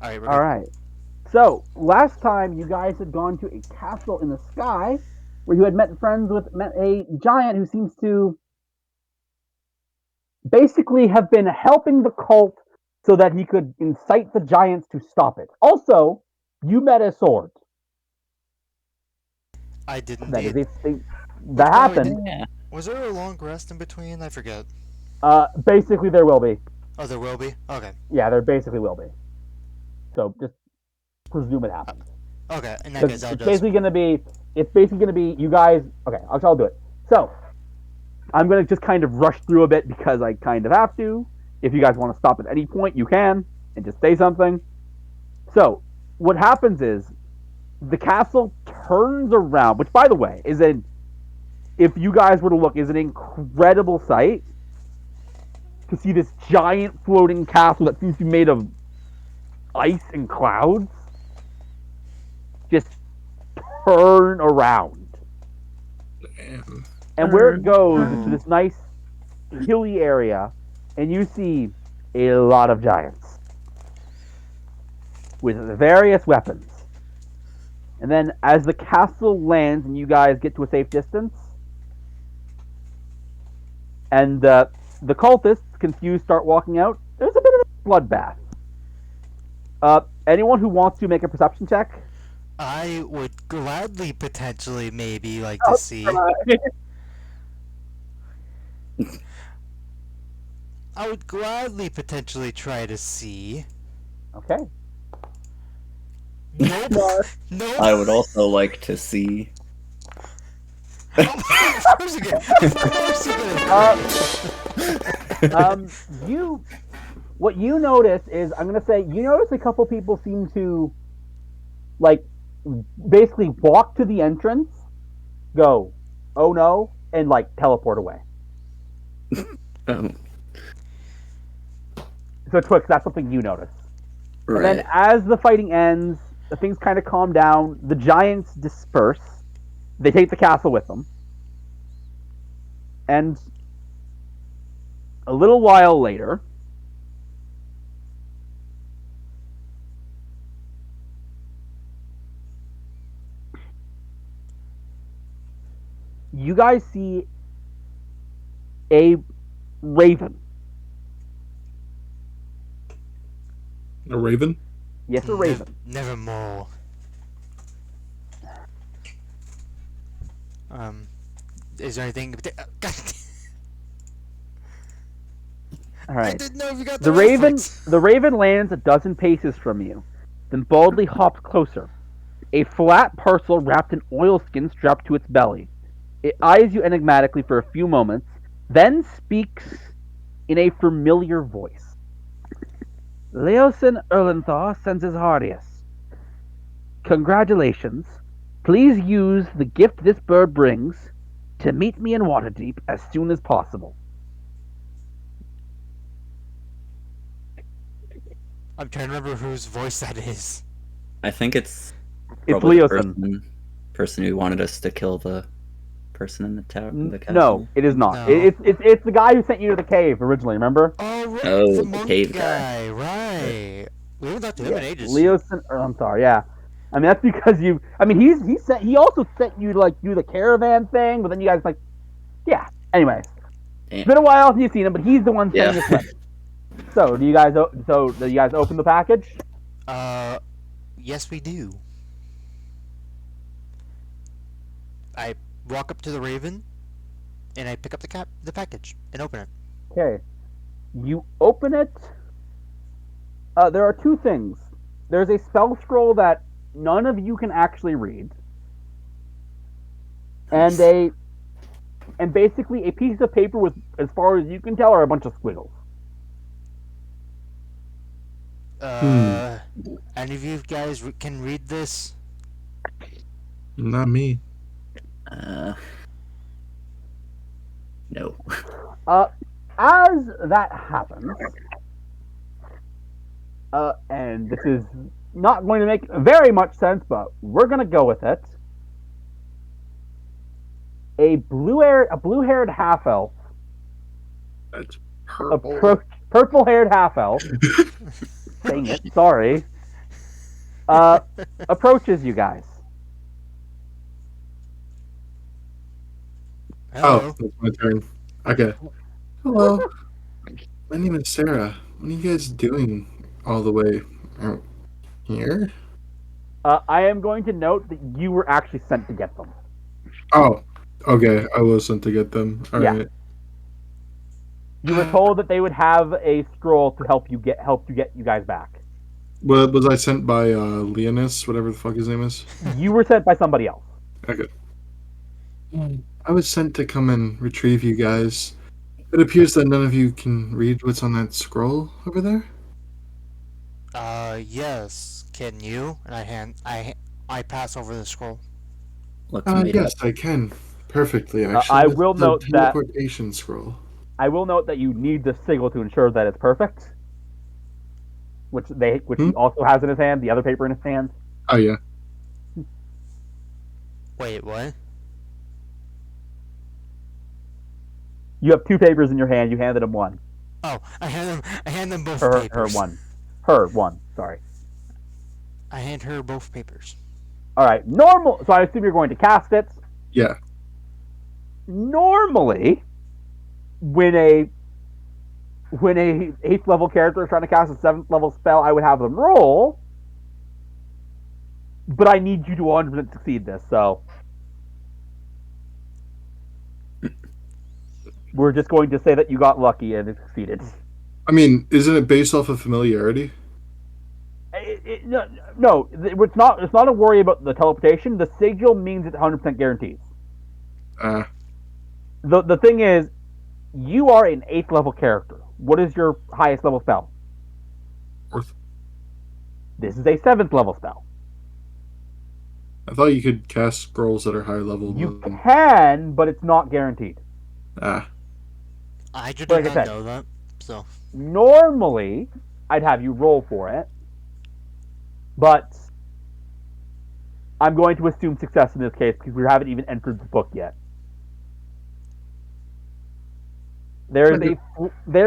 All right, we're All good. right. So last time you guys had gone to a castle in the sky where you had met a giant who seems to basically have been helping the cult so that he could incite the giants to stop it. Also, you met a sword. I did That is indeed. a thing Which, that by the way, happened. Yeah. was there a long rest in between? I forget. Basically, there will be. Oh, there will be. Okay. Yeah, there basically will be. So just presume it Uh, happens okay. In that because case, I'll it's just. basically going to be. It's basically going to be you guys. Okay, I'll do it. So I'm going to just kind of rush through a bit because I kind of have to. If you guys want to stop at any point, you can and just say something. So what happens is the castle turns around, which, by the way, if you guys were to look, is an incredible sight to see this giant floating castle that seems to be made of ice and clouds just turn around. Damn. And where it goes is to Whoa. this nice hilly area, and you see a lot of giants with various weapons. And then as the castle lands and you guys get to a safe distance, and the cultists, confused, start walking out, there's a bit of a bloodbath. Anyone who wants to make a perception check? I would gladly, potentially, maybe like to I'll see. try. I would gladly, potentially try to see. Okay. Nope. No, Nope. I would also like to see. Of course you can. Of course you can. You what you notice is I'm gonna say you notice a couple people seem to like basically walk to the entrance, go, oh no, and like teleport away. Oh, So Twix, that's something you notice. And then right. as the fighting ends, the things kind of calm down. The giants disperse. They take the castle with them, and a little while later, you guys see a raven. A raven? Yes, a raven. Nevermore. Is there anything? God, All I right. didn't know if you got The raven, reference. the raven lands a dozen paces from you, then boldly hops closer. A flat parcel wrapped in oilskin strapped to its belly. It eyes you enigmatically for a few moments, then speaks in a familiar voice. Leosin Erlenthal sends his heartiest. Congratulations. Please use the gift this bird brings to meet me in Waterdeep as soon as possible. I'm trying to remember whose voice that is. I think it's It's probably the Leosin. person who wanted us to kill the person in the tower, the castle. No, it is not. No. It's the guy who sent you to the cave originally. Remember? Oh, right, Oh, the the monk cave guy. guy. Right. We haven't talked to him in ages. Leosin. I'm sorry. Yeah. I mean that's because you. I mean he also sent you to like do the caravan thing, but then you guys like, yeah. Anyways, Damn. it's been a while since you've seen him, but he's the one sending Yeah. this letter. So do you guys? Open the package? Yes, we do. I walk up to the raven, and I pick up the package, and open it. Okay. You open it. There are two things. There's a spell scroll that none of you can actually read, and basically a piece of paper with, as far as you can tell, are a bunch of squiggles. Any of you guys can read this? Not me. Uh, no. As that happens, and this is not going to make very much sense, but we're going to go with it. A blue-haired half elf, That's a purple. purple-haired half elf. Dang it! Sorry. approaches you guys. Hello. Oh, it's my turn. Okay. Hello. My name is Sarah. What are you guys doing all the way out here? I am going to note that you were actually sent to get them. Oh, okay. I was sent to get them. All Yeah. right. You were told that they would have a scroll to help you get you guys back. Well, was I sent by Leonis, whatever the fuck his name is? You were sent by somebody else. Okay. I was sent to come and retrieve you guys. It appears that none of you can read what's on that scroll over there. Yes. Can you? And I pass over the scroll. Looks made Yes, up. I can. Perfectly, I actually. will It's the note that- teleportation scroll. I will note that you need the sigil to ensure that it's perfect. Which he also has in his hand, the other paper in his hand. Oh, yeah. Wait, what? You have 2 papers in your hand, you handed him one. Oh, I hand them both Her papers. one, sorry. I hand her both papers. Alright, normal so I assume you're going to cast it. Yeah. Normally, when a 8th level character is trying to cast a 7th level spell, I would have them roll. But I need you to 100% succeed this, so we're just going to say that you got lucky and it succeeded. I mean, isn't it based off of familiarity? No, it's not. It's not a worry about the teleportation. The sigil means it's 100% guaranteed. The thing is, you are an 8th level character. What is your highest level spell? Fourth. This is a 7th level spell. I thought you could cast scrolls that are higher level. You can, but it's not guaranteed. I did Like I not said. know that, so. Normally, I'd have you roll for it, but I'm going to assume success in this case because we haven't even entered the book yet. There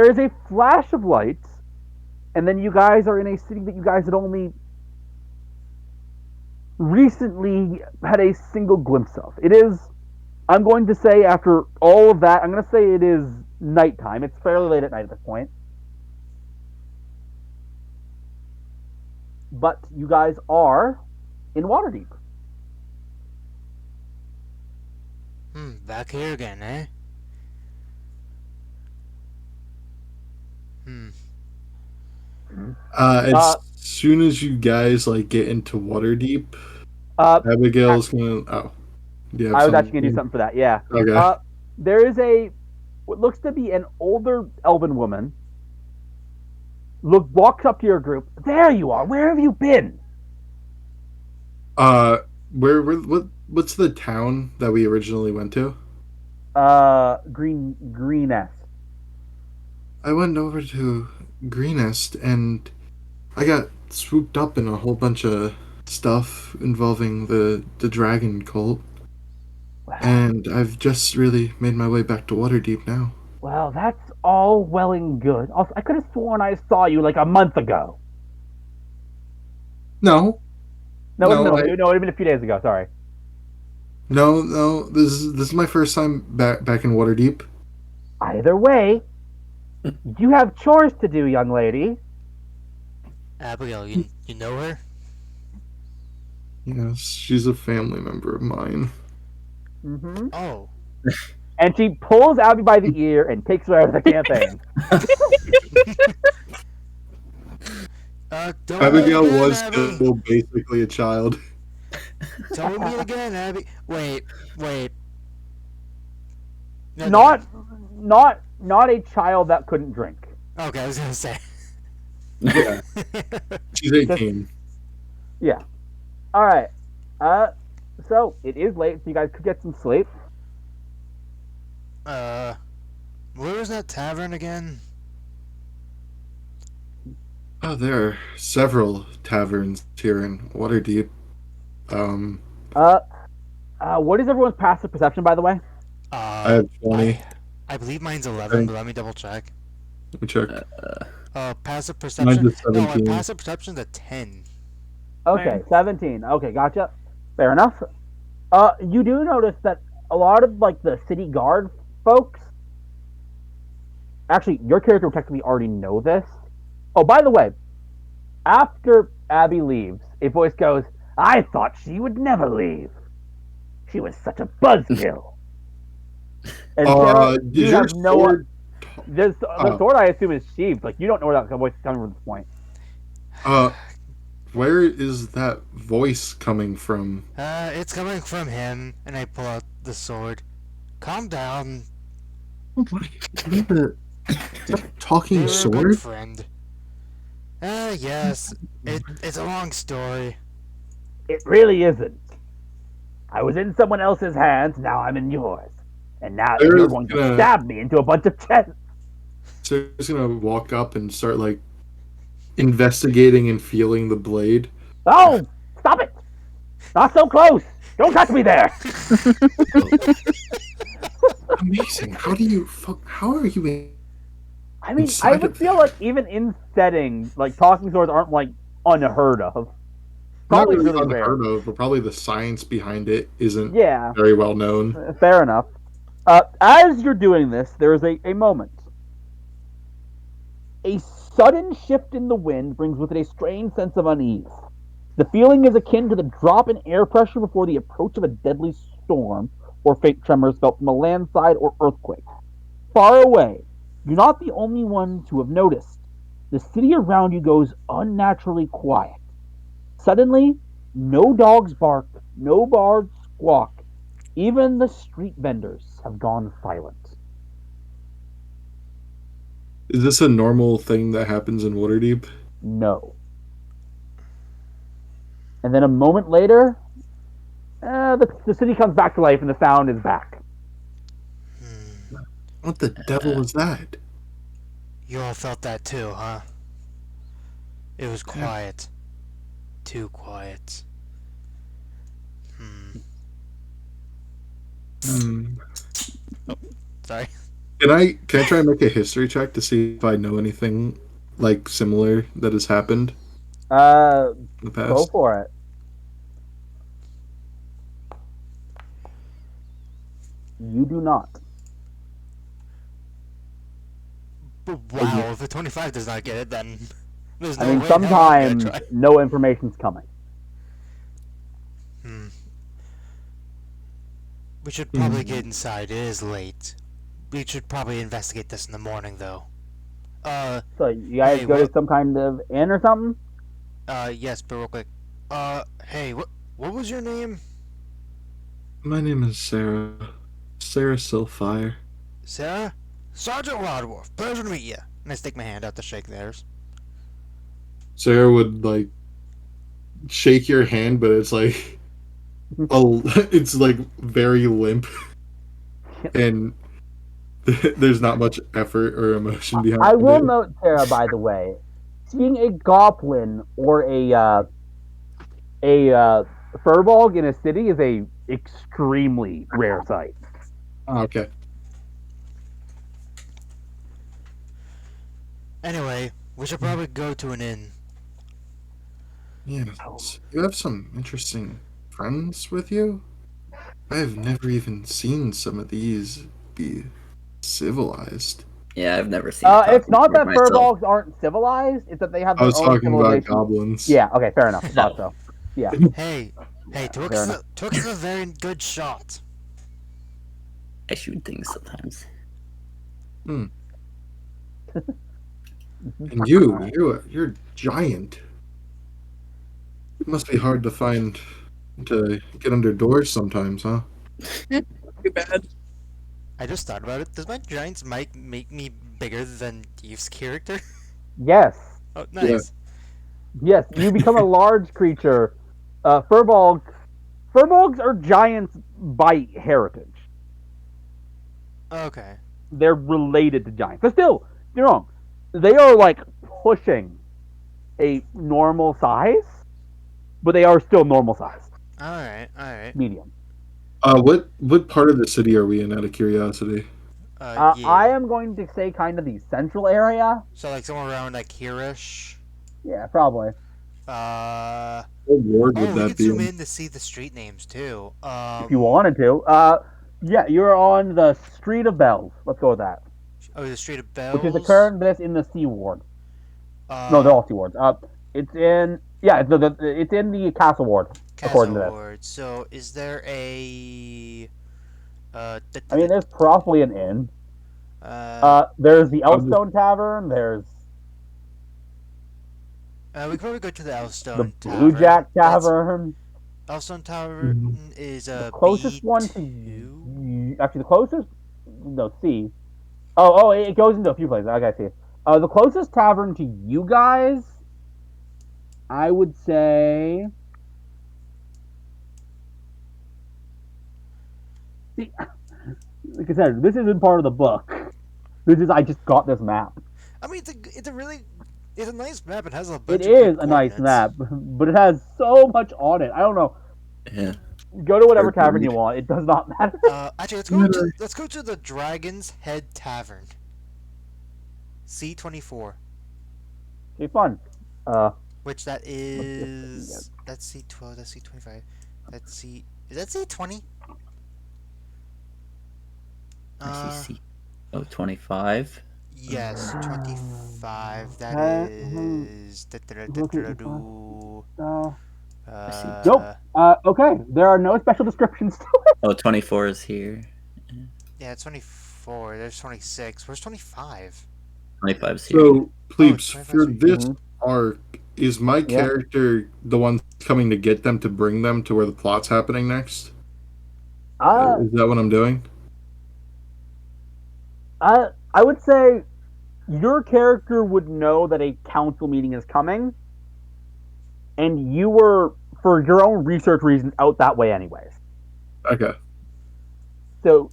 is a flash of light, and then you guys are in a city that you guys had only recently had a single glimpse of. It is, I'm going to say after all of that, I'm going to say it is nighttime. It's fairly late at night at this point. But you guys are in Waterdeep. Back here again, eh? As soon as you guys get into Waterdeep, Abigail's gonna. Oh, yeah. I was actually gonna do something for that. Yeah. Okay. There is what looks to be an older elven woman. Walks up to your group. There you are. Where have you been? What's the town that we originally went to? Greenest. I went over to Greenest and I got swooped up in a whole bunch of stuff involving the dragon cult. Wow. And I've just really made my way back to Waterdeep now. Well, that's all well and good. Also, I could have sworn I saw you like a month ago. No. No, it would have been a few days ago. Sorry. No. This is my first time back in Waterdeep. Either way, you have chores to do, young lady. Abigail, you know her? Yes, she's a family member of mine. Mm-hmm. Oh. And she pulls Abby by the ear and takes her out of the campaign. Don't Abigail meet again, was Abby. still basically a child. Don't meet again, Abby. Wait. No, Not a child that couldn't drink. Okay, I was gonna say. Yeah, she's 18. Yeah. All right. So it is late, so you guys could get some sleep. Where was that tavern again? Oh, there are several taverns here in Waterdeep. What is everyone's passive perception, by the way? I have 20. I believe mine's 11, but let me double check. Let me check. Passive Mine's perception. a No, my 17. passive perception's a 10. Okay, 17. Okay, gotcha. Fair enough. You do notice that a lot of like the city guard folks. Actually, your character will technically already know this. Oh, by the way, after Abby leaves, a voice goes, "I thought she would never leave. She was such a buzzkill." And Sarah, Is you your have no. sword? The sword I assume is sheathed. Like you don't know where that voice is coming from at this point. Uh, where is that voice coming from? It's coming from him, and I pull out the sword. Calm down. What? Is that a talking They were a good sword? friend. Yes. It's a long story. It really isn't. I was in someone else's hands. Now I'm in yours, and now you're Sarah's going to gonna stab me into a bunch of chests. Sarah's gonna walk up and start like investigating and feeling the blade. Oh, stop it! Not so close! Don't touch me there! Amazing. How do you? How are you in? I mean, I Inside would of feel there? like even in settings, like talking swords aren't like unheard of. Not Probably really really rare. unheard of, but probably the science behind it isn't Yeah, very well known. fair enough. As you're doing this, there is a moment. A sudden shift in the wind brings with it a strange sense of unease. The feeling is akin to the drop in air pressure before the approach of a deadly storm or faint tremors felt from a landslide or earthquake. Far away, you're not the only ones who have noticed. The city around you goes unnaturally quiet. Suddenly, no dogs bark, no birds squawk. Even the street vendors have gone silent. Is this a normal thing that happens in Waterdeep? No. And then a moment later, the city comes back to life and the sound is back. What the devil was that? You all felt that too, huh? It was quiet. Too quiet. Hmm. Sorry. Can I try and make a history check to see if I know anything like similar that has happened Uh, in the go past? for it. You do not. Wow, if a 25 does not get it, then there's no I mean, way in hell I'm gonna sometimes try. no information's coming. We should probably get inside. It is late. We should probably investigate this in the morning, though. So you guys Hey, go to what? some kind of inn or something? Yes, but real quick. Hey, what was your name? My name is Sarah. Sarah Silfire. Sarah? Sergeant Rodworth. Pleasure to meet you. And I stick my hand out to shake theirs. Sarah would like shake your hand, but it's like it's like very limp, and there's not much effort or emotion behind I will it. note, Sarah, by the way, seeing a goblin or a furbolg in a city is a extremely rare sight. Oh, okay. Anyway, we should probably go to an inn. Yeah. You have some interesting friends with you? I have never even seen some of these be civilized. Yeah, I've never seen a It's talking not sword that myself. furbolgs aren't civilized; it's that they have I their was own talking about civilization. goblins. Yeah. Okay. Fair enough. Thought so. Yeah. Hey, Twix Fair is a very good shot. I shoot things sometimes. And you're giant. It must be hard to find to get under doors sometimes, huh? Too bad. I just thought about it. Does my giant's mic make me bigger than Eve's character? Yes. Oh, nice. Yes. You become a large creature. Furbolgs are giants by heritage. Okay. They're related to giants, but still, you're wrong. They are like pushing a normal size, but they are still normal size, Alright. medium. What part of the city are we in, out of curiosity? Yeah. I am going to say kind of the central area. So, like, somewhere around, like, here-ish? Yeah, probably. What ward would Oh, we that could be zoom in? in to see the street names too. If you wanted to. Yeah, you're on the Street of Bells. Let's go with that. Oh, the Street of Which is the Bells. current this in the C ward. No, they're Uh, all C wards. It's in it's in the Castle ward according Castle to this. Ward. So, is there a I mean, there's probably an inn. uh, There's the I'm just- Elstone Tavern. There's we could probably go to the the Elstone Blue Tavern. Jack Tavern. Elstone Tavern Mhm. is The a closest one to B2. actually the closest. No, C. Oh, it goes into a few places. I gotta see. The closest tavern to you guys, I would say. See, like I said, this isn't part of the book. This is I just got this map. I mean, it's a nice map. It has a It bunch of good is a nice coordinates. map, but it has so much on it. I don't know. Yeah. Go to whatever Hard to tavern you read. want. It does not matter. Actually, let's go to the Dragon's Head Tavern. C24. Okay, fun. Which that is that's C12, that's C25. That's C is that C20? I see C. Oh, 25. Yes, 25. That is Nope. Okay. There are no special descriptions to it. Oh, 24 is here. yeah, it's 24. There's 26. Where's 25? 25 is here. So, Plebes, 25 for feet. this Mhm. arc, is my Yeah. character the one coming to get them to bring them to where the plot's happening next? Is that what I'm doing? I would say your character would know that a council meeting is coming, and you were, for your own research reasons, out that way anyways. Okay. So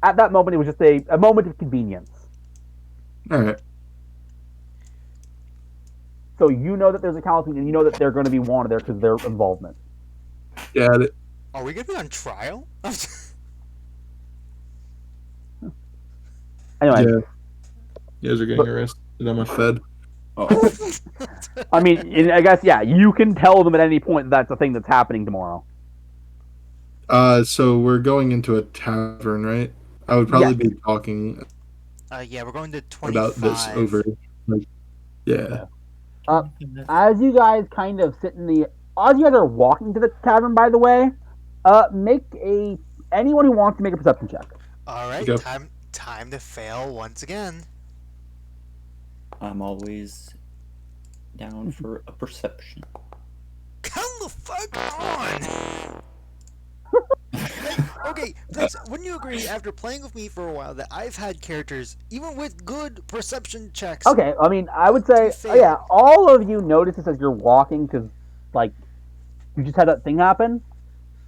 at that moment, it was just a moment of convenience. All right. So you know that there's a council meeting, and you know that they're going to be wanted there because of their involvement. Got it. Are we gonna be on trial? Anyway, Yeah. You guys are getting arrested. I'm fed. Oh, I mean, I guess, yeah, you can tell them at any point that that's a thing that's happening tomorrow. So we're going into a tavern, right? I would probably be talking yeah, we're going to 25. about this over. Like, yeah. As you guys kind of sit in the, as you guys are walking to the tavern, by the way, anyone who wants to make a perception check. All right, Go. time to fail once again. I'm always down for a perception. Come the fuck on! Okay, Prince, wouldn't you agree, after playing with me for a while, that I've had characters, even with good perception checks... Okay, I mean, I would say, fail? yeah, all of you notice this as you're walking because, like, you just had that thing happen.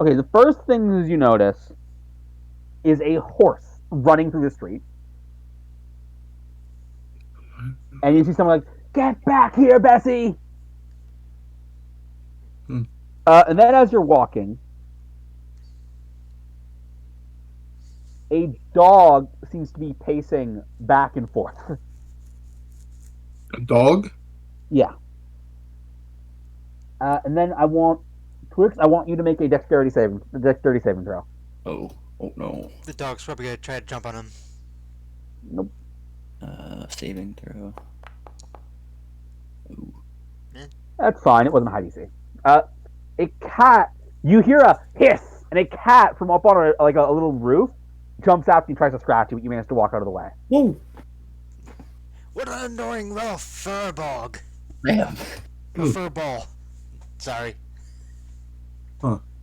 Okay, the first thing is you notice is a horse running through the street. And you see someone like, "Get back here, Bessie!" Hmm. And then as you're walking, a dog seems to be pacing back and forth. A dog? Yeah. And then Twix, I want you to make a dexterity saving throw. Oh no. The dog's probably gonna try to jump on him. Nope. Saving throw. Ooh. That's fine. It wasn't high DC. A cat. You hear a hiss, and a cat from up on a little roof jumps after you, tries to scratch you, but you manage to walk out of the way. Whoa. What an annoying little furball. Damn. A furball. Sorry.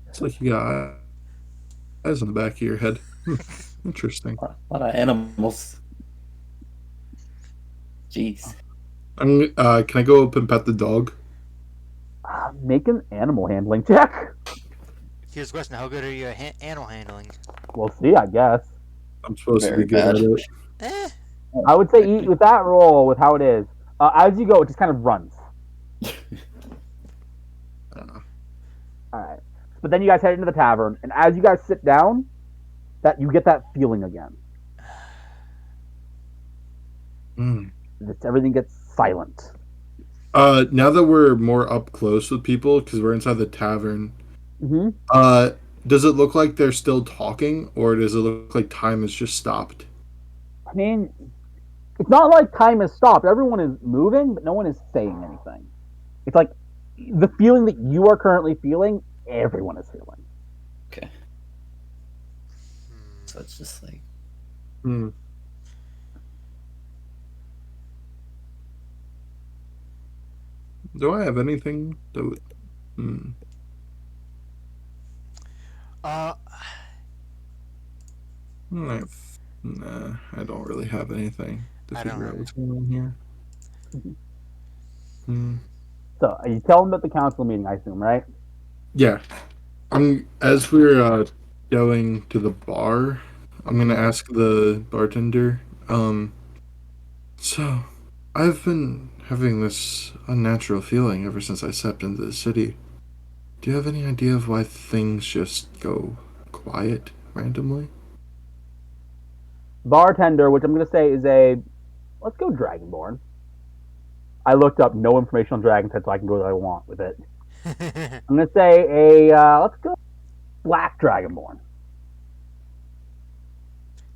It's like you got eyes on the back of your head. Interesting. A lot of animals. Jeez. Can I go up and pet the dog? Make an animal handling check. Here's the question: how good are you at animal handling? We'll see, I guess. I'm supposed to Very be good bad. at it. Eh. I would say with that roll, with how it is, as you go, it just kind of runs. All right. But then you guys head into the tavern, and as you guys sit down, that you get that feeling again. Mm. Everything gets silent. Now that we're more up close with people, because we're inside the tavern, Mm-hmm. uh, does it look like they're still talking, or does it look like time has just stopped? I mean, it's not like time has stopped. Everyone is moving, but no one is saying anything. It's like the feeling that you are currently feeling, everyone is feeling. Okay. Hmm. So it's just like Hmm. Do I have anything that would... Hmm. Uh, Nah, I don't really have anything to I don't figure out really. what's going on here. Hmm. So you tell them at the council meeting, I assume, right? Yeah, as we're going to the bar, I'm gonna ask the bartender. So I've been having this unnatural feeling ever since I stepped into the city. Do you have any idea of why things just go quiet randomly? Bartender, which I'm going to say is let's go Dragonborn. I looked up no information on Dragon's Head, so I can go where I want with it. I'm going to say let's go Black Dragonborn.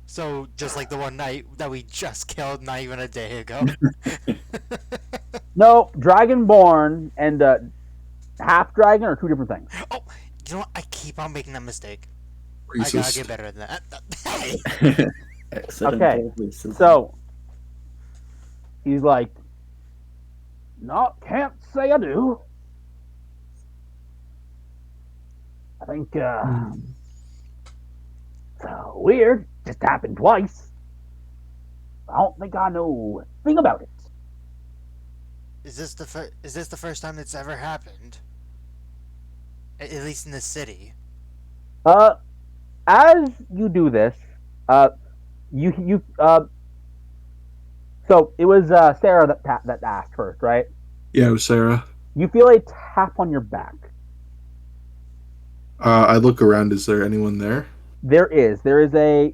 So just like the one night that we just killed, not even a day ago. No, Dragonborn and Half Dragon are two different things. Oh, you know what? I keep on making that mistake. I gotta Racist. get better than that. Hey! Okay, accidental racism. so he's like, no, can't say I do. I think so weird. Just happened twice. I don't think I know a thing about it. Is this the first time it's ever happened? At least in the city. Uh, as you do this, uh, you so it was Sarah that asked first, right? Yeah, it was Sarah. You feel a tap on your back. I look around. Is there anyone there? There is a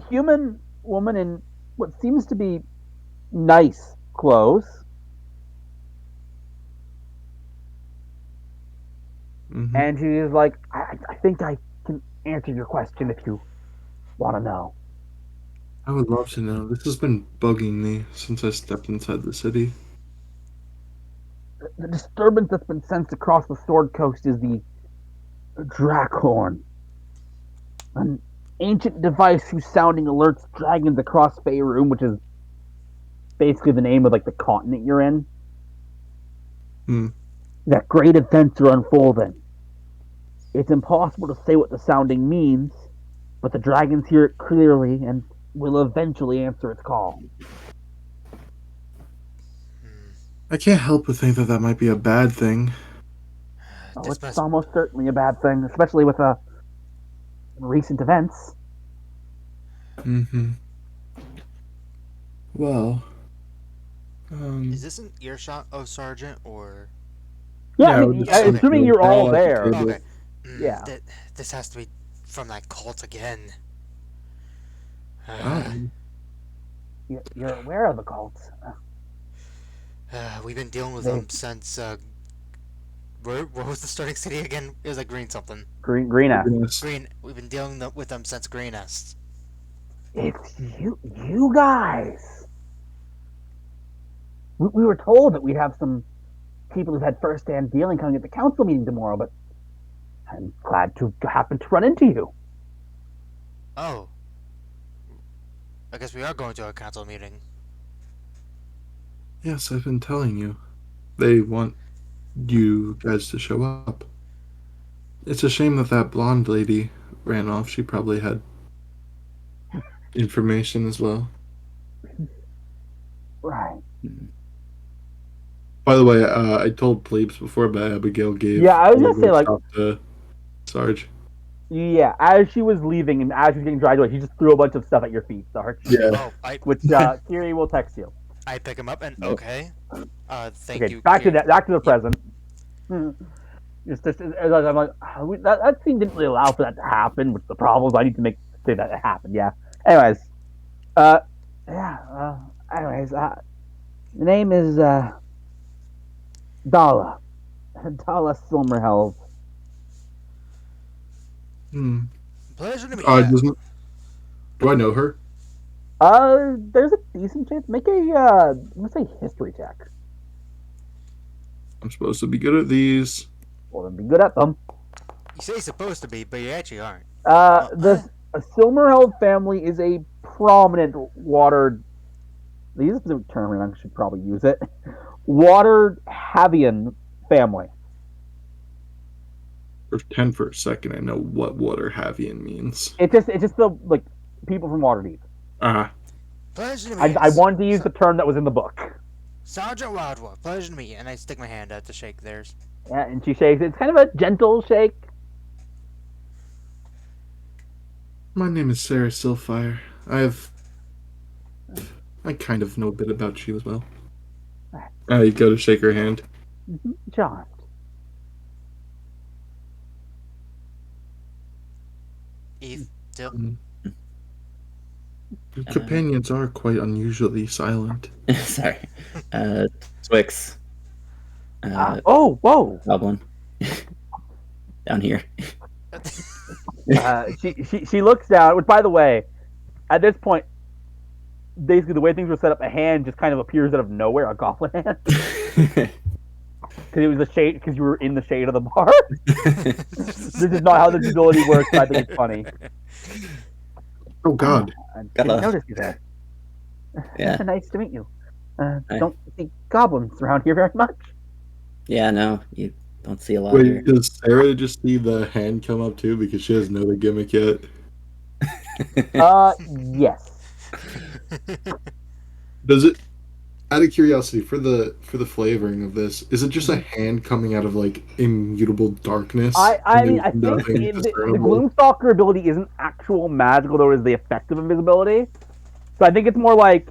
human woman in what seems to be nice clothes, Mm-hmm. and she is like, I think I can answer your question if you want to know. I would love to know. This has been bugging me since I stepped inside the city. The disturbance that's been sensed across the Sword Coast is the Drakhorn, an ancient device whose sounding alerts dragons across Faerun, which is basically the name of like the continent you're in. Hmm. That great events are unfolding. It's impossible to say what the sounding means, but the dragons hear it clearly and will eventually answer its call. Hmm. I can't help but think that that might be a bad thing. Oh, This it's must. almost certainly a bad thing, especially with recent events. Mm-hmm. Well, Is this an earshot of Sergeant or? Yeah, I yeah, mean, we're just Okay. assuming you're all all at the there. table. Okay. Yeah. This has to be from that cult again. Oh, You're aware of the cult. We've been dealing with They them since. Where was the starting city again? It was like Green something. Green. goodness. Green. We've been dealing with them since Greenest. It's you guys. We were told that we'd have some people who've had first-hand dealing coming at the council meeting tomorrow, but I'm glad to happen to run into you. Oh. I guess we are going to a council meeting. Yes, I've been telling you. They want you guys to show up. It's a shame that that blonde lady ran off. She probably had information as well. Right. By the way, I told Plebes before, but Abigail gave Yeah, I was the gonna say like, workshop to Sarge. yeah, as she was leaving and as she was getting dragged away, she just threw a bunch of stuff at your feet, Sarge. Yeah. Oh, I Which Kiri will text you. I pick him up and Nope. okay. Thank Okay, you. back to Kiri. back to the present. I'm like, that scene didn't really allow for that to happen, which is the problem. So I need to say that it happened. Yeah. Anyways, uh, yeah. Anyways, the name is Dala. Dala Silmerheld. Hmm. Pleasure to meet you. Doesn't do I know her? There's a decent chance. Make a let's say history check. I'm supposed to be good at these. Well, then be good at them. You say supposed to be, but you actually aren't. The Silmerheld family is a prominent water. These is a term, and I should probably use it. Water Havian family. Pretend for a second I know what water Havian means. It's just the like people from Waterdeep. Ah, Pleasure to meet you. I wanted to use the term that was in the book. Sergeant Wildwood, pleasure to meet you. And I stick my hand out to shake theirs. Yeah, and she shakes. It's kind of a gentle shake. my name is Sarah Silfire. I kind of know a bit about you as well. You go to shake her hand. John. Eve, Dill. Your companions are quite unusually silent. Sorry. Twix. Whoa. Goblin. Down here. She looks down. Which, by the way, at this point, basically the way things were set up, a hand just kind of appears out of nowhere, a goblin hand, because it was the shade. Because you were in the shade of the bar. This is not how this ability works. But I think it's funny. Oh God! I didn't notice you there. Yeah. Nice to meet you. Don't see goblins around here very much. Yeah, no, you don't see a lot Wait, here. does Sarah just see the hand come up too because she doesn't know the gimmick yet? Yes. Does it? Out of curiosity, for the flavoring of this, is it just a hand coming out of like immutable darkness? I mean, I There's think nothing the discernible? Gloomstalker ability isn't actual magical, though it is the effect of invisibility. So I think it's more like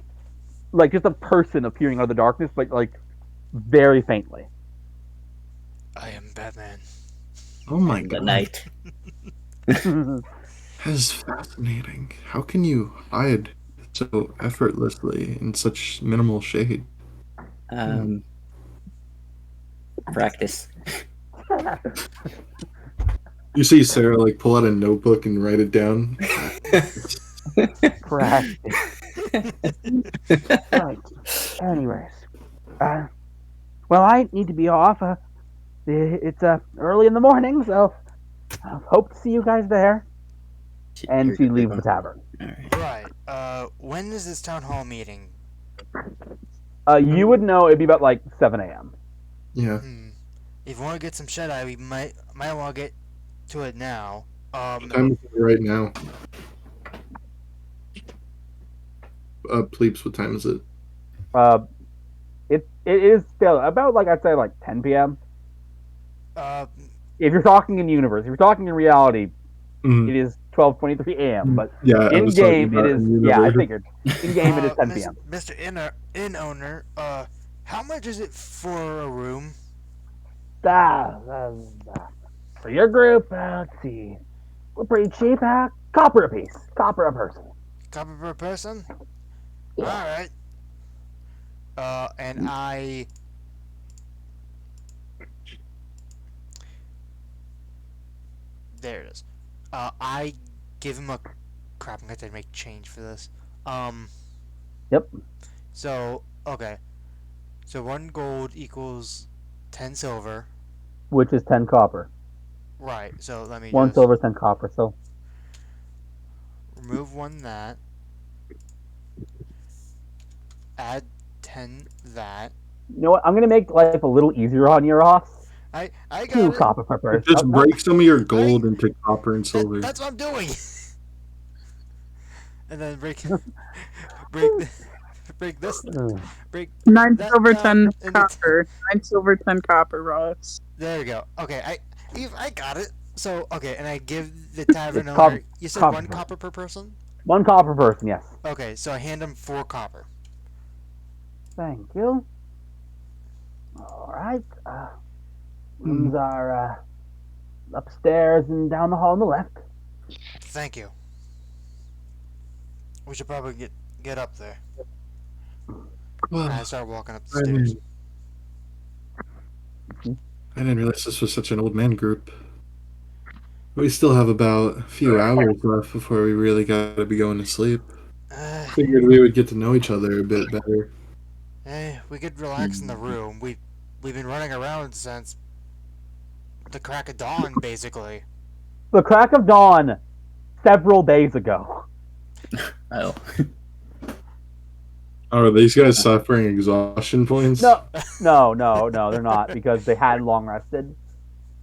just a person appearing out of the darkness, but like very faintly. I am Batman. Oh my Good God! night. That is fascinating. How can you hide so effortlessly in such minimal shade? Practice. You see Sarah like pull out a notebook and write it down. Practice. Right. Anyways, well, I need to be off. It's early in the morning, so I hope to see you guys there. And she leaves the tavern. All right. Right. When is this town hall meeting? You would know it'd be about like 7 a.m. Yeah. If you want to get some shut eye, we might want to get to it now. What time is it right now? Pleeps, what time is it? It is still about like I'd say like 10 p.m. If you're talking in universe, if you're talking in reality, it is 12:23 a.m. But yeah, in game it is. Yeah, I figured. In game it is 10 p.m. Mr. Inn owner, how much is it for a room? For your group, let's see, we're pretty cheap. Copper a piece, copper a person. Copper per person? Yeah. Alright. And there it is. I give him a crap. I'm going to make change for this. Yep. So, okay. So 1 gold equals 10 silver. Which is 10 copper. Right. So let me 1 just silver, 10 copper. So remove 1 that. Add 10 that. you know what? I'm gonna make life a little easier on you, Ross. I got 2 it. copper per person. Just break some of your gold into copper and silver. That's what I'm doing. And then break this. Break 9 that silver, down 10 into copper. 9 silver, 10 copper, Ross. There we go. Okay, I got it. So okay, and I give the tavern It's owner. You said copper. 1 copper per person. 1 copper per person, yes. Okay, so I hand him 4 copper. Thank you. All right. Rooms are upstairs and down the hall on the left. Thank you. We should probably get up there. Well, I start walking up the stairs. I didn't realize this was such an old man group. We still have about a few hours left before we really gotta be going to sleep. Figured we would get to know each other a bit better. We could relax in the room. We've been running around since the crack of dawn, basically. The crack of dawn, several days ago. Oh. Oh, are these guys suffering exhaustion points? No, they're not because they had long rested,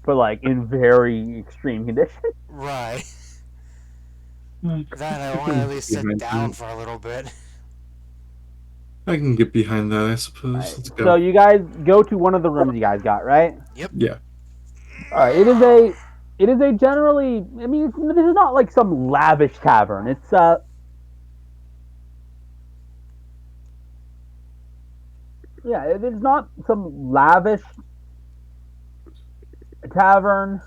but like in very extreme conditions. Right. That I want to at least sit down for a little bit. I can get behind that, I suppose. Right. Let's go. So you guys go to one of the rooms you guys got, right? Yeah. All right. It is a generally. I mean, this is not like some lavish tavern. It's Yeah, it's not some lavish tavern.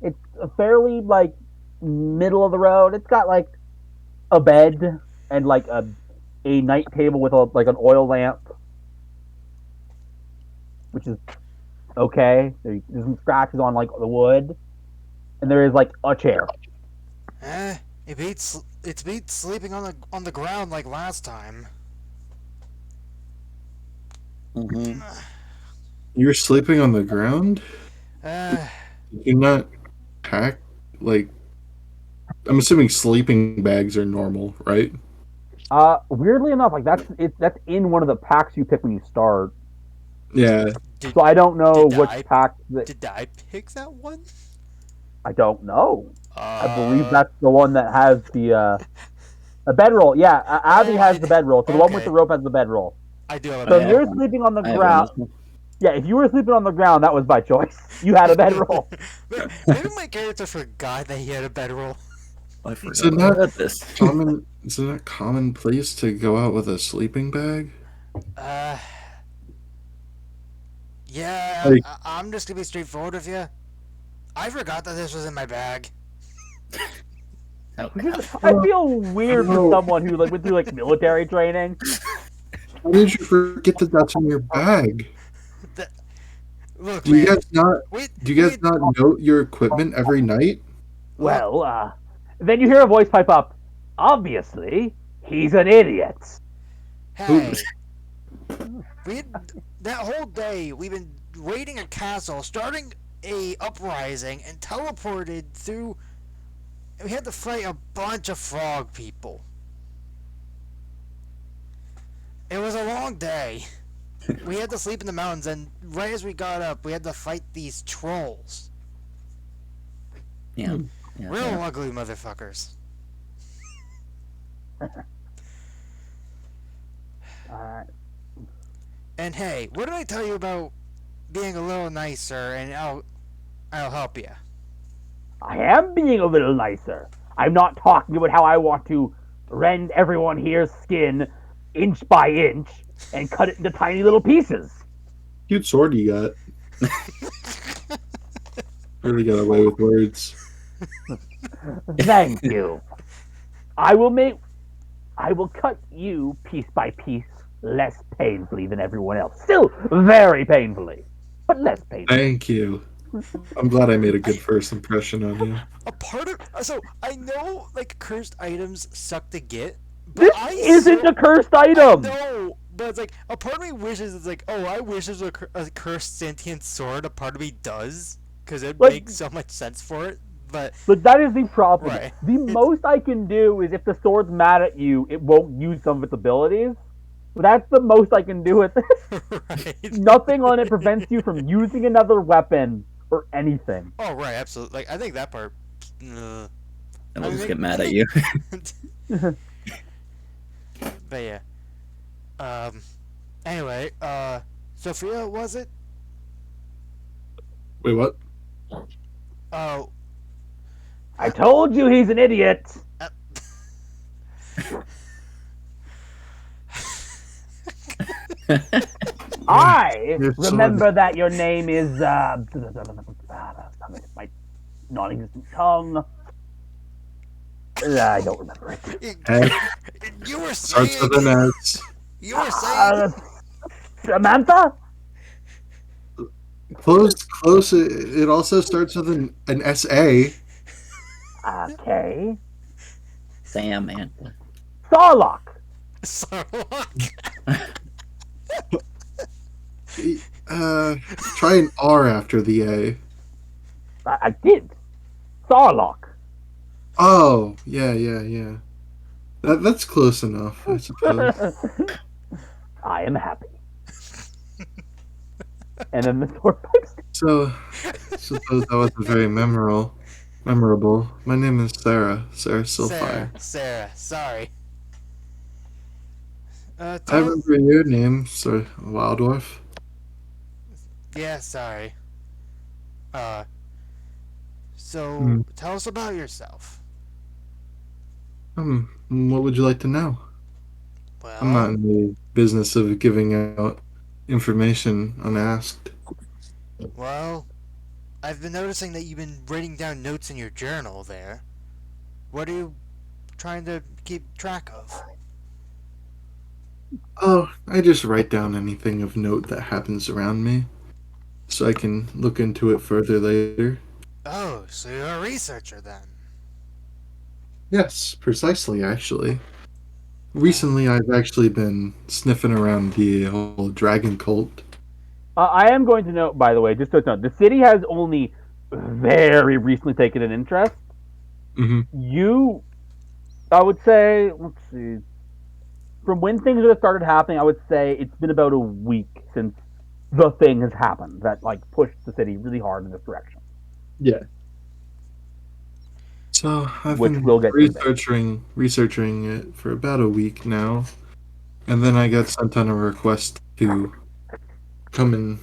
It's a fairly like middle of the road. It's got like a bed and like a night table with like an oil lamp, which is okay. There's some scratches on like the wood, and there is like a chair. It beats sleeping on the ground like last time. Mm-hmm. You're sleeping on the ground? You're not pack like I'm assuming sleeping bags are normal, right? Weirdly enough, like that's in one of the packs you pick when you start. Yeah. So I don't know which pack. Did I pick that one? I don't know. I believe that's the one that has the bedroll. Yeah, Abby has the bedroll. So the one with the rope has the bedroll. I do have a So bedroll. if you're sleeping on the ground. Yeah, if you were sleeping on the ground, that was by choice. You had a bedroll. Maybe my character forgot that he had a bedroll. I forgot Is it not about this. common? Is it not commonplace to go out with a sleeping bag? Yeah, Like- I'm just gonna be straightforward with you. I forgot that this was in my bag. Oh, I feel weird for someone who like went through like military training. How did you forget that that's in your bag? Look, Do you man. guys not? Do you guys not note your equipment every night? Well, then you hear a voice pipe up. Obviously, he's an idiot. Hey, that whole day we've been raiding a castle, starting a uprising, and teleported through. We had to fight a bunch of frog people. It was a long day. We had to sleep in the mountains, and right as we got up, we had to fight these trolls. yeah. Real ugly motherfuckers. Alright. And hey, what did I tell you about being a little nicer, and I'll help you. I am being a little nicer. I'm not talking about how I want to rend everyone here's skin inch by inch and cut it into tiny little pieces. Cute sword you got. Really got away with words. Thank you. I will cut you piece by piece less painfully than everyone else. Still very painfully, but less painfully. Thank you. I'm glad I made a good first impression on you. A part of so I know like cursed items suck to get, but This isn't a cursed item. No, but it's like a part of me wishes it's like, oh, I wish there's a cursed sentient sword. A part of me does, because it makes so much sense for it. But that is the problem. Right. The most I can do is if the sword's mad at you, it won't use some of its abilities. That's the most I can do with it. Right. Nothing on it prevents you from using another weapon or anything. Oh, right, absolutely. Like I think that part. And we'll just get mad at you. But yeah. Anyway, Sophia, was it? Wait, what? Oh. I told you he's an idiot. I remember that your name is my non-existent tongue. I don't remember it. Hey, You were starts saying. with an S. You were saying. Samantha? Close, close. It also starts with an SA. Okay. Damn, man. Sarlacc. Sarlacc. Try an R after the A. I did. Sarlacc. Oh, yeah. That's close enough, I suppose. I am happy. And then the sword pipes. So, suppose that wasn't very memorable. My name is Sarah Sarah. Silfire. Sarah. Sorry. I Tell. remember your name, Sir Wildorf. Yeah. Sorry. Uh. Hmm. So tell us about yourself. What would you like to know? I'm not Well. in the business of giving out information unasked. Well. I've been noticing that you've been writing down notes in your journal there. What are you trying to keep track of? Oh, I just write down anything of note that happens around me, so I can look into it further later. Oh, so you're a researcher then. Yes, precisely, actually. Uh, Recently, I've actually been sniffing around the whole dragon cult. I am going to note, by the way, just so it's known, the city has only very recently taken an interest. Hmm. You, I would say, let's see, from when things would have started happening, I would say it's been about a week since the thing has happened that like pushed the city really hard in this direction, Yeah. So I've which been we'll get to in a bit. researching it for about a week now, and then I got sent on a request to come and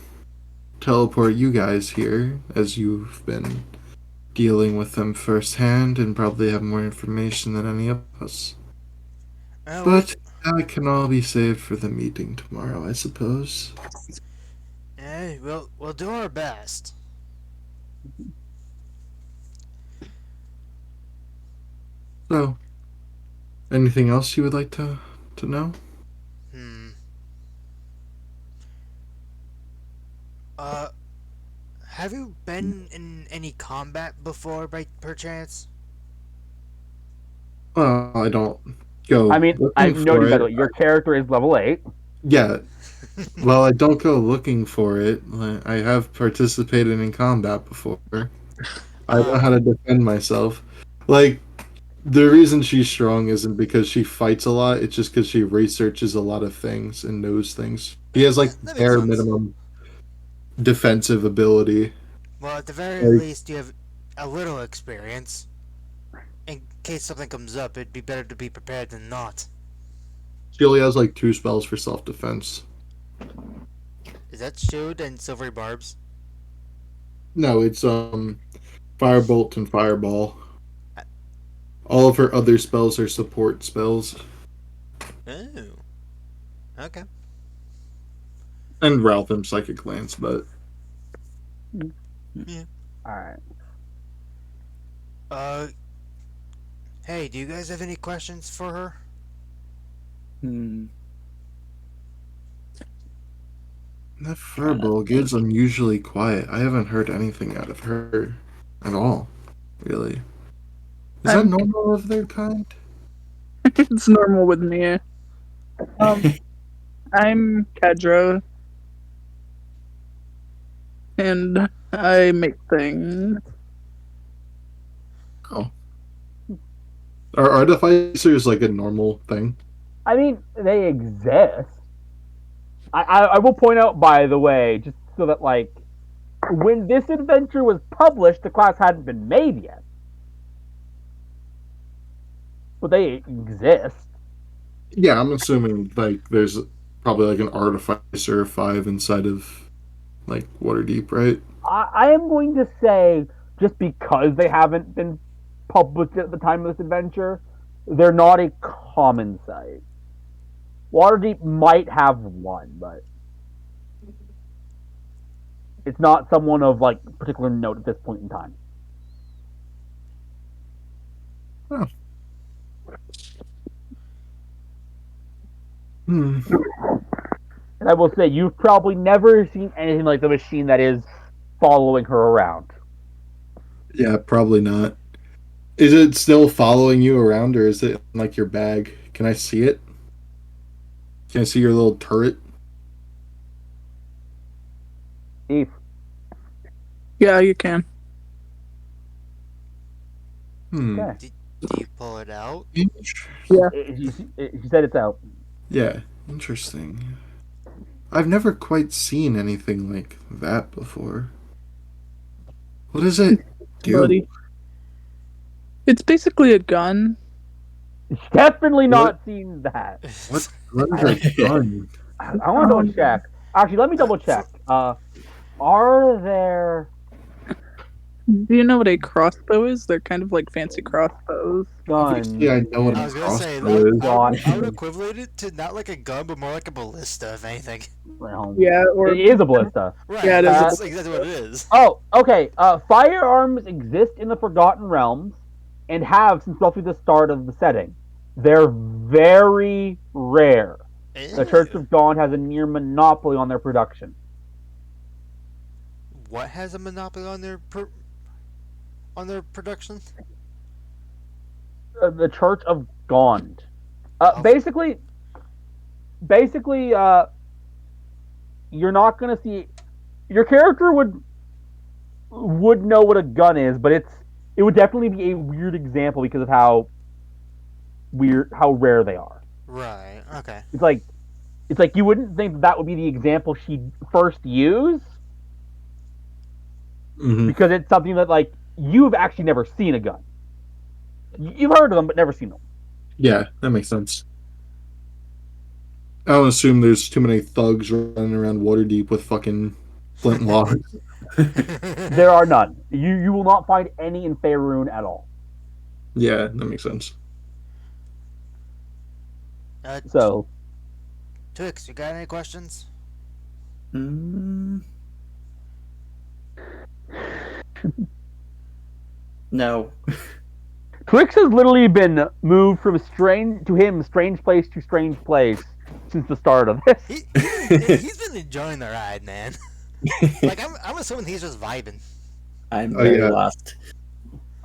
teleport you guys here, as you've been dealing with them firsthand and probably have more information than any of us. well, But that can all be saved for the meeting tomorrow, I suppose. we'll do our best. So, anything else you would like to know? Hmm. Uh, have you been in any combat before, by perchance? Well, I don't I go mean, looking I'm for noting by it. the way, your character is level 8. Yeah, well, I don't go looking for it. Like, I have participated in combat before. I know how Ah, to defend myself. Like, the reason she's strong isn't because she fights a lot, it's just because she researches a lot of things and knows things. She has, like, that makes bare sense. minimum defensive ability. Well, at the very Like, least, you have a little experience. In case something comes up, it'd be better to be prepared than not. she only has, like, 2 spells for self-defense. Is that shield and silvery barbs? No, it's, Firebolt and Fireball. Uh, All of her other spells are support spells. Oh, okay. And Ralph and Psychic Lance, but Yeah. All right. Uh, hey, do you guys have any questions for her? Hmm. that Trying to Fireball gets think. unusually quiet. I haven't heard anything out of her at all, really. Is that I'm normal of their kind? it's normal with me. Um, I'm Kedra, and I make things. Oh. Are artificers like a normal thing? I mean, they exist. I will point out, by the way, just so that like when this adventure was published, the class hadn't been made yet, but they exist. Yeah, I'm assuming like there's probably like an artificer 5 inside of like Waterdeep, right? I am going to say just because they haven't been published at the time of this adventure, they're not a common sight. Waterdeep might have one, but it's not someone of like particular note at this point in time. Oh. Hmm. And I will say, you've probably never seen anything like the machine that is following her around. Yeah, probably not. Is it still following you around, or is it in, like, your bag? Can I see it? Can I see your little turret? Eve, Yeah, you can. okay. Do you pull it out? Yeah. She said it's out. Yeah, interesting. I've never quite seen anything like that before. What does it do? Buddy. It's basically a gun. Definitely What? not seen that. What is a gun? I want to double check. Actually, let me double check. Are there Do you know what a crossbow is? They're kind of like fancy crossbows. guns? Yeah, I know what I a was gonna say, crossbow is. I would equivalent it to not like a gun, but more like a ballista, if anything. Well, Yeah, or it is a ballista. Right, Yeah, it is that's exactly what it is. Oh, okay. Firearms exist in the Forgotten Realms and have since roughly the start of the setting. They're very rare. The Church of Dawn has a near monopoly on their production. What has a monopoly on their production? The Church of Gond. Oh. Basically, you're not gonna see. Your character would know what a gun is, but it would definitely be a weird example because of how rare they are. Right. Okay. It's like you wouldn't think that would be the example she'd first use Mhm. because it's something that like you've actually never seen a gun. You've heard of them, but never seen them. Yeah, that makes sense. I don't assume there's too many thugs running around Waterdeep with fucking flint logs. There are none. You will not find any in Faerun at all. Yeah, that makes sense. So Twix, you got any questions? No. Twix has literally been moved from strange place to strange place since the start of this. He's been enjoying the ride, man. Like I'm assuming he's just vibing. I'm Oh, very yeah. lost.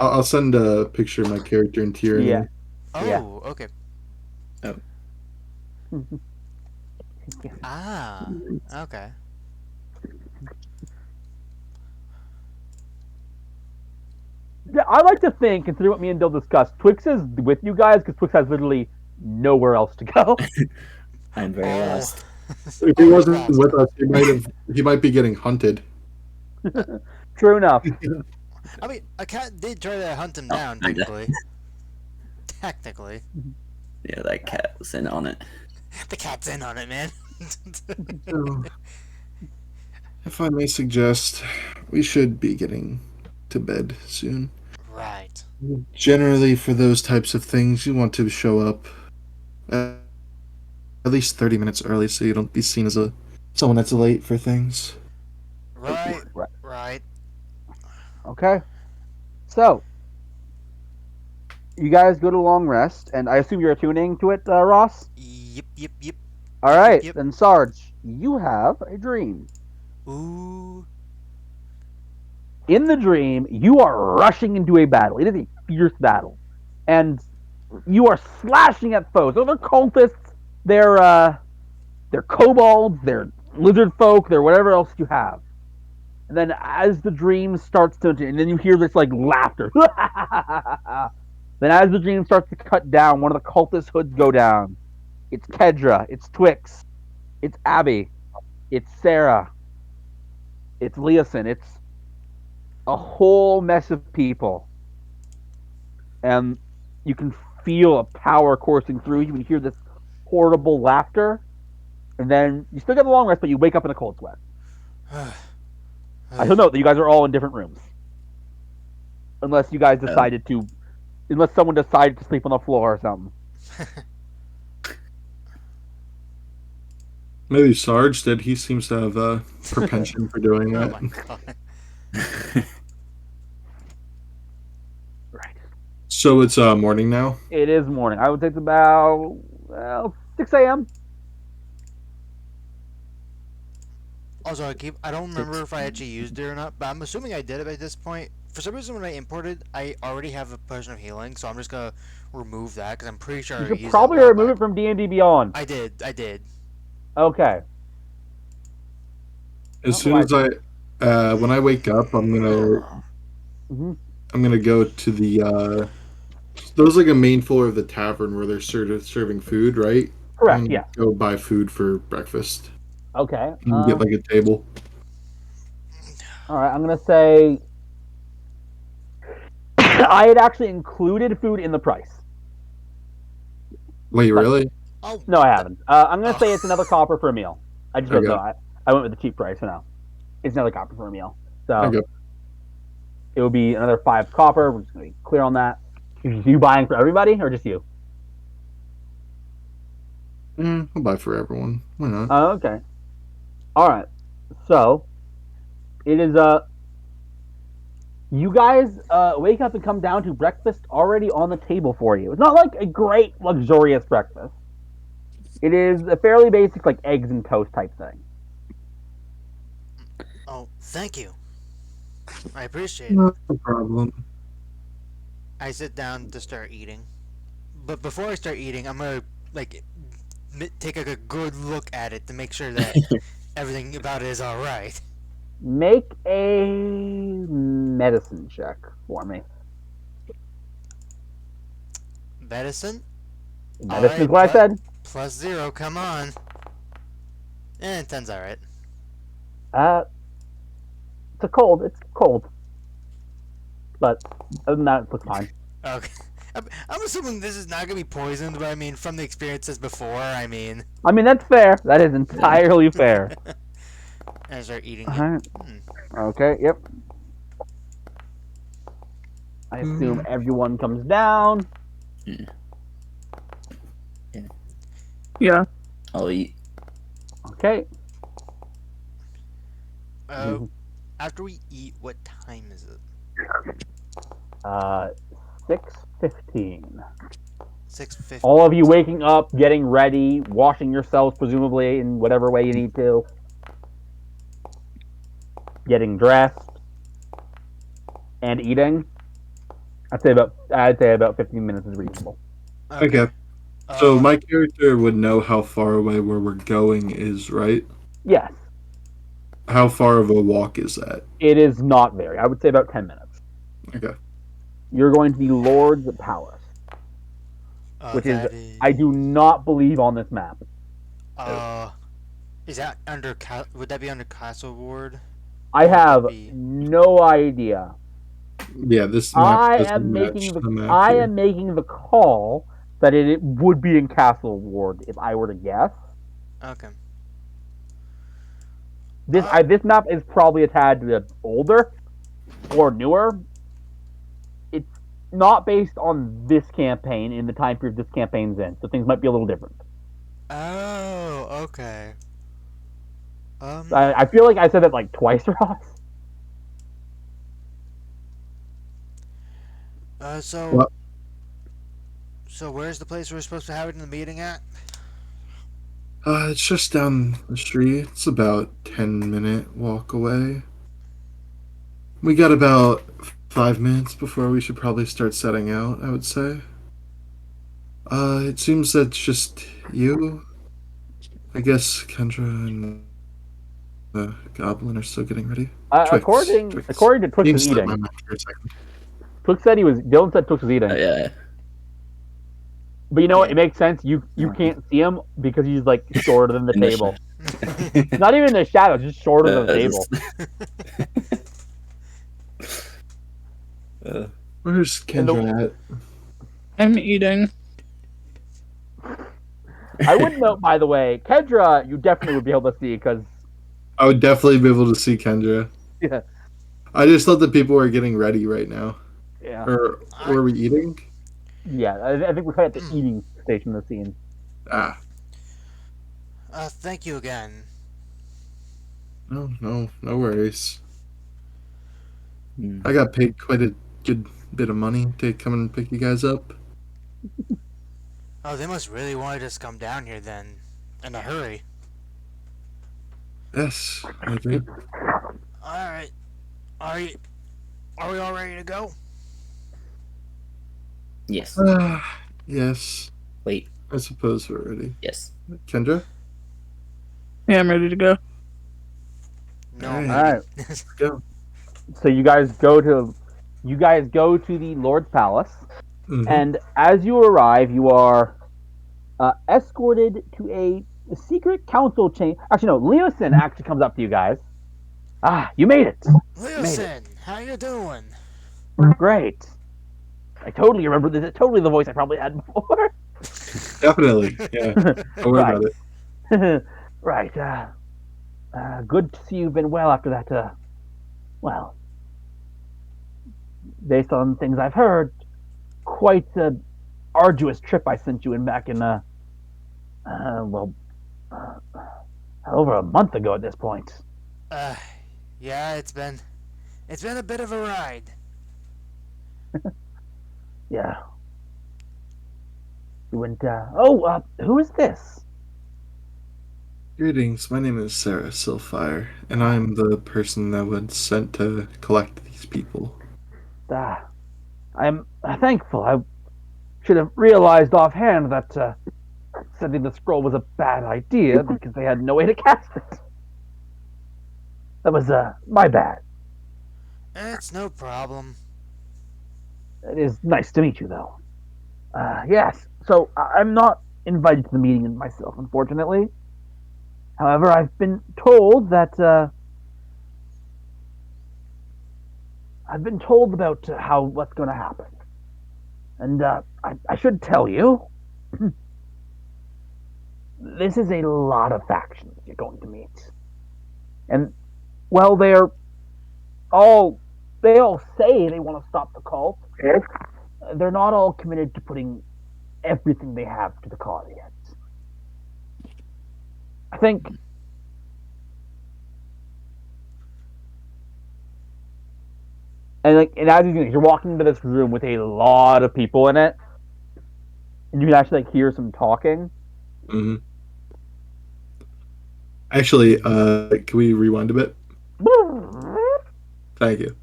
I'll send a picture of my character in Tyranny. Yeah. Oh, Yeah. okay. Ah, okay. Yeah, I like to think, considering what me and Bill discussed, Twix is with you guys because Twix has literally nowhere else to go. I'm very lost. If he wasn't with us, he might be getting hunted. True enough. I mean, a cat did try to hunt him down, kinda. technically. Technically. Yeah, that cat was in on it. The cat's in on it, man. So, if I may suggest, we should be getting to bed soon. Right. Generally, for those types of things, you want to show up at least 30 minutes early so you don't be seen as someone that's late for things. Right. Right. Right. Okay. So, you guys go to long rest, and I assume you're tuning to it, Ross? Yep. All right, Yep. then Sarge, you have a dream. Ooh. In the dream, you are rushing into a battle. It is a fierce battle, and you are slashing at foes. Those are cultists. They're kobolds. They're lizard folk. They're whatever else you have. And then as the dream starts to, and then you hear this like laughter. Then as the dream starts to cut down, one of the cultist hoods go down. It's Kedra. It's Twix. It's Abby. It's Sarah. It's Leosin. It's a whole mess of people. And you can feel a power coursing through. You can hear this horrible laughter. And then you still get the long rest, but you wake up in a cold sweat. I should note that you guys are all in different rooms. Unless you guys decided to... Unless someone decided to sleep on the floor or something. Maybe Sarge did. He seems to have a propension for doing Oh that. my god. Right. So it's morning now? It is morning. I would say it's about 6 a.m. Also, I don't remember if I actually used it or not, but I'm assuming I did it at this point. For some reason, when I imported, I already have a potion of healing, so I'm just gonna remove that because I'm pretty sure You I should used that a probably while remove back. it from D&D Beyond. I did. Okay. As Oh, soon as when I wake up, Mm-hmm. I'm gonna go to the. There's like a main floor of the tavern where they're serving food, right? Correct. I'm gonna Yeah. go buy food for breakfast Okay. and get like a table. All right. I'm gonna say I had actually included food in the price. Wait, But really? Oh, no, I haven't. I'm gonna oh. say it's another copper for a meal. I just Okay. no. I went with the cheap price for now. It's another copper for a meal. So Okay. it would be another 5 copper. We're just gonna be clear on that. You buying for everybody or just you? I'll buy for everyone. Why not? Okay. All right. So it is you guys wake up and come down to breakfast already on the table for you. It's not like a great luxurious breakfast. It is a fairly basic like eggs and toast type thing. Oh, thank you. I appreciate it. No problem. I sit down to start eating, but before I start eating, I'm gonna like take a good look at it to make sure that everything about it is all right. Make a medicine check for me. Medicine. All Medicine is right, what I said. +0. Come on. And 10's all right. It's cold. It's cold. But other than that, it looks fine. Okay. I'm assuming this is not gonna be poisoned, but I mean, from the experiences before, I mean. I mean, that's fair. That is entirely fair. And I start eating All right. it. Okay. Yep. I assume everyone comes down. Yeah. I'll eat. Okay. After we eat, what time is it? 6:15. 6:50. All of you waking up, getting ready, washing yourselves presumably in whatever way you need to, getting dressed, and eating. I'd say about 15 minutes is reasonable. Okay. So my character would know how far away where we're going is, right? Yes, How far of a walk is that? it is not very. I would say about 10 minutes. Okay. You're going to the Lord's Palace, which that is, I do not believe on this map. Is that under? Would that be under Castle Ward? I have be- no idea. Yeah, this map I doesn't am match making the the map I here. am making the call that it would be in Castle Ward if I were to guess. Okay. This map is probably a tad bit older or newer. It's not based on this campaign in the time period this campaign's in, so things might be a little different. Oh, okay. I feel like I said that like twice, Ross. So. What? So where's the place we're supposed to have it in the meeting at? It's just down the street. It's about 10-minute walk away. We got about 5 minutes before we should probably start setting out, I would say. It seems that's just you. I guess Kendra and the goblin are still getting ready. According to Twix You can is slip my eating. mind for a second. Twix said Dylan said Twix was eating. Yeah. But you know what? Yeah. It makes sense. You can't see him because he's like shorter than the In the table. Not even in the shadow, just shorter than the table. Where's Kendra at? I'm eating. I would note, by the way, Kendra, you definitely would be able to see because I would definitely be able to see Kendra. yeah, I just thought that people were getting ready right now. yeah, Or were we eating? yeah. I think we're kind of at the eating station of the scene. Ah, Thank you again. no worries. Hmm. I got paid quite a good bit of money to come and pick you guys up. Oh, they must really wanted us to come down here then, in a hurry. Yes, I do. All right. Are you? Are we all ready to go? Yes. Yes, Wait. I suppose we're ready. Yes. Kendra? Yeah, I'm ready to go. No, I'm Alright, All waiting. right. go. So you guys go to the Lord's Palace, Mm-hmm. and as you arrive, you are escorted to a secret council chamber. Actually, no, Leosin actually comes up to you guys. Ah, you made it. You made it. Listen, how you doing? Great. I totally remember this. Totally the voice I probably had before. Definitely. Yeah. Don't worry Right. about it. Right. Good to see you've been well after that. Well, based on things I've heard, quite a arduous trip I sent you in back in well, uh, over a month ago at this point. Uh, yeah, it's been a bit of a ride. Yeah. You went. Oh, who is this? Greetings, my name is Sarah Silfire, and I'm the person that was sent to collect these people. Ah, I'm thankful. I should have realized offhand that sending the scroll was a bad idea because they had no way to cast it. That was my bad. It's no problem. It is nice to meet you, though. Yes. So I'm not invited to the meeting myself, unfortunately. However, I've been told that I've been told about how what's going to happen, and I should tell you, this is a lot of factions you're going to meet, and well, all they all say they want to stop the cult. They're not all committed to putting everything they have to the cause yet. I think and as you're walking into this room with a lot of people in it, and you can actually hear some talking. Mm-hmm. Actually, can we rewind a bit? Thank you.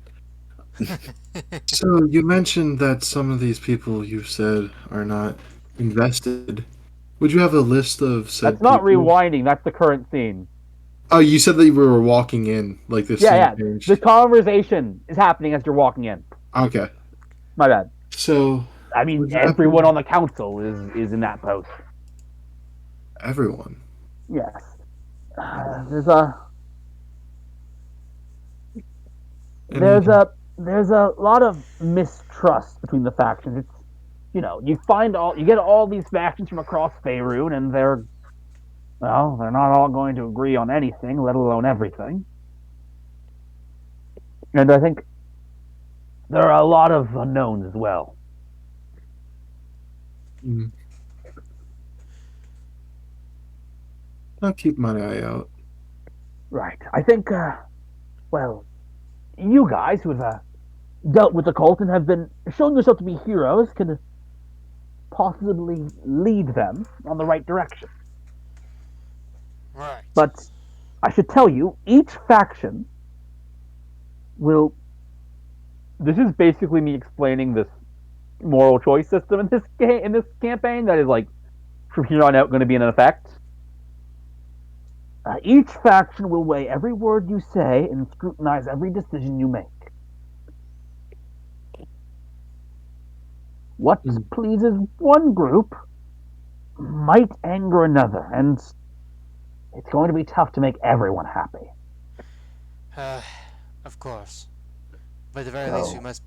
So, you mentioned that some of these people you said are not invested. Would you have a list of That's said not people? rewinding. That's the current scene. Oh, you said that we were walking in, like the Yeah, scene yeah. The changed. conversation is happening as you're walking in. Okay. My bad. So, I mean, would you everyone happen on the council is in that post. everyone? Yes. Any There's a lot of mistrust between the factions. It's you get all these factions from across Faerun, and they're not all going to agree on anything, let alone everything. And I think there are a lot of unknowns as well. Mm, I'll keep my eye out. Right. I think well, you guys who have dealt with the cult and have been shown yourself to be heroes could possibly lead them on the right direction. Right. But I should tell you, each faction will. This is basically me explaining this moral choice system in this game in this campaign that is like from here on out going to be in effect. Each faction will weigh every word you say and scrutinize every decision you make. What Mm, pleases one group might anger another, and it's going to be tough to make everyone happy. Uh, of course. But at the very least, we So must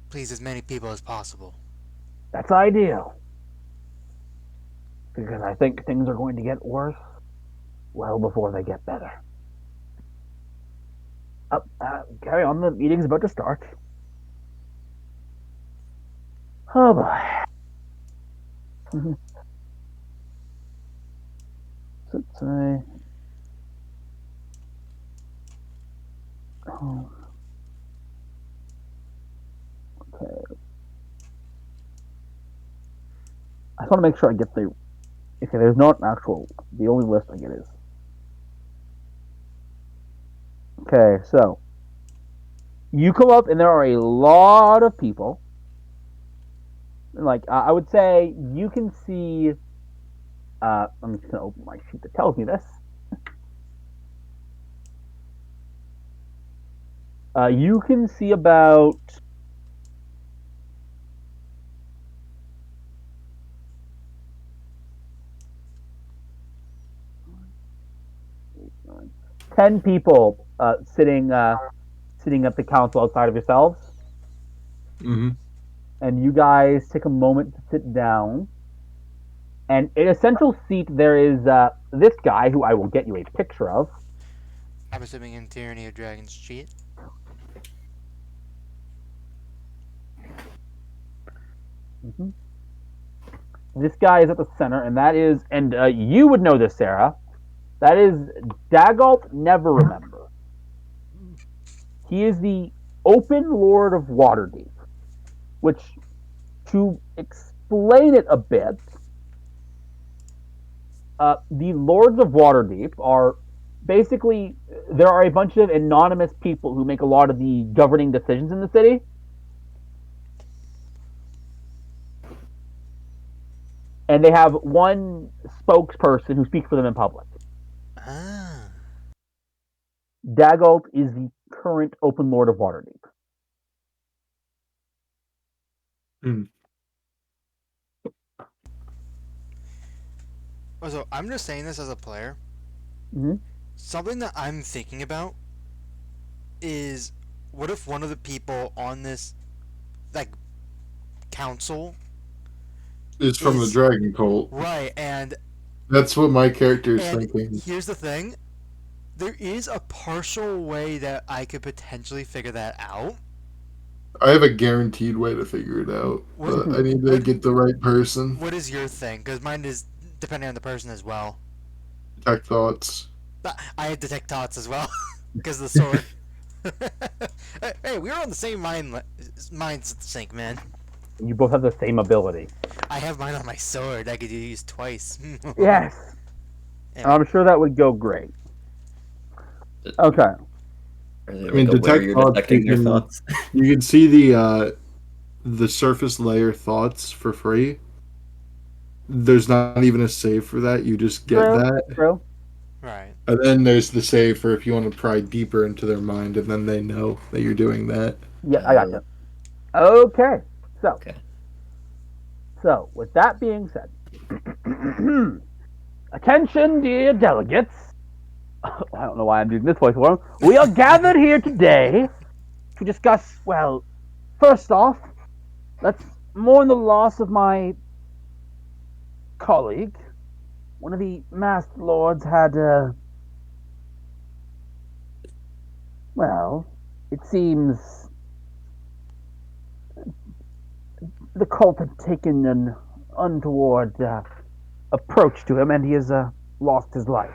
please as many people as possible. that's ideal, because I think things are going to get worse well before they get better. Carry on. The meeting's about to start. Oh boy. So say, oh, okay. I just want to make sure I get the. Okay, there's not an actual. The only list I get is Okay, so you come up, and there are a lot of people. Like I would say, you can see. I'm just gonna open my sheet that tells me this. You can see about. Ten people sitting at the council outside of yourselves, Mm-hmm. and you guys take a moment to sit down. And in a central seat, there is this guy who I will get you a picture of. I'm assuming in Tyranny of Dragons cheat. Mm-hmm. This guy is at the center, and that is, and you would know this, Sarah. That is Dagalt Never Remember. He is the Open Lord of Waterdeep, which, to explain it a bit, the Lords of Waterdeep are basically, there are a bunch of anonymous people who make a lot of the governing decisions in the city. And they have one spokesperson who speaks for them in public. Ah. Dagalt is the current Open Lord of Waterdeep. Mm. So I'm just saying this as a player. Mm-hmm. Something that I'm thinking about is, what if one of the people on this, like, council It's from the is Dragon Cult. right, and That's what my character is and thinking. here's the thing, there is a partial way that I could potentially figure that out. I have a guaranteed way to figure it out, What but I need to what get the right person. what is your thing? Because mine is depending on the person as well. Tech thoughts. I had detect thoughts as well because of the sword. Hey, we were on the same mind sync, man. You both have the same ability. I have mine on my sword. I could use twice. Yes. And I'm sure that would go great. Okay. Are they I mean, like aware detect you're thoughts. detecting their thoughts? You can see the surface layer thoughts for free. There's not even a save for that. You just get True. that, True. Right. and then there's the save for if you want to pry deeper into their mind, and then they know that you're doing that. Yeah, I got you. Okay. Okay. So, with that being said, attention, dear delegates. I don't know why I'm doing this voice for them. We are gathered here today to discuss, well, first off, let's mourn the loss of my colleague. One of the masked lords had, well, it seems the cult had taken an untoward approach to him, and he has lost his life.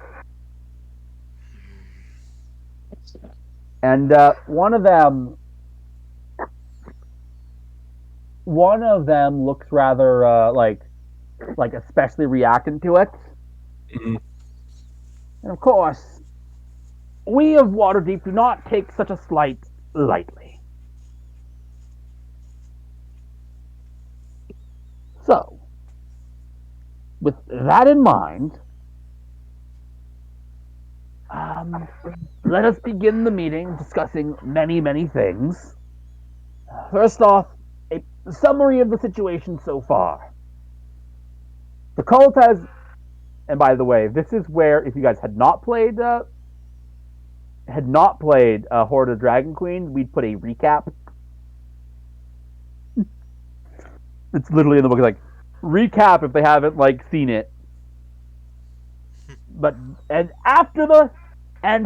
And one of them looks rather like especially reacting to it. Mm-hmm. And of course, we of Waterdeep do not take such a slight lightly. So, with that in mind, let us begin the meeting discussing many, many things. First off, a summary of the situation so far. The cult has, and by the way, this is where if you guys had not played Horde of Dragon Queen, we'd put a recap. It's literally in the book, like recap if they haven't seen it. But and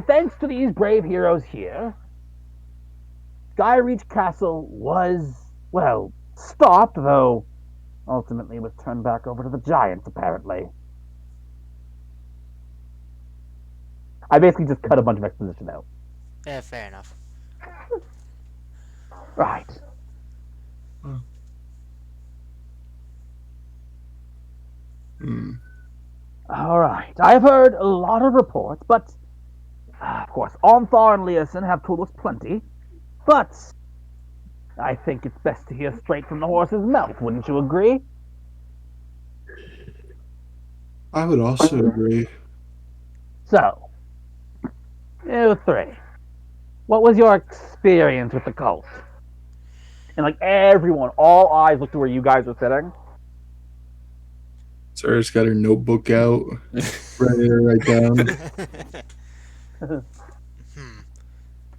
thanks to these brave heroes here, Skyreach Castle was, well, stopped, though ultimately was turned back over to the giants, apparently. I basically just cut a bunch of exposition out. Yeah, fair enough. Right. Mm. All right. I've heard a lot of reports, but course, Onthar and Leosin have told us plenty, but I think it's best to hear straight from the horse's mouth, wouldn't you agree? I would also agree. So, you three, what was your experience with the cult? And like everyone, all eyes look to where you guys are sitting. Sarah's got her notebook out, ready to write down.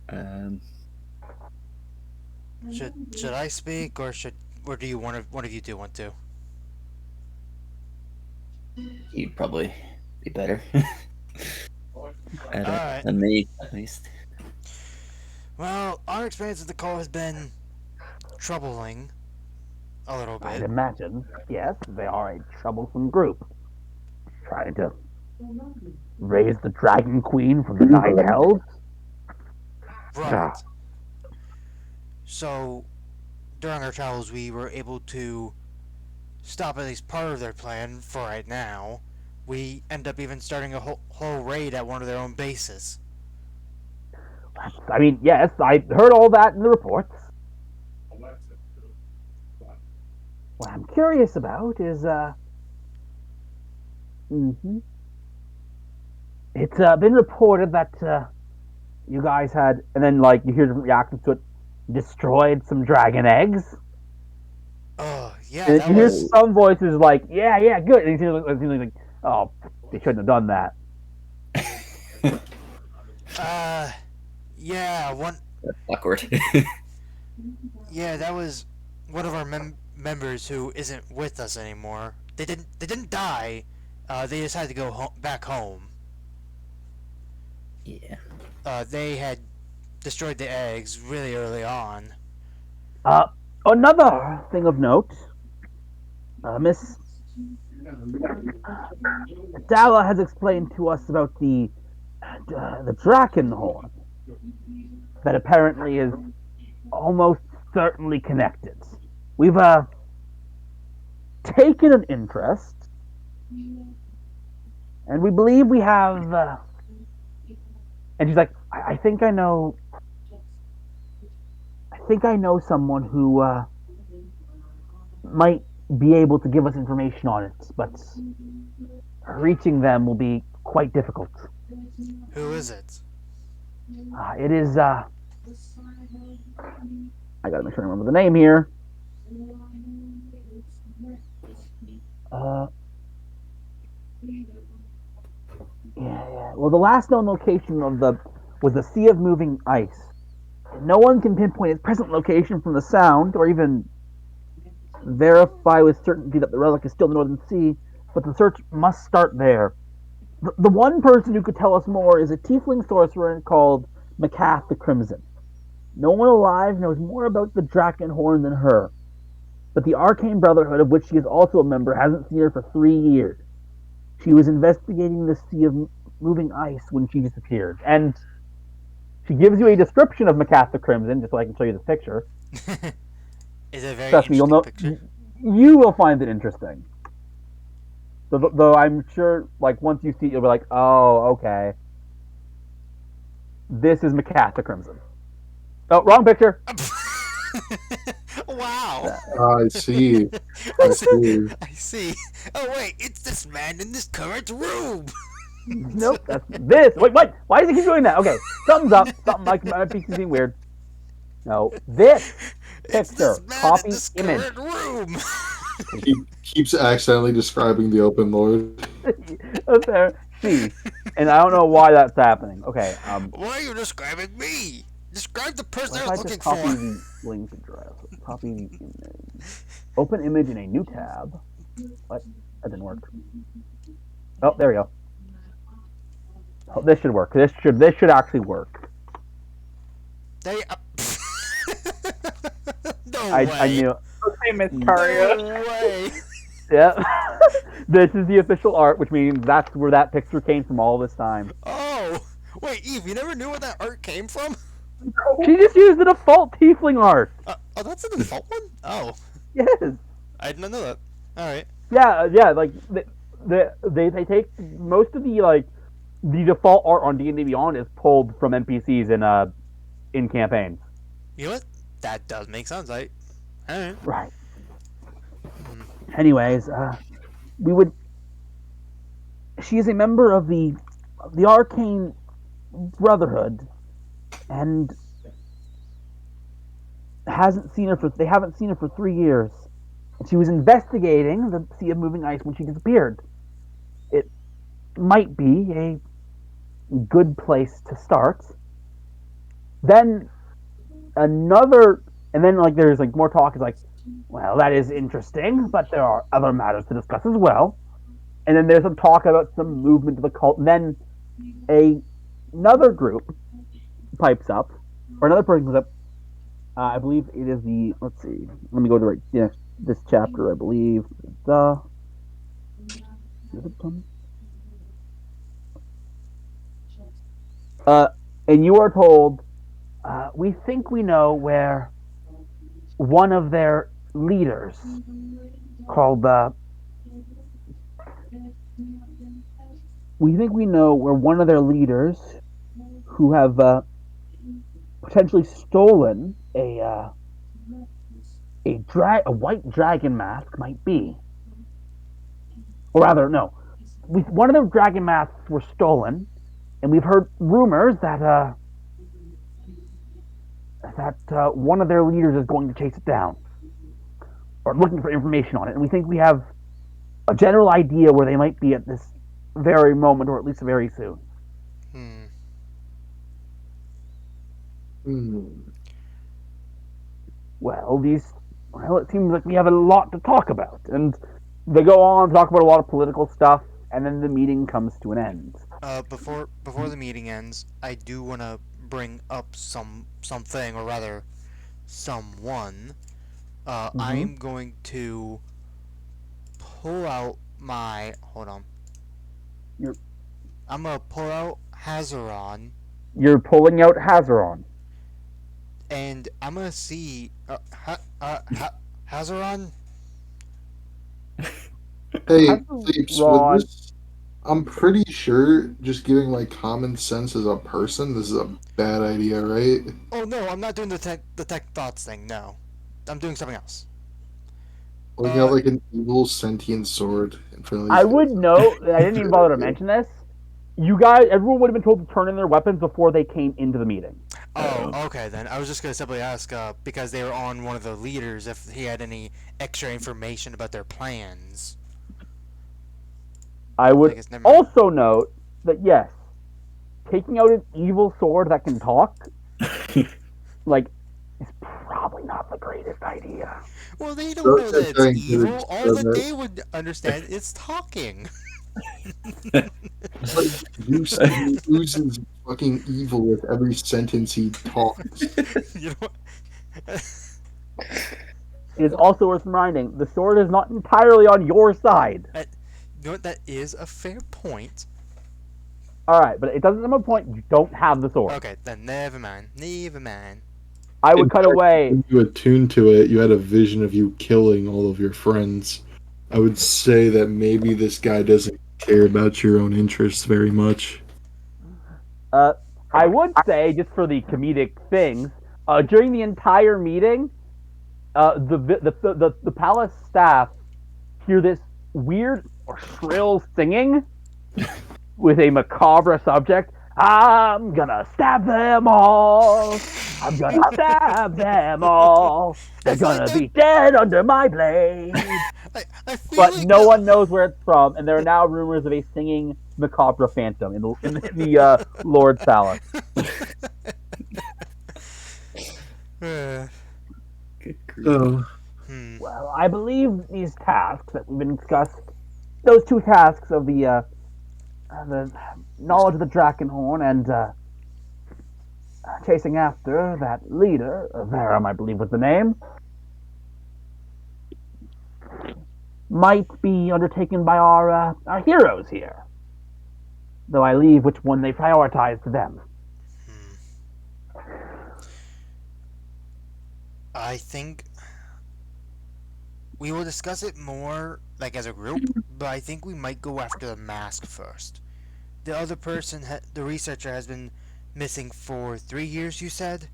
Um, should I speak, or do you one of you two want to? You'd probably be better at Alright. it than me, at least. Well, our experience with the call has been troubling a little I'd bit. imagine, yes, they are a troublesome group. Trying to raise the Dragon Queen from the Nine Hells. Right. So, during our travels, we were able to stop at least part of their plan for right now. We end up even starting a whole raid at one of their own bases. I mean, yes, I heard all that in the reports. What I'm curious about is, it's been reported that you guys had, and then like you hear different reactions to it, destroyed some dragon eggs. Oh, yeah, And that you hear was... some voices like, yeah, good. And you hear like, oh, they shouldn't have done that. Yeah, one... Awkward. Yeah, that was one of our members who isn't with us anymore. They didn't die. They just had to go back home. Yeah. They had destroyed the eggs really early on. Another thing of note, Miss Dalla has explained to us about the Drakenhorn that apparently is almost certainly connected. We've taken an interest, and we believe we have. And she's like, I think I know someone who might be able to give us information on it, but reaching them will be quite difficult. Who is it? It is, I gotta make sure I remember the name here. Yeah. Well, the last known location was the Sea of Moving Ice. No one can pinpoint its present location from the sound, or even verify with certainty that the relic is still in the Northern Sea, but the search must start there. The one person who could tell us more is a tiefling sorcerer called Macath the Crimson. No one alive knows more about the Drakenhorn than her, but the Arcane Brotherhood, of which she is also a member, hasn't seen her for 3 years. She was investigating the Sea of Moving Ice when she disappeared, and she gives you a description of Macath the Crimson, just so I can show you this picture. It's a very Trust me, interesting picture. You will find it interesting. Though I'm sure, like, once you see it, you'll be like, oh, okay. This is Macath the Crimson. Oh, wrong picture. Wow. I see. I see. I see. Oh wait, it's this man in this current room. Nope, that's this. Wait, what? Why does it keep doing that? Okay, something's up. Something might be seeing weird. No, this It's picture, this man copy in this image. current room. He keeps accidentally describing the open lord. There, she, and I don't know why that's happening. Okay, Why are you describing me? Describe the person what I if was I looking just copy for. the link address? Copy the image. Open image in a new tab. What? That didn't work. Oh, there we go. Oh, this should work. This should actually work. They. No I way. knew. Okay, Miss Taria. No way. Yeah. This is the official art, which means that's where that picture came from all this time. Oh, wait, Eve, you never knew where that art came from? She just used the default tiefling art. Oh, that's the default one? Oh, Yes. I didn't know that. Alright. Yeah. Like they take most of the like the default art on D&D Beyond is pulled from NPCs in campaigns. You know what? That does make sense. Alright. Right. Hmm. Anyways, we would. She is a member of the Arcane Brotherhood, and they haven't seen her for 3 years. And she was investigating the Sea of Moving Ice when she disappeared. It might be a good place to start. Then another, and then like there's like more talk is like, well, that is interesting, but there are other matters to discuss as well. And then there's some talk about some movement of the cult. And then another group pipes up, or another person comes up. I believe it is the. Let's see. Let me go to this chapter. I believe the. And you are told, we think we know where one of their leaders, called we think we know where one of their leaders, who have potentially stolen a white dragon mask, might be. Or rather, no, one of the dragon masks were stolen, and we've heard rumors that one of their leaders is going to chase it down, or looking for information on it. And we think we have a general idea where they might be at this very moment, or at least very soon. Hmm. Well, it seems like we have a lot to talk about, and they go on to talk about a lot of political stuff, and then the meeting comes to an end. Before the meeting ends, I do want to bring up something, or rather, someone. I'm going to pull out my. Hold on. You're I'm gonna pull out Hazaron, you're pulling out Hazaron. and I'm gonna see. Hazaron. Hey, Sleeps, with Hazaron. this, I'm pretty sure just giving my common sense as a person, this is a bad idea, right? Oh no, I'm not doing the tech thoughts thing. No, I'm doing something else. Pulling out like an evil sentient sword in front of these I would guys. note that I didn't even bother to mention this. You guys, everyone would have been told to turn in their weapons before they came into the meeting. Oh, okay then. I was just gonna simply ask, because they were on one of the leaders, if he had any extra information about their plans. I I would guess never mind. also note that yes, taking out an evil sword that can talk, like, is probably not the greatest idea. Well, they don't know that it's evil. All that Like, they would understand is talking. he oozes fucking evil with every sentence he talks. You know what? It is also worth reminding the sword is not entirely on your side. You know what? That is a fair point. All right, but it doesn't come a point you don't have the sword. Okay, then never mind. Never mind. I would In cut fact, away. When you attuned to it, you had a vision of you killing all of your friends. I would say that maybe this guy doesn't care about your own interests very much. I would say, just for the comedic things, during the entire meeting, the palace staff hear this weird or shrill singing with a macabre subject. I'm gonna stab them all. I'm gonna stab them all. They're gonna be dead under my blade. I feel But like no one knows where it's from, and there are now rumors of a singing macabre phantom in the Lord's palace. Good grief. Oh, Well, I believe these tasks that we've been discussed, those two tasks of the knowledge of the Drakenhorn and chasing after that leader, Varum, I believe was the name, might be undertaken by our heroes here. Though I leave which one they prioritize to them. I think we will discuss it more, like, as a group, but I think we might go after the mask first. the other person, the researcher, has been missing for 3 years. You said.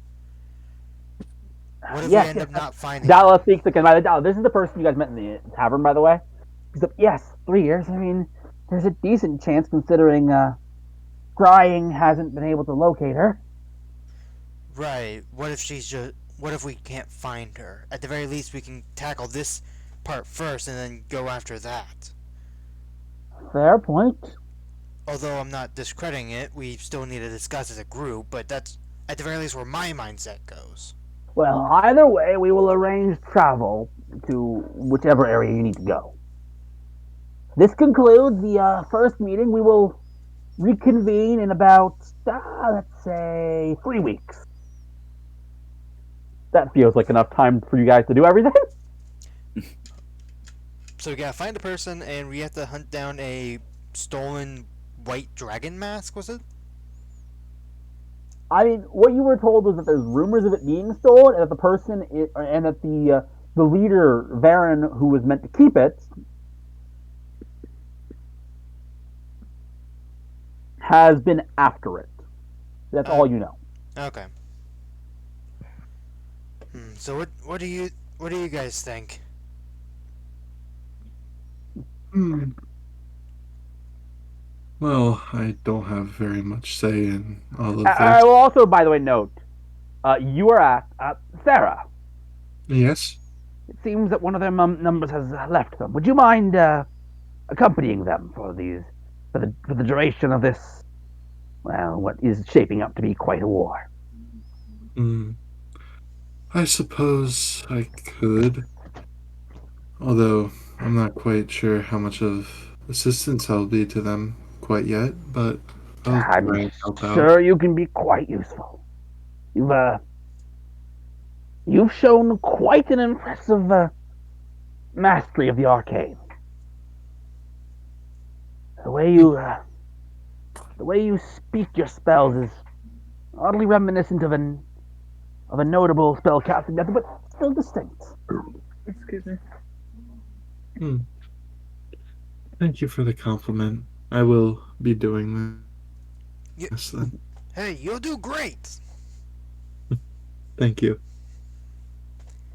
What if we Yes, end yes. up not finding him? Dallas speaks again. This is the person you guys met in the tavern, by the way. He's like, yes, 3 years. I mean, there's a decent chance considering Scrying hasn't been able to locate her. Right. What if she's just? What if we can't find her? At the very least, we can tackle this part first and then go after that. Fair point. Although I'm not discrediting it, we still need to discuss as a group, but that's at the very least where my mindset goes. Well, either way, we will arrange travel to whichever area you need to go. This concludes the first meeting. We will reconvene in about, let's say, 3 weeks. That feels like enough time for you guys to do everything. So we gotta find a person, and we have to hunt down a stolen white dragon mask. Was it? I mean, what you were told was that there's rumors of it being stolen, and that the person and that the leader Varen, who was meant to keep it, has been after it. That's all you know. Okay. So what do you guys think? Hmm. Well, I don't have very much say in all of I this. will also, by the way, note you are at Sarah. Yes. It seems that one of their numbers has left them. Would you mind accompanying them for the duration of this? Well, what is shaping up to be quite a war. Hmm. I suppose I could. Although I'm not quite sure how much of assistance I'll be to them quite yet, but I'll try I'm and help out. sure you can be quite useful. You've shown quite an impressive mastery of the arcane. The way you speak your spells is oddly reminiscent of a notable spellcasting method, but still distinct. Excuse me. Hmm. Thank you for the compliment. I will be doing this then. Hey, you'll do great. Thank you.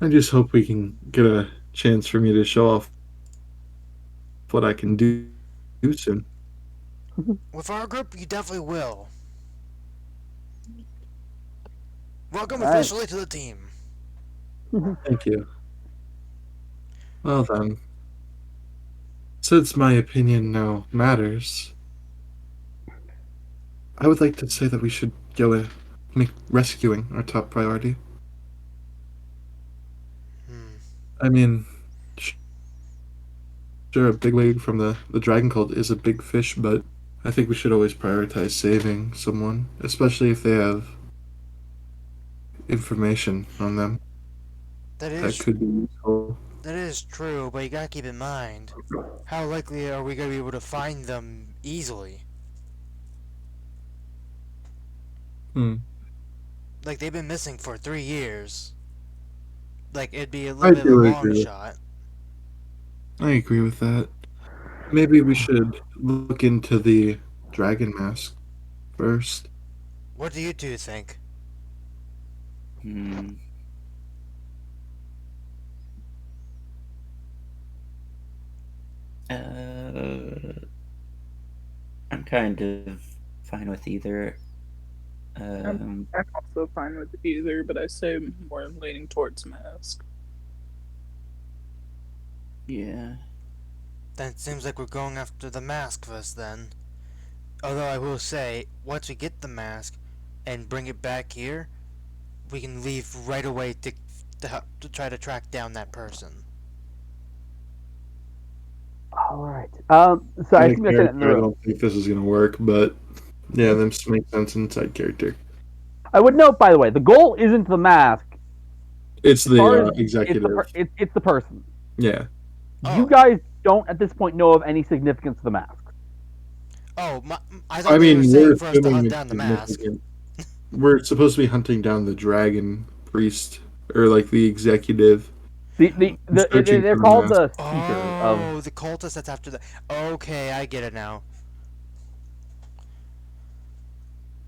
I just hope we can get a chance for me to show off what I can do soon. With our group, you definitely will. Welcome All right. officially to the team. Thank you. Well then, since my opinion now matters, I would like to say that we should go and make rescuing our top priority. Hmm. I mean, sure, a bigwig from the dragon cult is a big fish, but I think we should always prioritize saving someone, especially if they have information on them That that is could be useful. that is true, but you gotta keep in mind, how likely are we gonna be able to find them easily? Hmm. Like they've been missing for 3 years. Like it'd be a I little bit of a do long agree. shot. I agree with that. Maybe we should look into the dragon mask first. What do you two think? Hmm. I'm kind of fine with either. I'm also fine with either, but I say more leaning towards mask. Yeah. Then it seems like we're going after the mask first then. Although I will say, once we get the mask and bring it back here, we can leave right away to try to track down that person. All right. So I In think a that's it in the character, I room. don't think this is gonna work, but yeah, this makes sense inside character. I would note, by the way, the goal isn't the mask. It's As far the as executive. it's the person. Yeah. Oh. You guys don't at this point know of any significance to the mask. Oh, I thought I they were mean, saying we're for us to assuming hunt it's down the mask. significant. We're supposed to be hunting down the dragon priest, or like the executive. Searching They're for the called mask. the speaker of. Oh, the cultist that's after the. Okay, I get it now.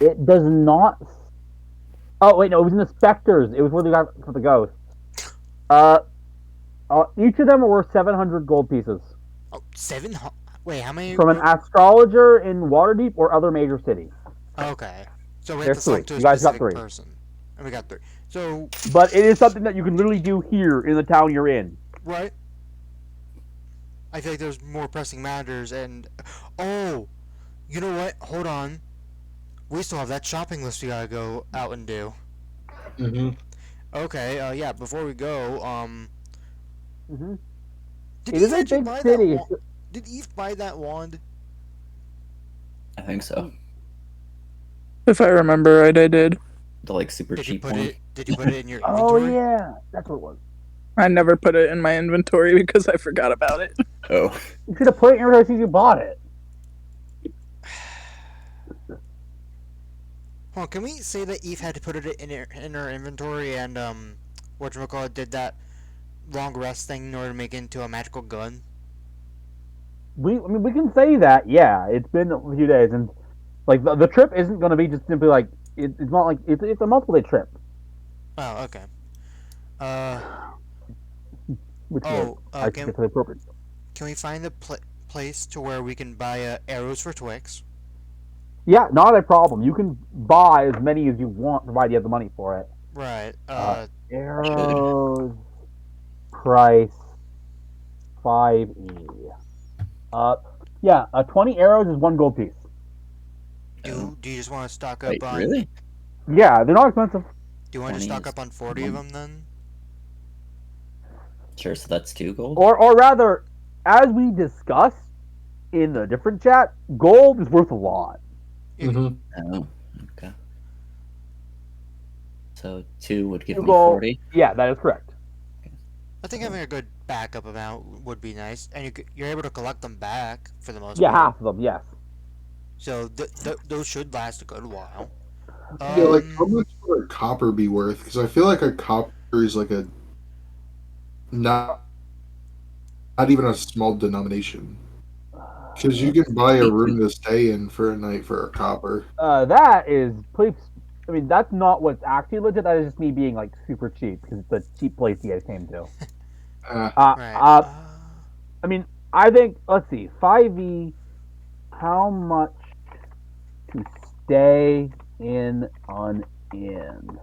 It does not. Oh wait, no, it was in the specters. It was where they got for the ghosts. Uh, each of them were worth 700 gold pieces Oh, wait, how many from an astrologer in Waterdeep or other major city. Okay. So we have There's to three. select to a You guys got specific three. person. And we got 3. So But it is something that you can literally do here in the town you're in. right. I feel like there's more pressing matters and oh, you know what? Hold on. We still have that shopping list we gotta go out and do. Mm-hmm. Okay, yeah, before we go, Mm-hmm. did It Eve is a actually big buy that city. wand? Did Eve buy that wand? I think so. If I remember right, I did. The like super cheap one. Did you put it in your Oh inventory? yeah, that's what it was. I never put it in my inventory because I forgot about it. Oh. You should have put it in your inventory since you bought it. Hold on, can we say that Eve had to put it in her inventory and whatchamacallit did that long rest thing in order to make it into a magical gun? I mean, we can say that. Yeah, it's been a few days, and like the trip isn't going to be just simply like it's not like it's a multiple day trip. Oh, okay. Which I think it's appropriate. Can we find a place to where we can buy arrows for Twix? Yeah, not a problem. You can buy as many as you want, provided you have the money for it. Right. Arrows price 5e. Yeah, 20 arrows is 1 gold piece. Do you just want to stock up Wait, on? really? Yeah, they're not expensive. Do you want to 20 stock is up on 40 of them then? Sure, so that's 2 gold? Or rather, as we discussed in a different chat, gold is worth a lot. Mm-hmm. Oh, okay. So 2 would give 2 me gold. 40? Yeah, that is correct. I think having a good backup amount would be nice, and you're able to collect them back for the most Yeah, part. half of them, yes. So those should last a good while. Yeah, like how much would a copper be worth? Because I feel like a copper is like a not even a small denomination. Because you can buy a room to stay in for a night for a copper. That is, please. I mean, that's not what's actually legit. That is just me being like super cheap because it's a cheap place you guys came to. Right. I mean, I think let's see, 5e. How much to stay in an inn?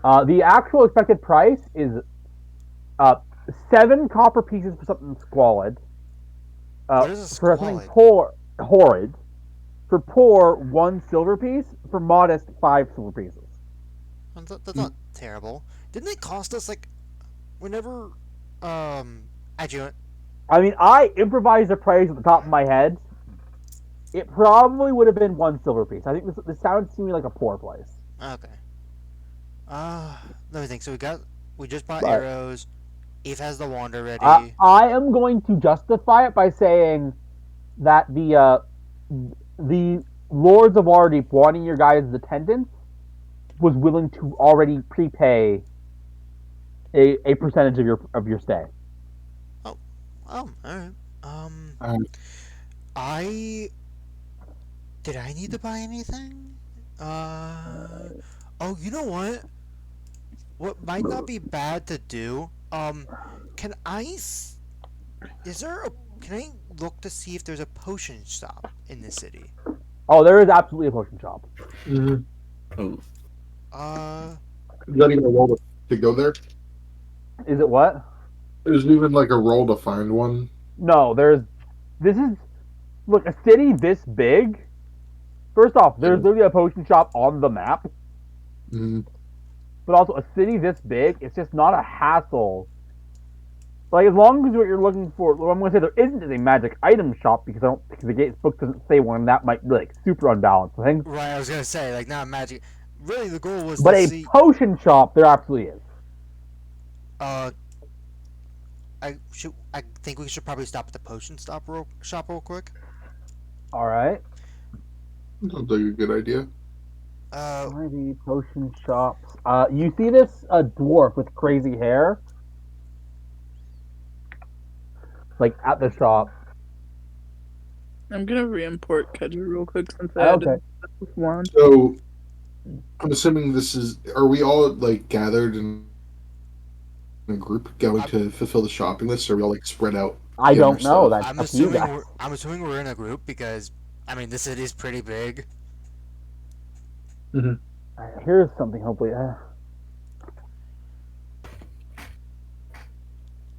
The actual expected price is 7 copper pieces for something squalid. What is a for squalid? something horrid. For poor, 1 silver piece. For modest, 5 silver pieces. That's not terrible. Didn't it cost us like whenever actually I mean, I improvised the price at the top of my head. It probably would have been 1 silver piece. I think this sounds to me like a poor place. okay. Let me think. So we just bought But- arrows. Eve has the wand already. I am going to justify it by saying that the Lords of Waterdeep wanting your guys' attendance was willing to already prepay a percentage of your stay. Oh, all right. Um, Did I need to buy anything? Oh, you know what? What might not be bad to do? Can is there can I look to see if there's a potion shop in the city? Oh, there is absolutely a potion shop. mm-hmm. Oh, Is that even a roll to go there? Is it what? There's even like a roll to find one. No, this is look, a city this big. First off, there's literally a potion shop on the map. Mm-hmm. But also a city this big, it's just not a hassle. Like as long as what you're looking for, what I'm going to say there isn't a magic item shop because the gate's book doesn't say one. That might be like super unbalanced. I think. Right, I was gonna say like not magic. Really, the goal was But to a see. potion shop, there absolutely is. I think we should probably stop at the potion shop real quick. All right. Sounds like a good idea. Maybe potion shops. You see this dwarf with crazy hair, like at the shop. I'm gonna re-import Kedger real quick since I Okay. added this one. So I'm assuming this is. Are we all like gathered in a group going to fulfill the shopping list, or are we all like spread out I getting our don't know. stuff? That's up to you guys. I'm assuming we're in a group because I mean the city's pretty big. Here's something. Hopefully.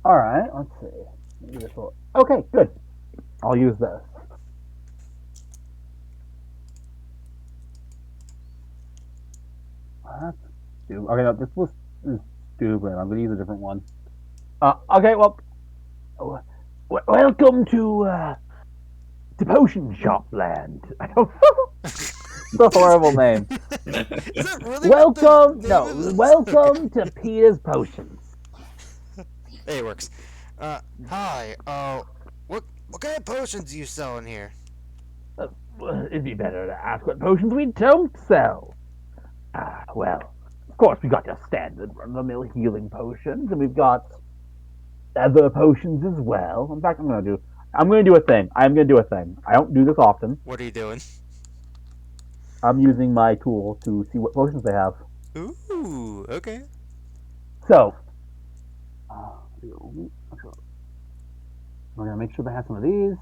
All right. Let's see. Maybe this will... Okay. Good. I'll use this. That's stupid. Okay, no, this was stupid. I'm going to use a different one. Okay, well, welcome to Potion Shop Land. I don't know. It's a horrible name. Is that really Welcome, what the no, name is? welcome to Peter's Potions. Hey, it works. Hi. What kind of potions do you sell in here? It'd be better to ask what potions we don't sell. Well, of course, we got your standard run-of-the-mill healing potions, and we've got other potions as well. In fact, I'm gonna do a thing. I'm gonna do a thing. I don't do this often. What are you doing? I'm using my tool to see what potions they have. Ooh, okay. So, we're gonna make sure they have some of these.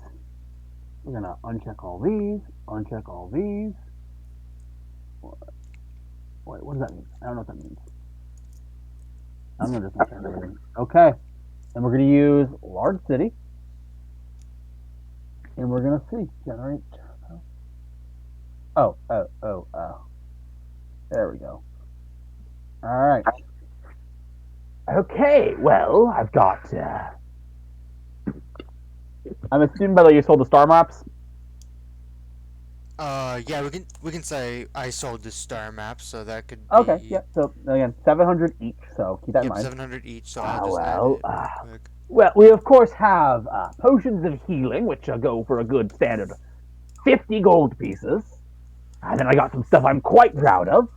We're gonna uncheck all these. Uncheck all these. Wait, what does that mean? I don't know what that means. I'm gonna just uncheck everything. Okay, and we're gonna use large city, and we're gonna see generate. Oh. There we go. All right. Okay. Well, I've got. I'm assuming by the way you sold the star maps. Yeah, we can say I sold the star map, so that could be. Okay. Yeah. So again, 700 each. So keep that in Yep, mind. 700 each. So I'll just add well. it real quick. Well, we of course have potions of healing, which go for a good standard 50 gold pieces. And then I got some stuff I'm quite proud of.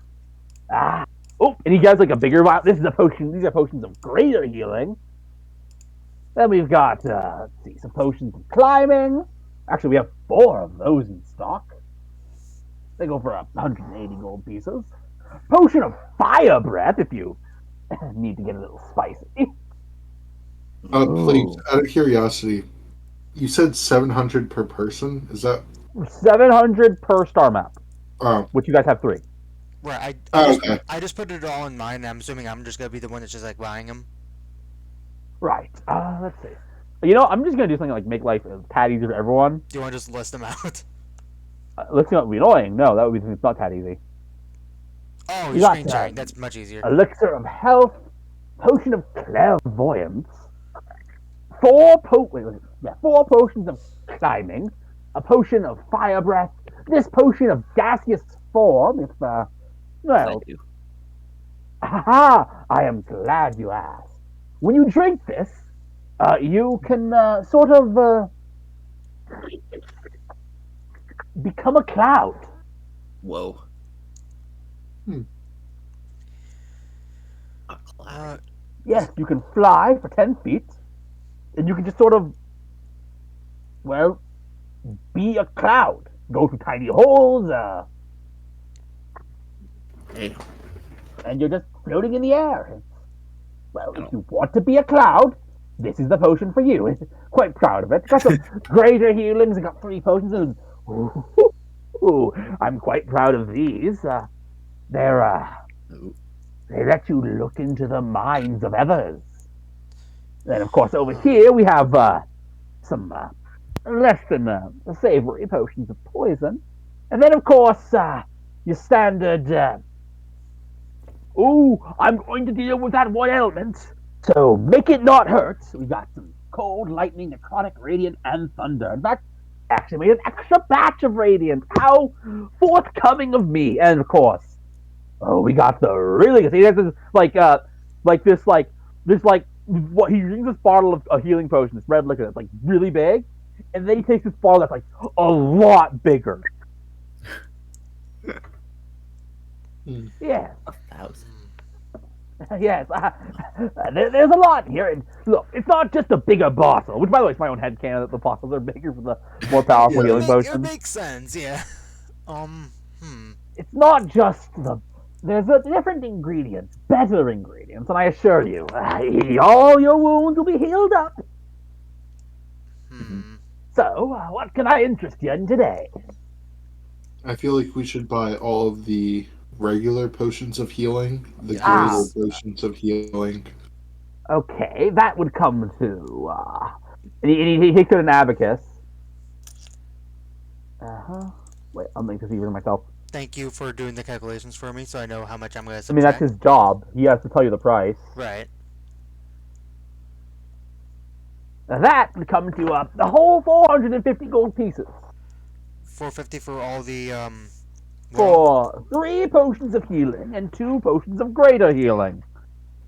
Oh, and he has like a bigger vial. This is a potion. These are potions of greater healing. Then we've got, let's see, some potions of climbing. Actually, we have 4 of those in stock. They go for 180 gold pieces. Potion of fire breath if you need to get a little spicy. Please, out of curiosity, you said 700 per person. Is that 700 per star map, Oh, which you guys have 3. Right. okay. I just put it all in mine. And I'm assuming I'm just gonna be the one that's just like buying them. Right. Let's see. You know, I'm just gonna do something like make life a tad easier for everyone. Do you want to just list them out? Let's not be annoying. No, that would be it's not that easy. Oh, You you're got screen sharing. That's much easier. Elixir of health, potion of clairvoyance, 4 potions of climbing, a potion of fire breath, this potion of gaseous form. If well, Thank you. I am glad you asked. When you drink this, you can sort of become a cloud. Whoa. A cloud. Yes, you can fly for 10 feet, and you can just sort of, well, be a cloud. Go through tiny holes, Hey. and you're just floating in the air. Well, if you want to be a cloud, this is the potion for you. I'm quite proud of it. Got some greater healings. I got 3 potions, and I'm quite proud of these. They let you look into the minds of others. Then, of course, over here we have some less than savory potions of poison. And then, of course, your standard, I'm going to deal with that one element. So make it not hurt. We got some cold, lightning, necrotic, radiant, and thunder. In fact, actually made an extra batch of radiant. How forthcoming of me. And, of course, we got the really good. See, this what he drinks this bottle of a healing potion, this red liquor that's like really big, and then he takes this bottle that's like a lot bigger. Yeah. 1,000. Yes, there's a lot here. And look, it's not just a bigger bottle, which, by the way, is my own headcanon that the bottles are bigger for the more powerful It, Yeah. healing it potions. makes sense, yeah. Um, hmm. It's not just the. There's a different ingredients, better ingredients, and I assure you, all your wounds will be healed up. Hmm. So, what can I interest you in today? I feel like we should buy all of the regular potions of healing, the greater Ah, Yes. potions of healing. okay, that would come to. And he takes out an abacus. Uh huh. Wait, I'll make this easier myself. Thank you for doing the calculations for me, so I know how much I'm gonna I mean, that's subtract. his job. He has to tell you the price. Right. That would come to the whole 450 gold pieces 450 for all the well, for 3 potions of healing and 2 potions of greater healing.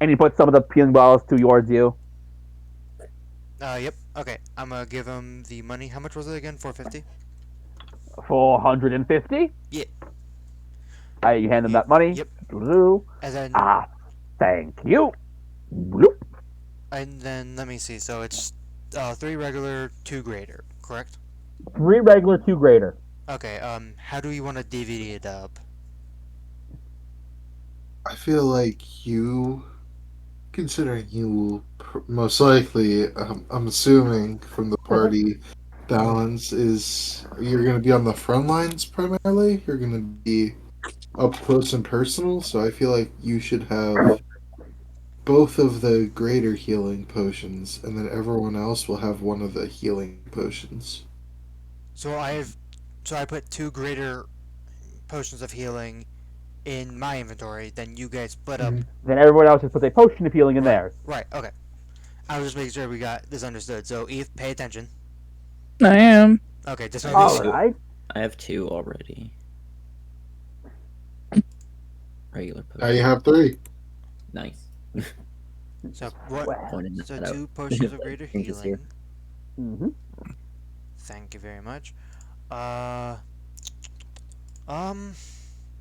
And he puts some of the healing bottles towards you. yep. Okay, I'm gonna give him the money. How much was it again? 450. 450. Yeah. You hand him that money. Yep. And then Ah, thank you. Bloop. let me see. So it's 3 regular, 2 greater, correct? 3 regular, 2 greater. Okay. How do you want to divvy it up? I feel like you, considering you will most likely, I'm assuming from the party balance, is you're going to be on the front lines primarily. You're going to be up close and personal, so I feel like you should have both of the greater healing potions, and then everyone else will have one of the healing potions. So I put 2 greater potions of healing in my inventory. Then you guys split up. Then everyone else just puts a potion of healing in Right. theirs. Right. Okay. I was just making sure we got this understood. So Eve, pay attention. I am. Okay. Just I want to have be All sure. two. right. I have 2 already. Regular Now you potion. have three. Nice. So what? Well, Pointing So that out. 2 potions of greater Changes here. healing. mm-hmm. Thank you very much. Uh, um,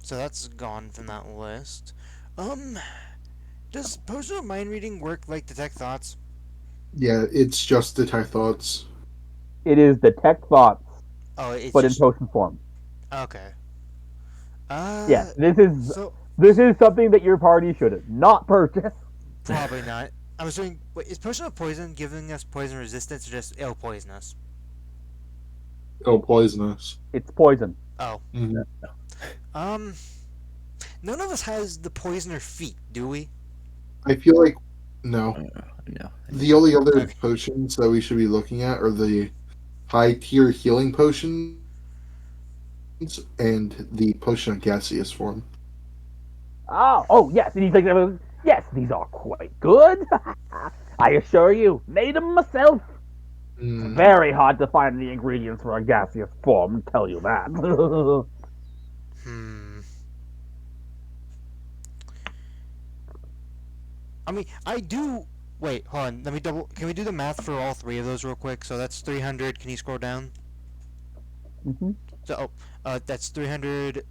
so that's gone from that list. Um, does potion of mind reading work like detect thoughts? Yeah, it's just detect thoughts. It is detect thoughts, Oh, it's but in just potion form. okay. Yes, So this is something that your party should not purchase. probably not. I'm assuming. Wait, is potion of poison giving us poison resistance or just ill poisonous? Oh, poisonous. It's poison. Oh, Mhm. um, none of us has the poisoner feat, do we? I feel like no. No. The only other Okay. potions that we should be looking at are the high tier healing potions and the potion of gaseous form. Oh, yes, and he's like, yes, these are quite good. I assure you, made them myself. Mm, Very hard to find the ingredients for a gaseous form, tell you that. Hmm. I mean, I do. Wait, hold on. Let me double. Can we do the math for all 3 of those real quick? So that's 300. Can you scroll down? Mm-hmm. So, that's 300,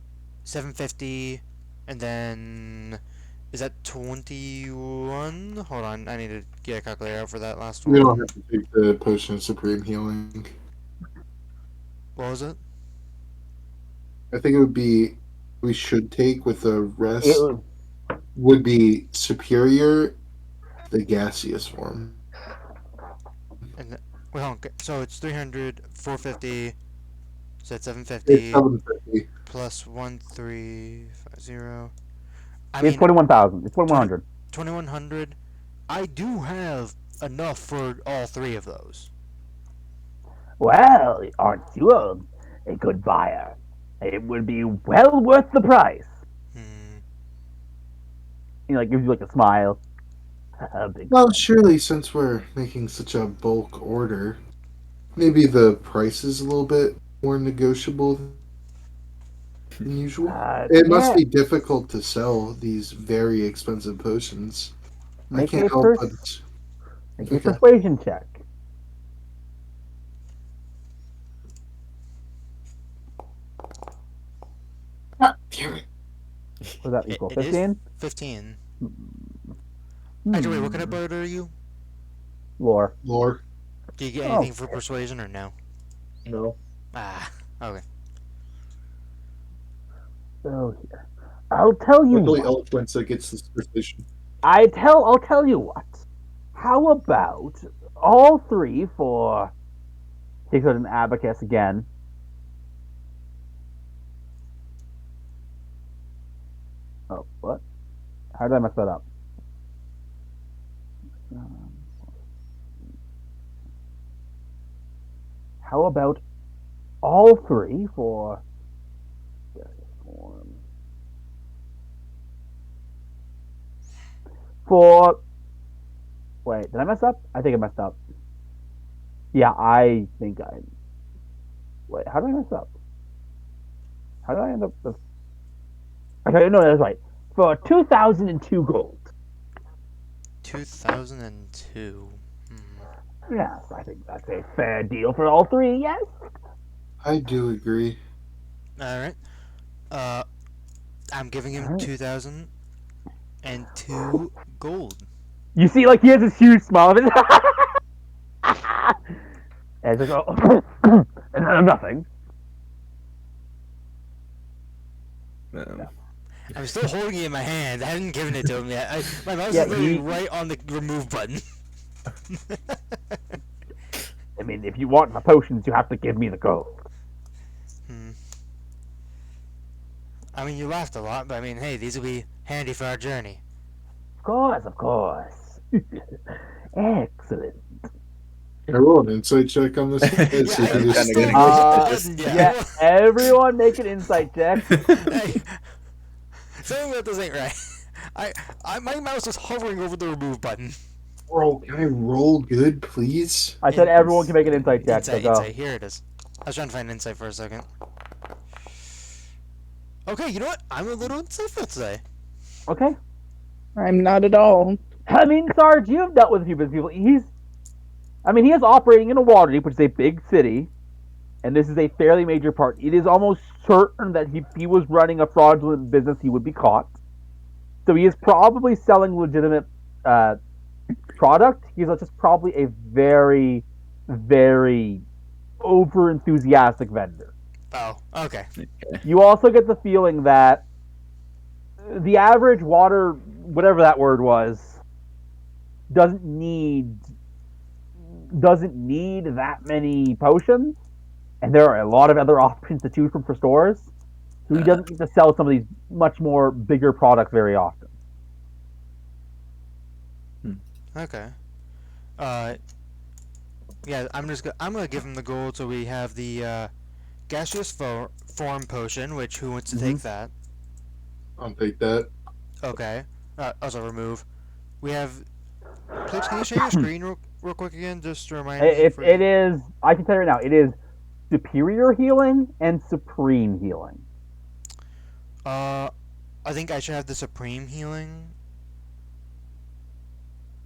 750, and then is that 21? Hold on, I need to get a calculator out for that last we don't one. have to take the potion of supreme healing. What was it? I think it would be we should take with the It rest was, would be superior the gaseous form. And wait, hold on. So it's 300, 450. So that's It's 750 750. plus 1350. I it's mean, 21,000. It's 20, 2,100. 2100. I do have enough for all 3 of those. Well, aren't you a good buyer? It would be well worth the price. Hmm. He like gives you like a smile. A big Well, smile. surely since we're making such a bulk order, maybe the price is a little bit more negotiable than usual. It must Yeah. be difficult to sell these very expensive potions. I Make can't a help but make a okay. persuasion check. Damn it. What does that equal? It is 15. 15. Actually, wait, what kind of bard are you? Lore. Lore. Do you get anything for persuasion or no? No. Ah, okay. So here, I'll tell you Luckily, what. eloquence that gets this precision. I'll tell you what. How about all three for takes out an abacus again. Oh, what? How did I mess that up? How about all three for for wait, did I mess up? I think I messed up. Yeah, I think I wait, how did I mess up? How did I end up with okay, no, that's right. For 2002 gold. 2002. Yes, I think that's a fair deal for all three, yes? I do agree. Alright. I'm giving him 2002 gold. You see, like, he has this huge smile of his and just go, and nothing. I'm still holding it in my hand. I haven't given it to him yet. My mouse Yeah, is literally right on the remove button. I mean, if you want the potions, you have to give me the gold. I mean, you laughed a lot, but I mean, hey, these will be handy for our journey. Of course, of course. Excellent. Can I roll an insight check on this? Yeah, I kinda still getting haven't close. hit the button yet. Yeah, everyone make an insight check. Hey, something about this ain't right. My mouse was hovering over the remove button. Bro, can I roll good, please? I said everyone can make an insight check, so go. Insight. Here it is. I was trying to find insight for a second. Okay, you know what? I'm a little insightful today. Okay. I'm not at all. I mean, Sarge, you've dealt with a few business people. He is operating in a Waterdeep, which is a big city, and this is a fairly major part. It is almost certain that if he was running a fraudulent business, he would be caught. So he is probably selling legitimate product. He's just probably a very, very over-enthusiastic vendor. Oh, okay. You also get the feeling that the average water, whatever that word was, doesn't need that many potions, and there are a lot of other options to choose from for stores. So he doesn't get to sell some of these much more bigger products very often. Okay. Yeah, I'm gonna give him the gold. So we have the gaseous form potion. Which who wants to take that? I'll take that. Okay. Also remove. We have. Please, can you share your screen real quick again, just to remind me? It is. I can tell you right now. It is superior healing and supreme healing. I think I should have the supreme healing.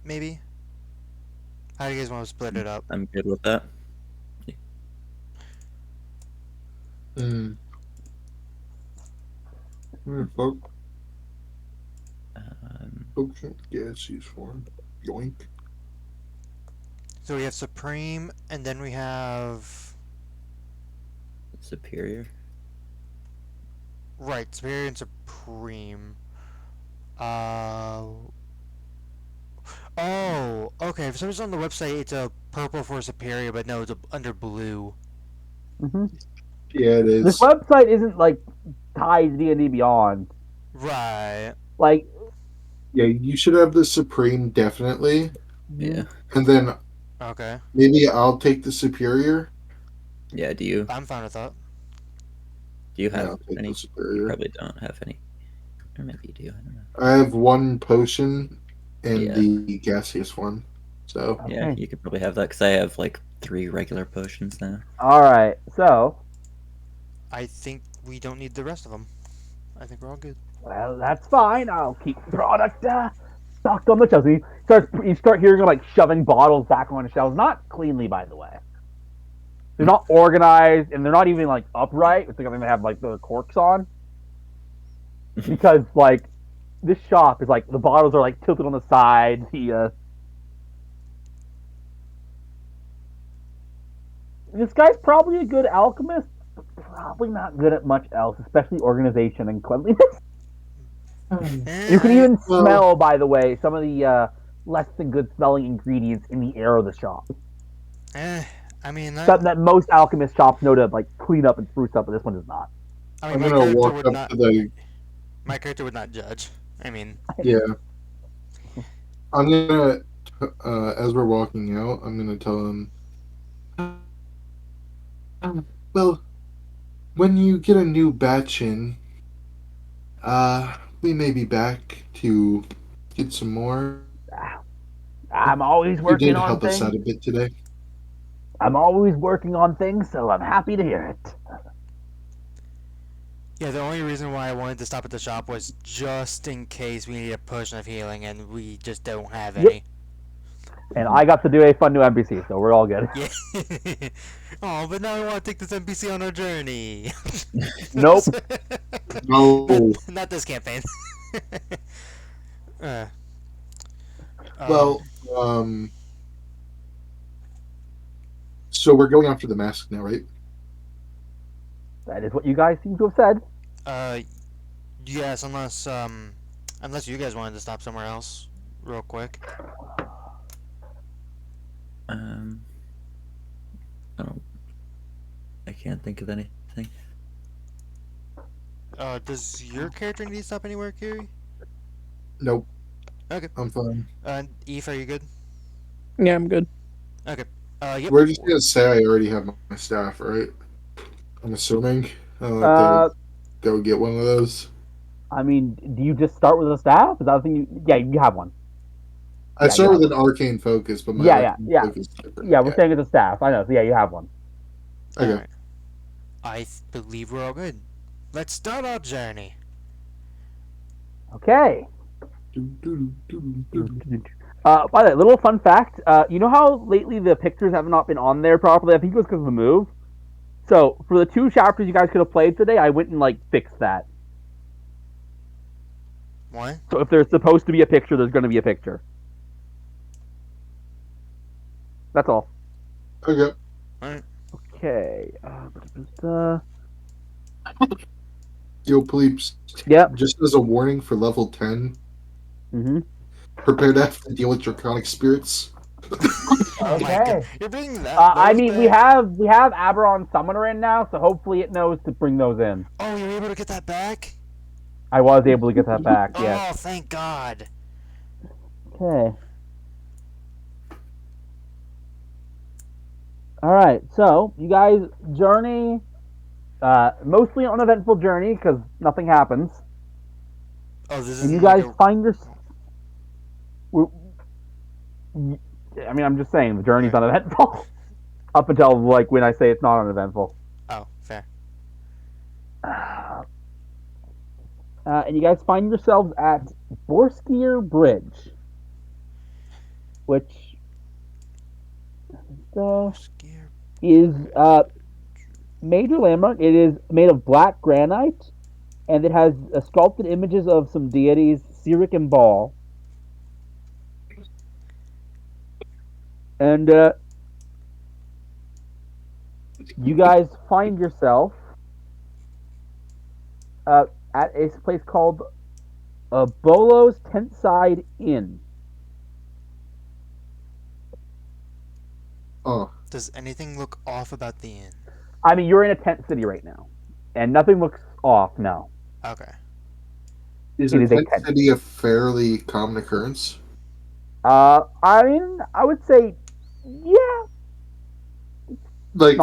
Maybe. How do you guys want to split it up? I'm good with that. Where the fuck? Um, Potion gaseous form. Yoink. So we have supreme, and then we have superior. right superior and supreme. Oh, okay. For some reason on the website it's a purple for superior, but no, it's under blue. Mm-hmm. Yeah, it is. This website isn't like tied to D&D Beyond. Right. Like, yeah, you should have the supreme definitely, Yeah. and then Okay. maybe I'll take the superior. Yeah. Do you I'm fine with that. have I'll take any? the You superior. probably don't have any. Or maybe you do. I don't know. I have one potion and Yeah. the gaseous one. So Yeah, okay. you could probably have that because I have like 3 regular potions now. All right. So, I think we don't need the rest of them. I think we're all good. well, that's fine. I'll keep the product stocked on the shelves. You start hearing him like shoving bottles back on the shelves. Not cleanly, by the way. They're not organized, and they're not even like upright. It's like they have like the corks on, because like this shop is like the bottles are like tilted on the side. This guy's probably a good alchemist, but probably not good at much else, especially organization and cleanliness. You can even smell, by the way, some of the less than good smelling ingredients in the air of the shop. I mean, Something that most alchemist shops know to like clean up and spruce up, but this one does not. I mean, I'm gonna walk up to the. My character would not judge. I mean, Yeah. I'm gonna, as we're walking out, I'm gonna tell him. Well, when you get a new batch in, we may be back to get some more. I'm always You working did on help us things. out a bit today. I'm always working on things, so I'm happy to hear it. yeah, the only reason why I wanted to stop at the shop was just in case we need a potion of healing and we just don't have any. And I got to do a fun new NPC, so we're all good. Yeah. Oh, but now I want to take this NPC on our journey. Nope. No. Not this campaign. uh, Well, so we're going after the mask now, right? That is what you guys seem to have said. Yes, unless you guys wanted to stop somewhere else, real quick. I can't think of anything. Does your character need to stop anywhere, Kiri? Nope. Okay. I'm fine. Eve, are you good? Yeah, I'm good. Okay. Yep. We're just gonna say I already have my staff, right? I'm assuming. To go get one of those. I mean, do you just start with a staff? Is that the thing? Yeah, you have one. I start with an arcane focus, but my arcane focus is different. Yeah, we're saying it's a staff. I know. So yeah, you have one. Okay. Right. I believe we're all good. Let's start our journey. Okay. By the way, little fun fact. You know how lately the pictures have not been on there properly? I think it was because of the move. So for the 2 chapters you guys could have played today, I went and like fixed that. What? So if there's supposed to be a picture, there's going to be a picture. That's all. Okay. Alright. Okay. Yo, please. Yep. Just as a warning for level 10, prepare to have to deal with draconic spirits. Oh my god. You're bringing that. I mean, we have Aberon Summoner in now, so hopefully it knows to bring those in. Oh, you're able to get that back? I was able to get that back, yes. Oh, thank God. Okay. Alright, so, you guys journey, mostly an uneventful journey, because nothing happens. Oh, this is. And you guys find your... I mean, I'm just saying, the journey's uneventful. Up until, like, when I say it's not uneventful. Oh, fair. And you guys find yourselves at Borskier Bridge, which is major landmark. It is made of black granite, and it has sculpted images of some deities, Sirik and Baal. And you guys find yourself at a place called Bolo's Tentside Inn. Oh. Does anything look off about the inn? I mean, you're in a tent city right now, and nothing looks off, no. Okay. Is a tent city a fairly common occurrence? I mean, I would say, yeah. Like,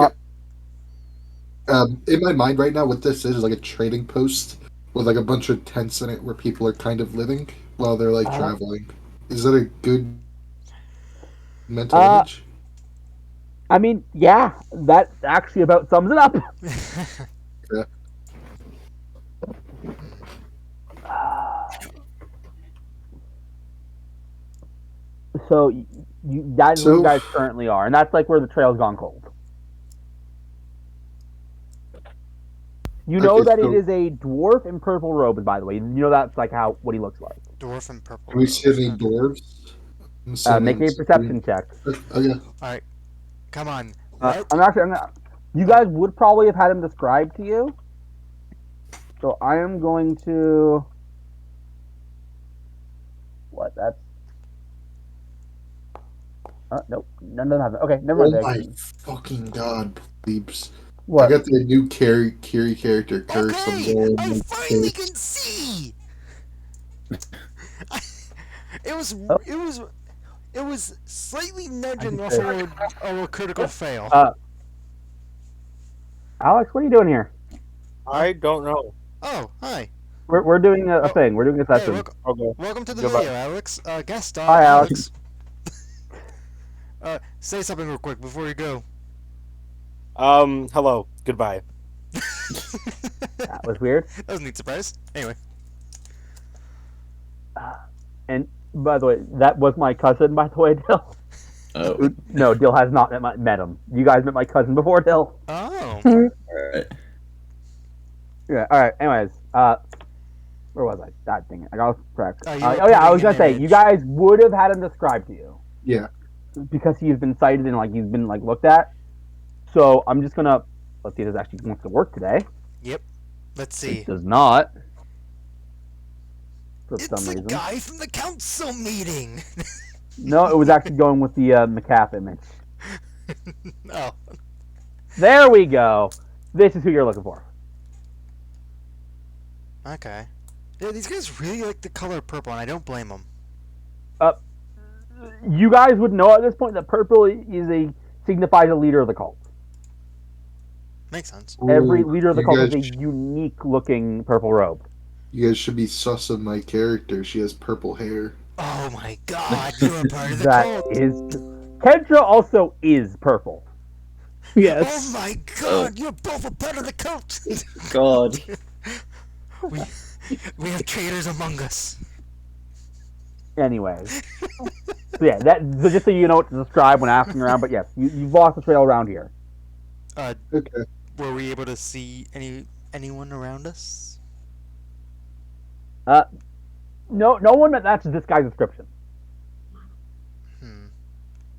in my mind right now, what this is like a trading post with like a bunch of tents in it where people are kind of living while they're like traveling. Is that a good mental image? I mean, yeah, that actually about sums it up. Yeah. So that's where you guys currently are, and that's like where the trail's gone cold. You know Okay, that it so is a dwarf in purple robes, by the way. You know that's like what he looks like. Dwarf and purple do we see robes. any Okay. dwarves? I'm Make assuming. a perception check. Oh yeah. Alright. Come on. You guys would probably have had him described to you. So I am going to. What? That's. Nope. None of them have it. Okay, never Oh mind. my fucking god, bleeps. I What? got the new Kiri character curse. I'm Okay! going I with finally curse. can see! It was Oh. it was it was slightly nudging I off just of a critical fail. Alex, what are you doing here? I don't know. Oh, hi. We're doing a Oh, thing. We're doing a Hey, session. Okay. welcome to the Goodbye. video, Alex. Guest star, Hi, Alex. Say something real quick before you go. Hello. Goodbye. That was weird. That was a neat surprise. Anyway. And by the way, that was my cousin. By the way, Dill. Oh, No, Dill has not met him. You guys met my cousin before, Dill. Oh. alright. Yeah. All right. Anyways, where was I? God dang it! I got correct. You Oh were yeah, I was putting gonna an say you image. guys would have had him described to you Yeah. because he's been cited and like he's been like looked at. So I'm just gonna let's see if this actually wants to work today. Let's see. It does not. For It's some a reason. guy from the council meeting. No, it was actually going with the McCaff image. Oh. There we go. This is who you're looking for. Okay. Yeah, these guys really like the color purple, and I don't blame them. You guys would know at this point that purple signifies a leader of the cult. Makes sense. Every Ooh, leader of the you cult has guys a unique looking purple robe. You guys should be sus of my character. She has purple hair. Oh my god, you are part of the That cult. is. Kendra also is purple. Oh my god, you're both a part of the cult. God. We have traitors among us. Anyways. So yeah, so just so you know what to describe when asking around, but yes, you've lost the trail around here. Okay. Were we able to see anyone around us? No one that matches this guy's description.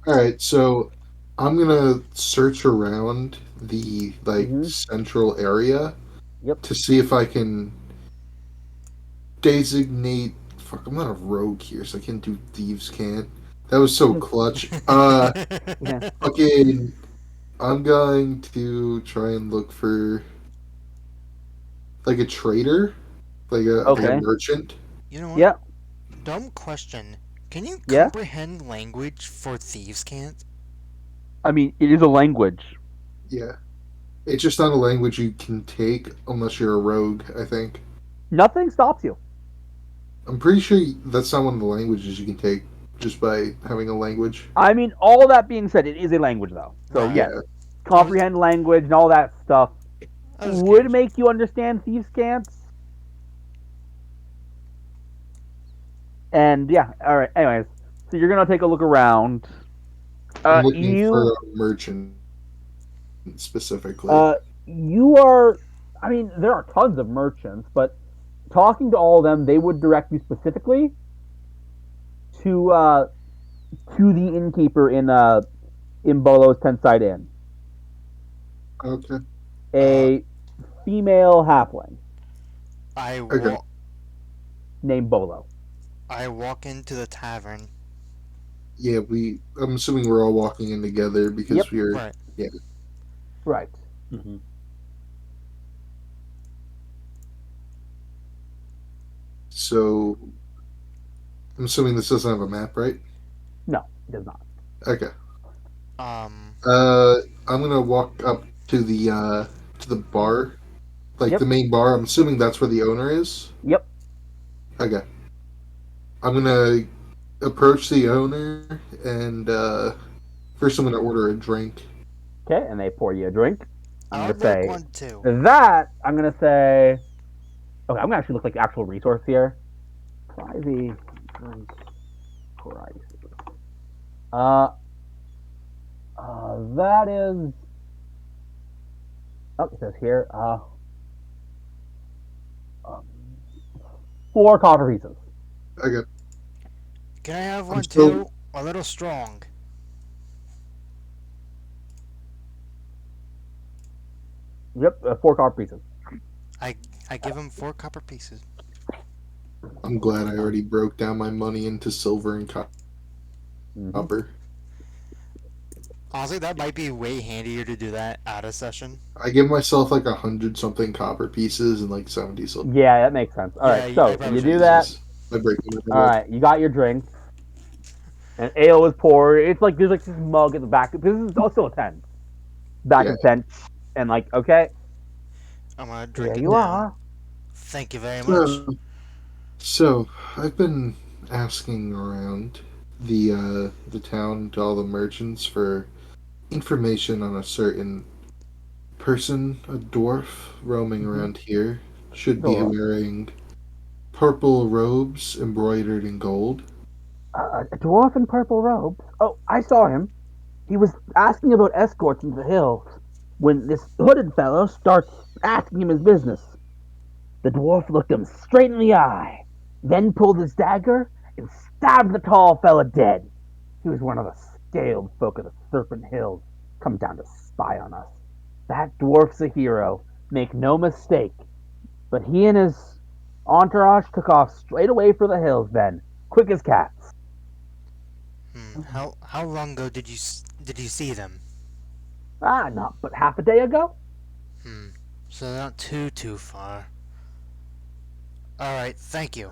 Alright, so I'm gonna search around the central area. Yep. To see if I can designate. Fuck, I'm not a rogue here, so I can't do thieves can't. That was so clutch. Yeah. Okay, I'm going to try and look for like a trader, like a merchant. You know what? Yeah. Dumb question. Can you Yeah? comprehend language for thieves can't? I mean, it is a language. Yeah, it's just not a language you can take unless you're a rogue. I think. Nothing stops you. I'm pretty sure that's not one of the languages you can take just by having a language. I mean, all that being said, it is a language though. So Right. yes, comprehend language and all that stuff I was would curious. make you understand thieves' cants. And yeah, all right. Anyways, so you're gonna take a look around. I'm looking You for a merchant specifically. you are. I mean, there are tons of merchants, but talking to all of them, they would direct you specifically to the innkeeper in Bolo's Tenside Inn, Okay. a female halfling I Okay. named Bolo. walk into the tavern. Yeah, I'm assuming we're all walking in together because Yep. we're. Right. Right. Mm-hmm. So, I'm assuming this doesn't have a map, right? No, it does not. Okay. Um. I'm gonna walk up to the bar, like Yep. the main bar. I'm assuming that's where the owner is. Yep. Okay. I'm gonna approach the owner and first I'm gonna order a drink. Okay, and they pour you a drink. I'm I'll gonna make say one too. that. I'm gonna say. Okay, I'm gonna actually look like actual resource here. Private drink prices. That is. Oh, it says here. 4 copper pieces. Okay. Can I have I'm one still. too? A little strong. Yep, 4 copper pieces. I I give him 4 copper pieces. I'm glad I already broke down my money into silver and copper. Honestly, that might be way handier to do that out of session. I give myself like 100 something copper pieces and like 70 silver Yeah, that makes sense. All right, Yeah, I so probably you should do do that. that. pieces. I break them All up. right, you got your drink, and ale is poured. It's like there's like this mug at the back. This is also a tent. Back Yeah. of the tent, and like, okay, I'm gonna here drink it you down. are. Thank you very much. So I've been asking around the town to all the merchants for information on a certain person, a dwarf roaming around here. Should be Sure. wearing purple robes embroidered in gold. A dwarf in purple robes. Oh, I saw him. He was asking about escorts into the hills when this hooded fellow starts asking him his business. The dwarf looked him straight in the eye, then pulled his dagger and stabbed the tall fella dead. He was one of the scaled folk of the Serpent Hills, come down to spy on us. That dwarf's a hero, make no mistake. But he and his entourage took off straight away for the hills then, quick as cats. How long ago did you see them? Not but half a day ago. Hmm. So not too far. All right. Thank you.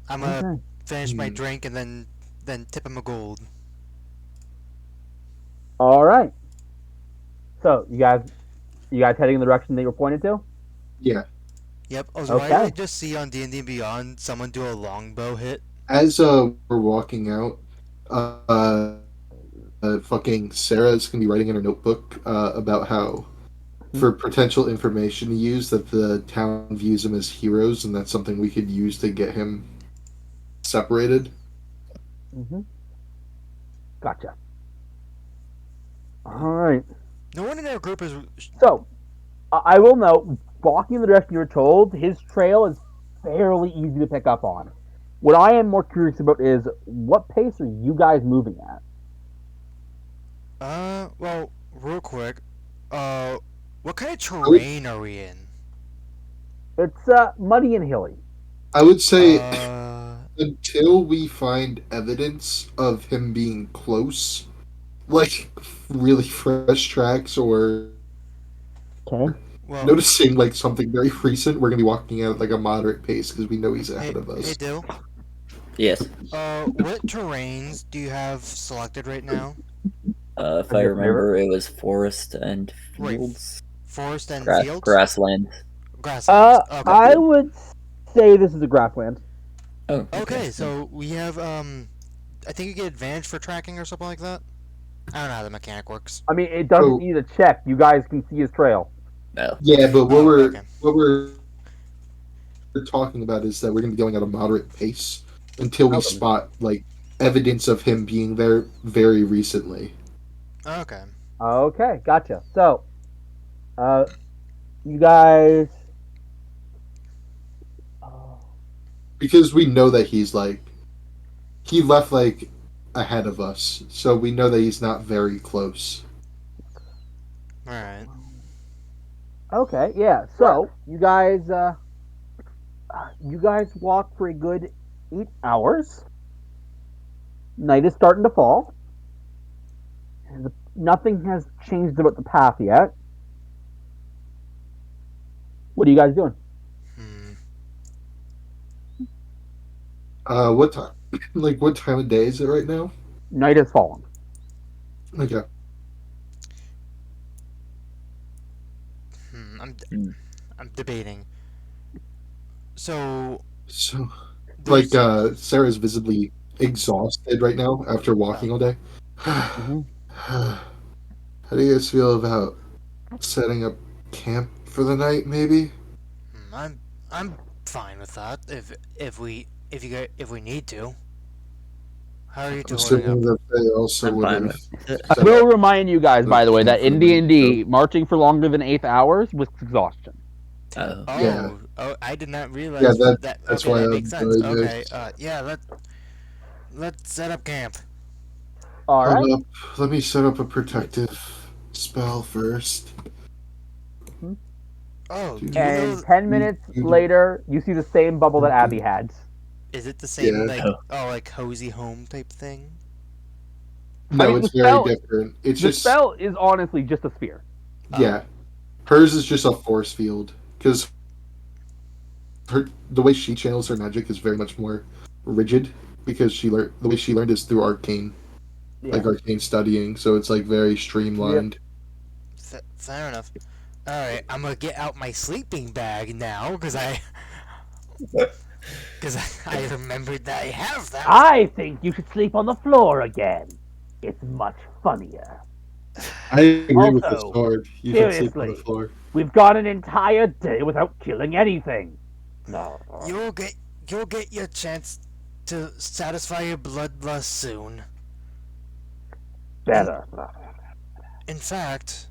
I'm gonna Okay. finish my Hmm. drink and then tip him a gold. All right. So you guys heading in the direction that you were pointed to? Yeah. Yep. Also, why did I Okay. just see on D&D Beyond someone do a longbow hit? As we're walking out, fucking Sarah's gonna be writing in her notebook about how for potential information to use that the town views him as heroes, and that's something we could use to get him separated. Mm-hmm. Gotcha. All right. No one in our group is. So I will note, walking in the direction you were told, his trail is fairly easy to pick up on. What I am more curious about is what pace are you guys moving at? Well, real quick. What kind of I would, terrain are we in? It's muddy and hilly. I would say Uh. until we find evidence of him being close, like really fresh tracks or Okay. Well, noticing like something very recent, we're gonna be walking at like a moderate pace because we know he's ahead of hey, us. Dill. Yes. What terrains do you have selected right now? If I remember, it was forest and Right, fields. forest and Grass, fields? grassland. Grasslands. Okay. I would say this is a grassland. Oh, Okay, so we have, I think you get advantage for tracking or something like that? I don't know how the mechanic works. I mean, it doesn't Oh. need a check. You guys can see his trail. No. Yeah, but what Oh, okay. we're talking about is that we're gonna be going at a moderate pace until we Okay. spot like evidence of him being there very recently. Okay. Okay, gotcha. So, you guys. Because we know that he's like he left like ahead of us, so we know that he's not very close. Alright. Okay, yeah. So you guys walk for a good 8 hours. Night is starting to fall. Nothing has changed about the path yet. What are you guys doing? Hmm. What time? Like what time of day is it right now? Night has fallen. Okay. I'm debating. So, So there's. Sarah's visibly exhausted right now after walking all day. Mm-hmm. How do you guys feel about setting up camp for the night, maybe? I'm fine with that if we need to. How are you two holding up? Assuming that they also I'm would fine have. with it. I will remind you guys, by the way, that in Camp for the night, D&D, marching for longer than 8 hours was exhaustion. Oh. Oh, Yeah. oh, I did not Yeah, realize that. that's Okay, why that I'm makes sense. doing Okay, this. yeah, let's set up camp. All right. Hold up. Let me set up a protective spell first. Oh, do you And know? 10 minutes later, you see the same bubble that Abby had. Is it the same Yeah. like Oh. like cozy home type thing? I No, mean, it's very different. It's the just spell is honestly just a sphere. yeah. Hers is just a force field because the way she channels her magic is very much more rigid because the way she learned is through arcane, Yeah. like arcane studying. So it's like very streamlined. Fair enough. All right, I'm gonna get out my sleeping bag now because I remembered that I have that. I think you should sleep on the floor again. It's much funnier. I agree with the Also, sword. You should sleep on the seriously, floor. we've got an entire day without killing anything. No. You'll get your chance to satisfy your bloodlust soon. Better. In fact,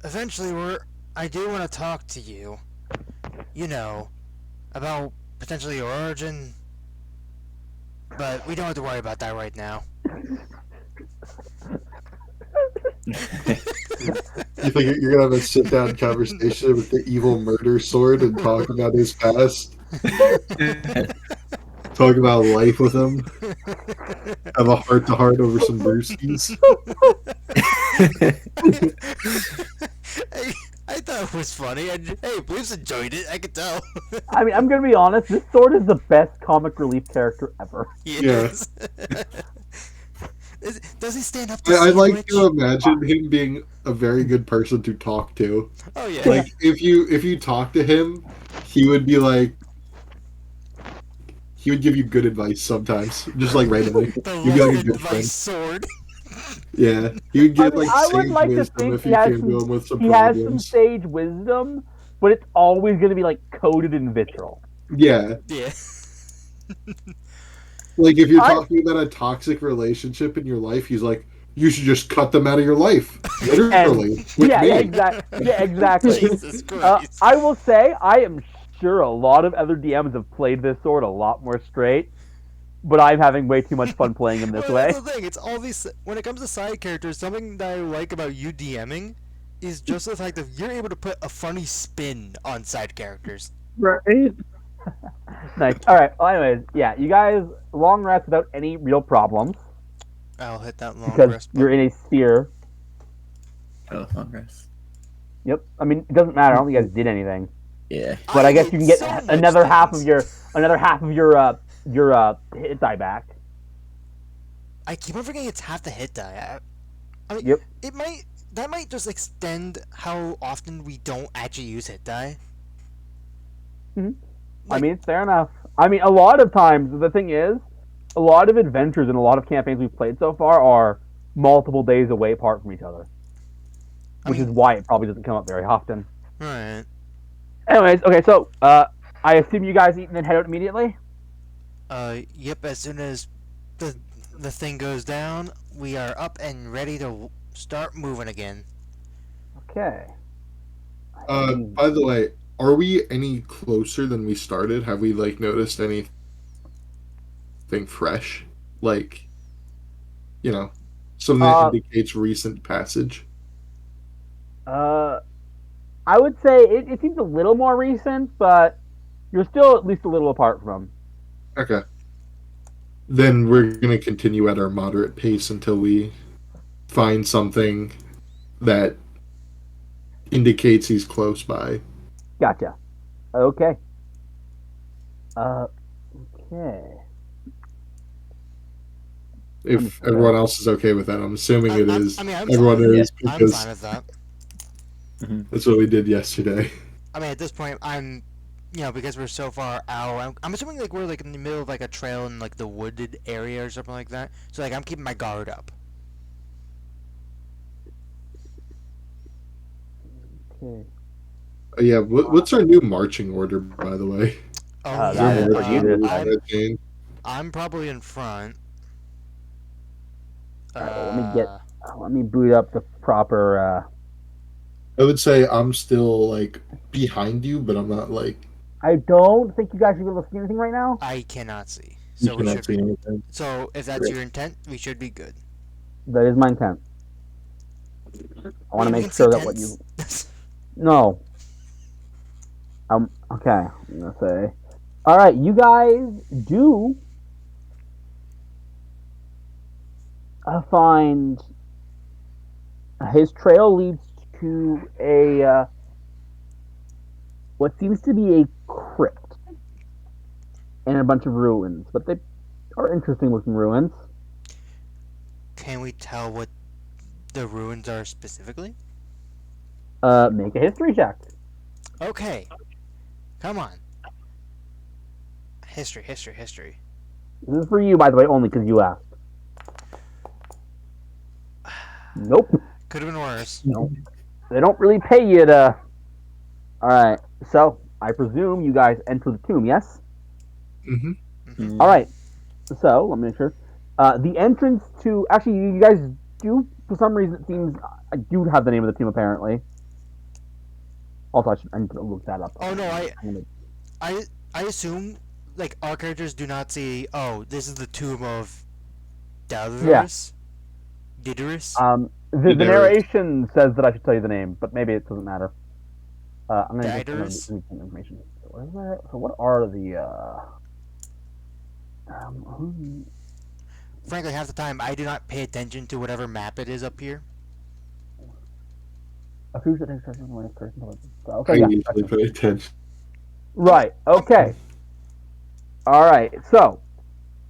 eventually I do want to talk to you. You know, about potentially your origin, but we don't have to worry about that right now. You think you're gonna have a sit down conversation with the evil murder sword and talk about his past? Talk about life with him? Have a heart to heart over some brewskis? I thought it was funny. Hey, Blues enjoyed it. I could tell. I mean, I'm gonna be honest. This sword is the best comic relief character ever. Yes. Does he stand up to I like Witch? to imagine him being a very good person to talk to. Oh yeah. Like if you talk to him, he would be like he would give you good advice sometimes, just like randomly. The You'd be like a love good advice friend. sword. Yeah, he would give like I would sage like to wisdom think if you came to him with some he has some problems. sage wisdom, but it's always gonna be like coated in vitriol. Yeah, Yeah. like if you're talking about a toxic relationship in your life, he's like, you should just cut them out of your life, literally. With Yeah, me. exactly. Jesus Christ. I will say, I am sure a lot of other DMs have played this sword a lot more straight, but I'm having way too much fun playing him this Well, way. that's the thing. It's all these. When it comes to side characters, something that I like about you DMing is just the fact that you're able to put a funny spin on side characters. Right? Nice. All right. Well, anyways, yeah, you guys long rest without any real problems I'll hit that long because rest you're button. in a sphere. Oh, long rest. Yep. I mean, it doesn't matter. I don't think you guys did anything, Yeah. but I guess did you can get so much another half of things. your hit die back. I keep on forgetting it's half the hit die. I mean, Yep. that might just extend how often we don't actually use hit die. I mean, it's fair enough. I mean, a lot of times the thing is, a lot of adventures and a lot of campaigns we've played so far are multiple days away apart from each other, which is why it probably doesn't come up very often. Right. Anyways, okay, so I assume you guys eat and then head out immediately. Yep. As soon as the thing goes down, we are up and ready to start moving again. Okay. By the way, are we any closer than we started? Have we like noticed anything fresh? Like, something that indicates recent passage? I would say it seems a little more recent, but you're still at least a little apart from them. Okay. Then we're gonna continue at our moderate pace until we find something that indicates he's close by. Gotcha. Okay. Okay. If everyone else is okay with that, I'm assuming it is. I'm Everyone fine. is I'm because fine with that. that's what we did yesterday. I mean, at this point, because we're so far out, I'm assuming like we're like in the middle of like a trail in like the wooded area or something like that. So like I'm keeping my guard up. Okay. Yeah, what's our new marching order, by the way? Oh, Is there that is a what you marching just order said. that changed? I'm probably in front. All right, well, let me boot up the proper I would say I'm still like behind you, but I'm not like I don't think you guys should be able to see anything right now. I cannot see. you So we cannot should see be. anything. So if that's your intent, we should be good. That is my intent. I want to Wait, we make can see sure that what tents? you. No. Okay. I'm gonna say. All right, you guys do find his trail leads to a what seems to be a crypt and a bunch of ruins, but they are interesting looking ruins. Can we tell what the ruins are specifically? Make a history check. Okay. Come on. History, history, history. This is for you, by the way, only because you asked. Nope. Could have been worse. No. They don't really pay you to. All right. So I presume you guys enter the tomb. Yes. Mm-hmm. All right. So let me make sure. The entrance to actually, you guys do for some reason it seems I do have the name of the tomb apparently. Also, I need to look that up. Oh no, I'm gonna- I assume like our characters do not see. Oh, this is the tomb of Diderius. Diderius. The narration says that I should tell you the name, but maybe it doesn't matter. I'm gonna just Diderius? read some information. What is that? So what are the Frankly, half the time I do not pay attention to whatever map it is up here. a who's that takes person when a person I okay, yeah. usually pay attention. Right. Okay. All right. So,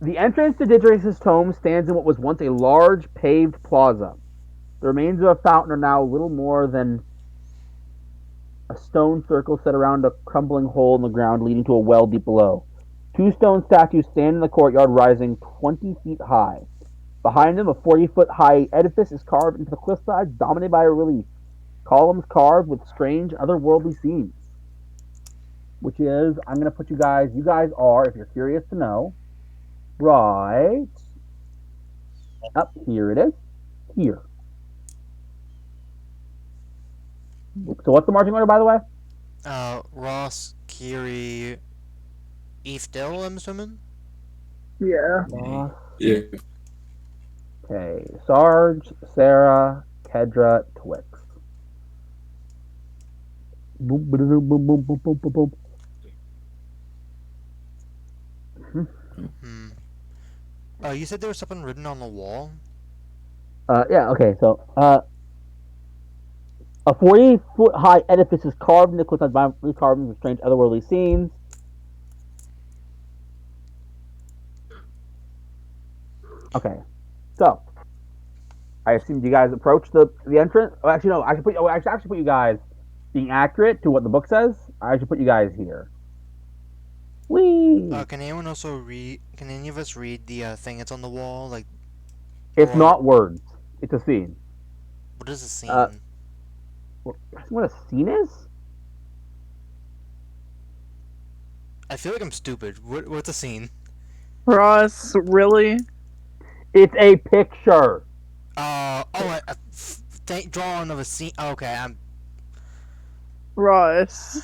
the entrance to Diderius' tomb stands in what was once a large paved plaza. The remains of a fountain are now little more than a stone circle set around a crumbling hole in the ground leading to a well deep below. Two stone statues stand in the courtyard, rising 20 feet high. Behind them, a 40-foot high edifice is carved into the cliffside, dominated by a relief. Columns carved with strange, otherworldly scenes. Which is, I'm going to put you guys are, if you're curious to know, right up here it is. Here. So what's the marching order, by the way? Ross, Kiri, Eve Dill, I'm assuming? Yeah. Yeah. Okay. Sarge, Sarah, Kedra, Twix. Boom, boom, boom, boom, boom, boom, boom, boom. You said there was something written on the wall? Yeah, okay, so, a 40-foot high edifice is carved in the cliff by carvings of strange otherworldly scenes. Okay, so I assumed you guys approach the entrance. Oh, actually, no. I should put. Oh, I should actually put you guys being accurate to what the book says. I should put you guys here. Whee! Can anyone also read? Can any of us read the thing that's on the wall? Like, It's or- not words. It's a scene. what is a scene? What a scene is? I feel like I'm stupid. What's a scene? Ross, really? It's a picture. Drawing of a scene. Okay, I'm. Ross.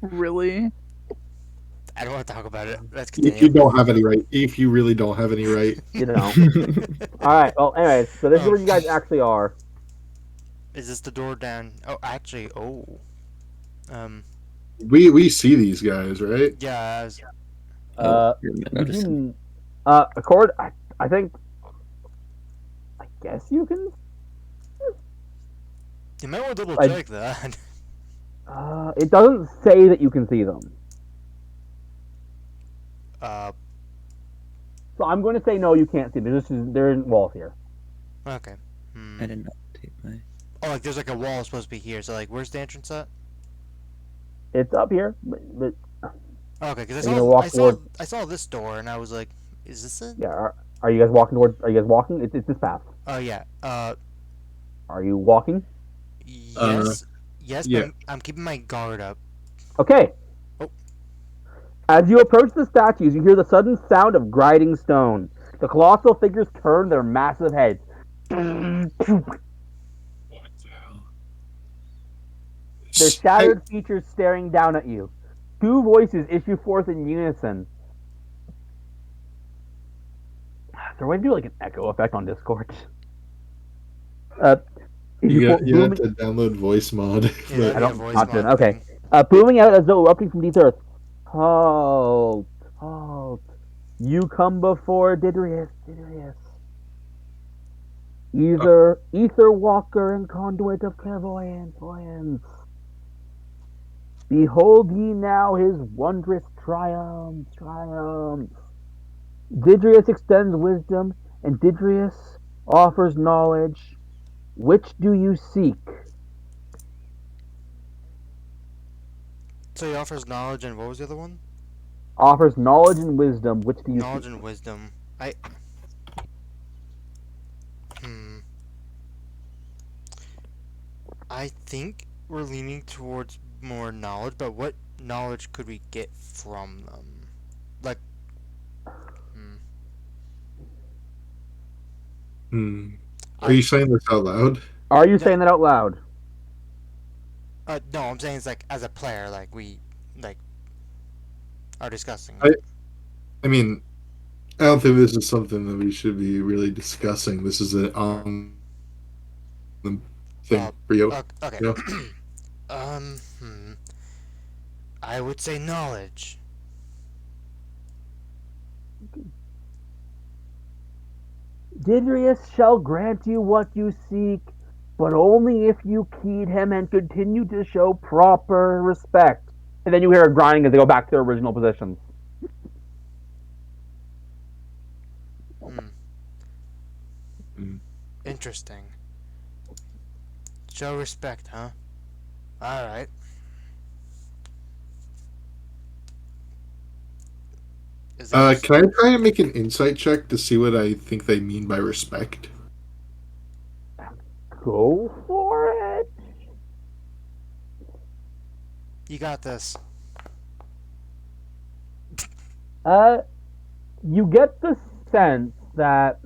Really? I don't want to talk about it. Let's If you continue. don't have any right, if you really don't have any right, You know. All right. Well, anyways, so this is where you guys actually are. Is this the door down? Oh, actually, we see these guys, right? yeah. You're noticing. Accord. I think. I guess you can. You might want to double I- check that. It doesn't say that you can see them. So I'm going to say no, you can't see them. There isn't walls here. Okay. I did not take my. Oh, like there's like a wall supposed to be here. So like, where's the entrance at? It's up here, but Okay, because Are you gonna walk I saw this door and I was like, is this it? yeah. Are you guys walking towards? Are you guys walking? It's this path. Oh yeah. Are you walking? Yes. Yes, yeah. but I'm keeping my guard up. Okay. Oh. As you approach the statues, you hear the sudden sound of grinding stone. The colossal figures turn their massive heads. What the hell? Their Hey, shattered features staring down at you. Two voices issue forth in unison. Is there a way to do like an echo effect on Discord? Uh, you have booming. to download voice mod. Yeah, But that'd I be a don't voice not doing. mod Okay. thing. Booming out as though erupting from deep earth. Halt! Halt! You come before Diderius. Diderius. Ether walker and conduit of clairvoyance. Behold ye now his wondrous triumph. Didrius extends wisdom, and Didrius offers knowledge. Which do you seek? So he offers knowledge, and what was the other one? Offers knowledge and wisdom. Which do you seek? Knowledge and wisdom. Hmm. I think we're leaning towards more knowledge, but what knowledge could we get from them? Like, hmm. Are you saying this out loud? Are you Yeah. saying that out loud? No, I'm saying it's like as a player, like we like are discussing I it. I mean, I don't think this is something that we should be really discussing. This is an Or on the thing for you. okay. You know? Hmm. I would say knowledge. Didrius shall grant you what you seek, but only if you heed him and continue to show proper respect. And then you hear a grinding as they go back to their original positions. Hmm. Mm. Interesting. Show respect, huh? All right. Is that Can I try and make an insight check to see what I think they mean by respect? Go for it. you got this? You get the sense that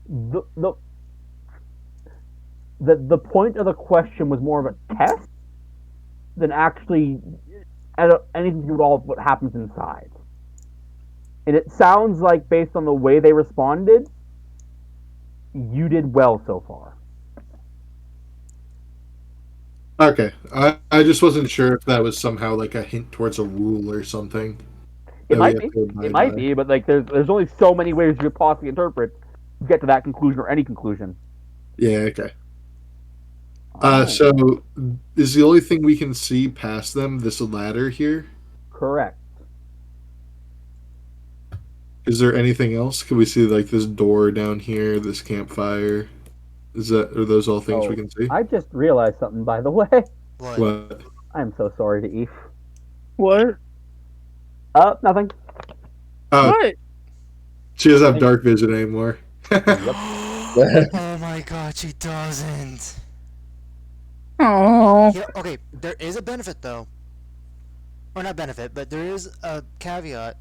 the the the point of the question was more of a test than actually anything to do with all of what happens inside. And it sounds like, based on the way they responded, you did well so far. Okay, I just wasn't sure if that was somehow like a hint towards a rule or something It that we might have be. to abide It might by. be, but like there's only so many ways you could possibly interpret to get to that conclusion or any conclusion. Yeah, okay. Oh, So is the only thing we can see past them this ladder here? correct. Is there anything else? Can we see like this door down here, this campfire? Are those all things we Oh, can see? I just realized something, by the way. What? What? I'm so sorry to Eve. What? Nothing. What? She doesn't have dark vision anymore. Oh my god, she doesn't. Oh. Yeah, okay, there is a benefit though. Or not benefit, but there is a caveat.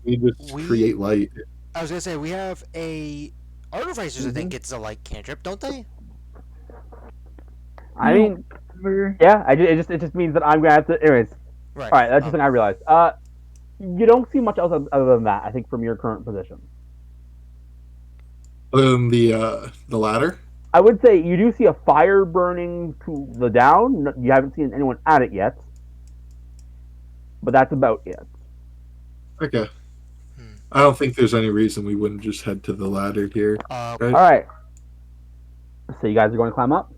We just create light. I was gonna say we have a artificers. I think it's a light cantrip, don't they? I mean, yeah. It just means that I'm gonna have to. Anyways, Right. all right. That's just something I realized. You don't see much else other than that. I think from your current position. The ladder. I would say you do see a fire burning to the down. You haven't seen anyone at it yet, but that's about it. Okay. I don't think there's any reason we wouldn't just head to the ladder here. All right. So you guys are going to climb up.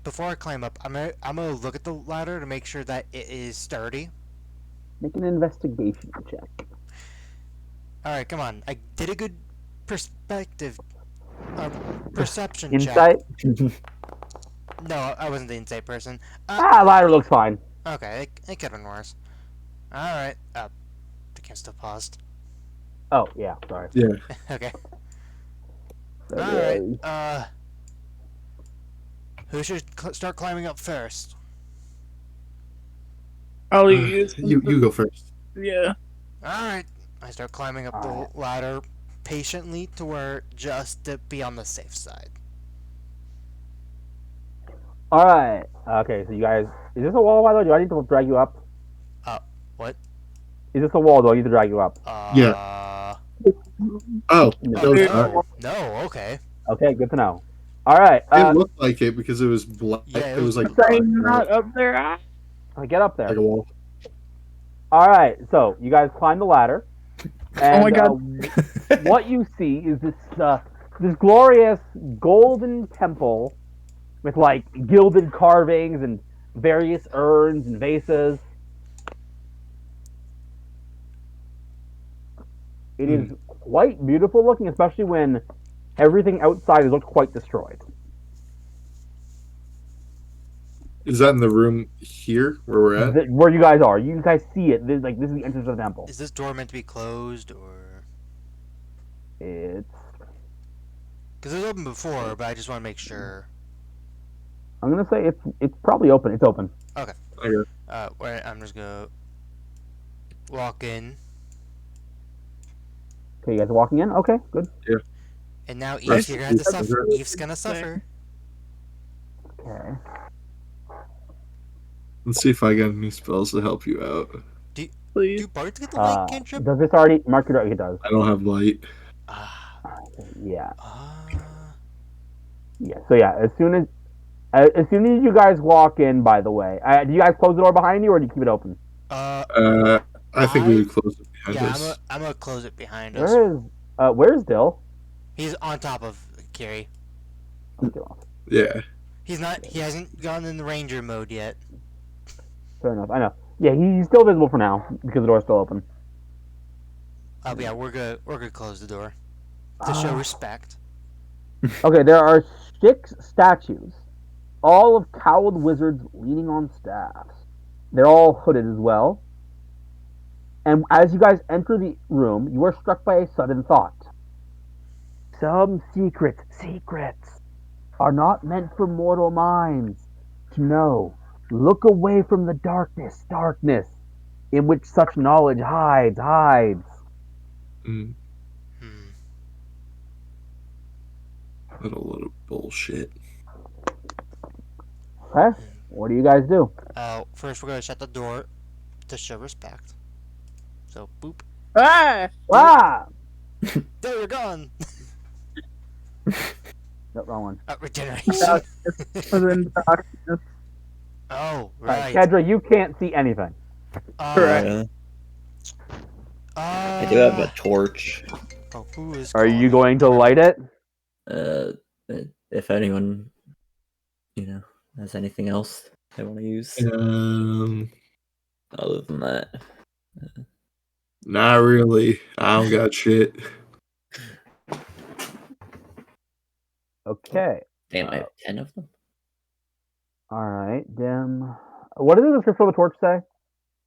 Before I climb up, I'm gonna look at the ladder to make sure that it is sturdy. Make an investigation check. All right, come on. I did a good perspective, perception Insight. check. No, I wasn't the insight person. Ladder looks fine. Okay, it could have been worse. All right. The game still paused. Oh yeah, sorry. Yeah. Okay. So All right. Who should start climbing up first? I'll use You go first. Yeah. All right. I start climbing up the ladder. patiently to where just to be on the safe side. All right. Okay. So you guys, is this a wall? By the way, do I need to drag you up? What? Is this a wall? Do I need to drag you up? Yeah. Oh, No. Oh no, it's no, not. no. Okay. Okay. Good to know. All right. It looked like it because it was black. Yeah, It was like Saying black, not up there. get up there. like a wall. All right. So you guys climb the ladder, and Oh my God. what you see is this glorious golden temple with like gilded carvings and various urns and vases. It is quite beautiful looking, especially when everything outside has looked quite destroyed. Is that in the room here where we're at? Where you guys are, you guys see it. This is the entrance of the temple. is this door meant to be closed or? It's. Because it was open before, but I just want to make sure. I'm gonna say it's probably open. It's open. Okay. Okay. Wait, I'm just gonna walk in, Okay, you guys are walking in. Okay, good. and now Eve, Rest you're gonna in have to peace, suffer. Ezra. Eve's gonna suffer. Okay. Let's see if I got any spells to help you out. Please. Do bards get the light cantrip? Does this already mark it? It does. I don't have light. Ah. Yeah. Ah. Yeah. So yeah, as soon as you guys walk in, by the way, do you guys close the door behind you or do you keep it open? I think we would close it behind Yeah, us. I'm gonna close it behind us. Where's Dill? He's on top of Kiri. Okay, Yeah. He hasn't gone in the ranger mode yet. fair enough. I know. Yeah, he's still visible for now because the door's still open. But yeah, we're gonna close the door to show respect. Okay, there are 6 statues, all of cowled wizards leaning on staffs. They're all hooded as well. And as you guys enter the room, you are struck by a sudden thought. Some secrets are not meant for mortal minds to know. Look away from the darkness in which such knowledge hides. Mm, Hmm. what a load of bullshit. Okay, what do you guys do? First we're gonna shut the door to show respect. So boop. Ah! Ah! There you're gone. No, wrong one. Regeneration. Within darkness. Oh, Right. right. Kedra, you can't see anything. Correct. I do have a torch. Oh, who is Are you calling? going to light it? If anyone, has anything else they want to use other than that. Not really. I don't got shit. Okay. Damn, I have 10 of them. All right, dim. What does the description of the torch say?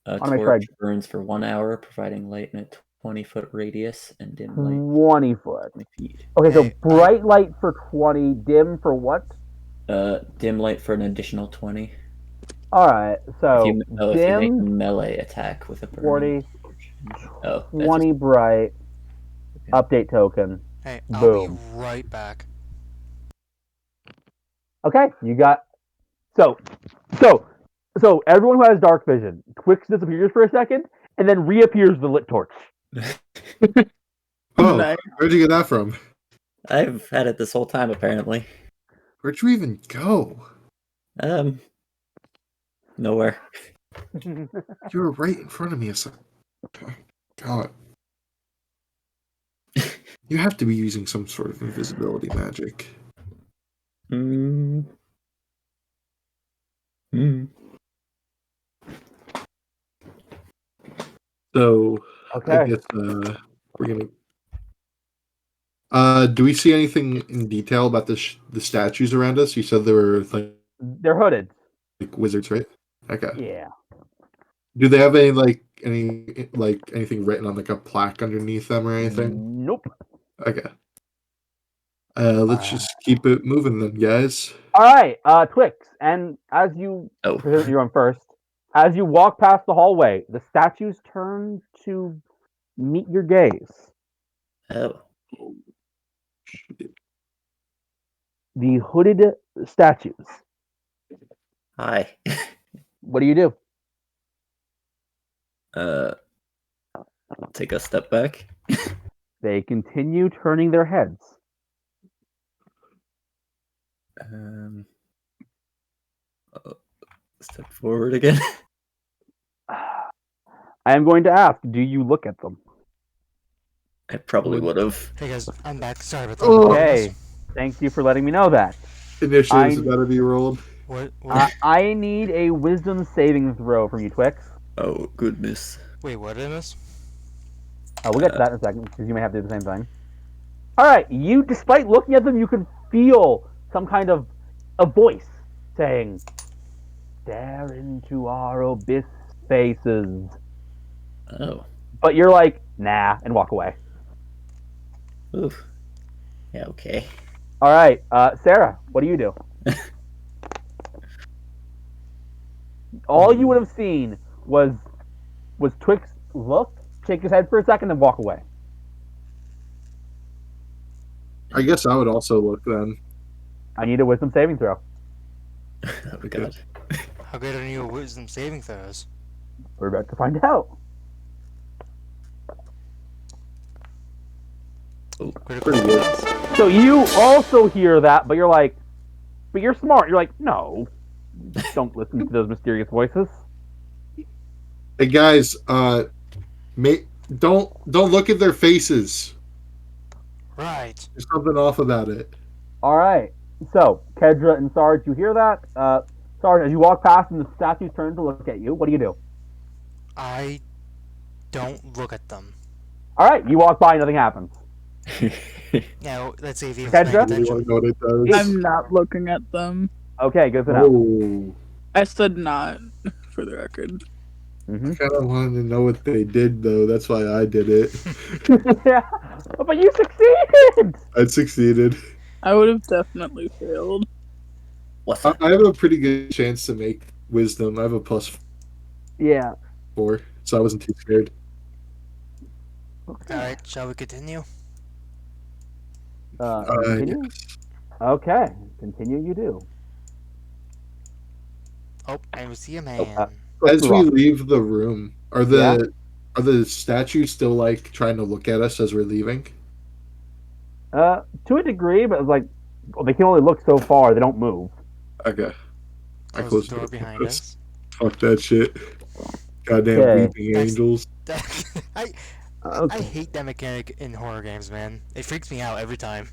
A wanna make sure torch burns for 1 hour, providing light in a 20-foot radius and dim light 20 foot. 20 feet. Okay, so Hey, bright light for 20, dim for what? Dim light for an additional 20. All right, so if you make a dim, melee attack with a 40, burning torch. Oh, 20 bright, update token. Hey, I'll be Boom. right back. Okay, you got so everyone who has dark vision, Twix disappears for a second and then reappears the lit torch. Oh, Nice. where'd you get that from? I've had it this whole time, apparently. Where'd you even go? Nowhere. You were right in front of me. God. You have to be using some sort of invisibility magic. So, Okay. I guess we're gonna. Do we see anything in detail about the statues around us? You said they were They're hooded. like wizards, right? Okay. Yeah. Do they have anything written on like a plaque underneath them or anything? Nope. Okay. Let's just keep it moving then, guys. All right, Twix, and as you you're on first. As you walk past the hallway, the statues turn to meet your gaze. Oh. The hooded statues. Hi. What do you do? Take a step back. They continue turning their heads. Step forward again. I am going to ask, do you look at them? I probably would have. Hey guys, I'm back. Sorry about that. Okay. Thank you for letting me know that. Initiative's about to be rolled. What? I need a wisdom saving throw from you, Twix. Oh, goodness. Wait, what did I miss? We'll get to that in a second, because you may have to do the same thing. Alright, you, despite looking at them, you can feel some kind of a voice saying, stare into our abyss faces. Oh. But you're like, nah, and walk away. Oof. Yeah, okay. Alright, Sarah, what do you do? All you would have seen was Twix look, shake his head for a second, and walk away. I guess I would also look then. I need a wisdom saving throw. Oh, God. How good are your wisdom saving throws? We're about to find out. Oh, Critical Pretty good. success? So you also hear that, but you're like, but you're smart. You're like, no, don't listen to those mysterious voices. Hey guys, don't look at their faces. Right. There's something off about it. All right. So Kedra and Sarge, you hear that? Sarge, as you walk past and the statues turn to look at you, what do you do? I don't look at them. All right, you walk by, nothing happens. Now, let's see if he's Kedra? paying You want attention. to know what it does? I'm not looking at them. Okay, good to know. Oh, I said not, for the record. Mm-hmm. I kind of wanted to know what they did, though. That's why I did it. Yeah, but you succeeded. I succeeded. I would have definitely failed. What's I that? have a pretty good chance to make wisdom. I have a +4, Yeah. so I wasn't too scared. Alright, shall we continue? Continue. Okay, continue. You do. Oh, I see a man. As we leave the room, are the statues still like trying to look at us as we're leaving? To a degree, but it's like, well, they can only look so far. They don't move. Okay. I Close closed the door behind us. Fuck that shit. Goddamn Okay. weeping angels. I Okay. hate that mechanic in horror games, man. It freaks me out every time.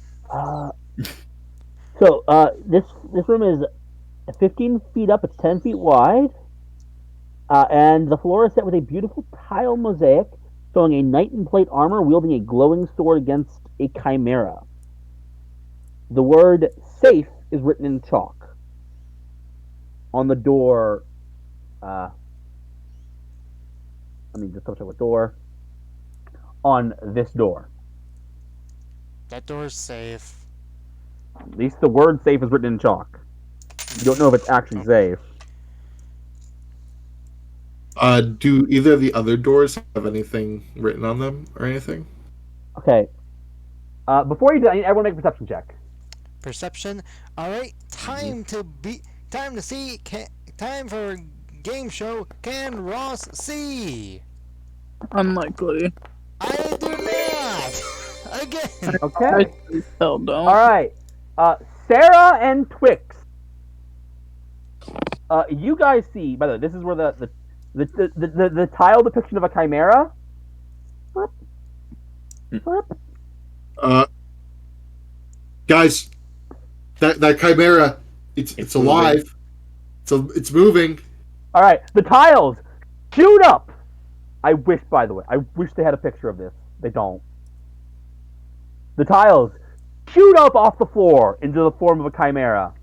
So this room is 15 feet up. It's 10 feet wide, and the floor is set with a beautiful tile mosaic showing a knight in plate armor wielding a glowing sword against a chimera. The word "safe" is written in chalk on the door. Let me just double check what door. On this door. That door's safe. At least the word "safe" is written in chalk. You don't know if it's actually safe. Do either of the other doors have anything written on them or anything? Okay. Before you do, I need everyone make a perception check. Perception. Alright, time to see. Time for a game show. Can Ross see? Unlikely. I do not! Again! Okay. I still don't. All right. Sarah and Twix. You guys see. By the way, this is where the tile depiction of a chimera. Guys, that chimera, it's alive. It's moving. All right. The tiles shoot up. I wish, by the way, I wish they had a picture of this. They don't. The tiles shoot up off the floor into the form of a chimera.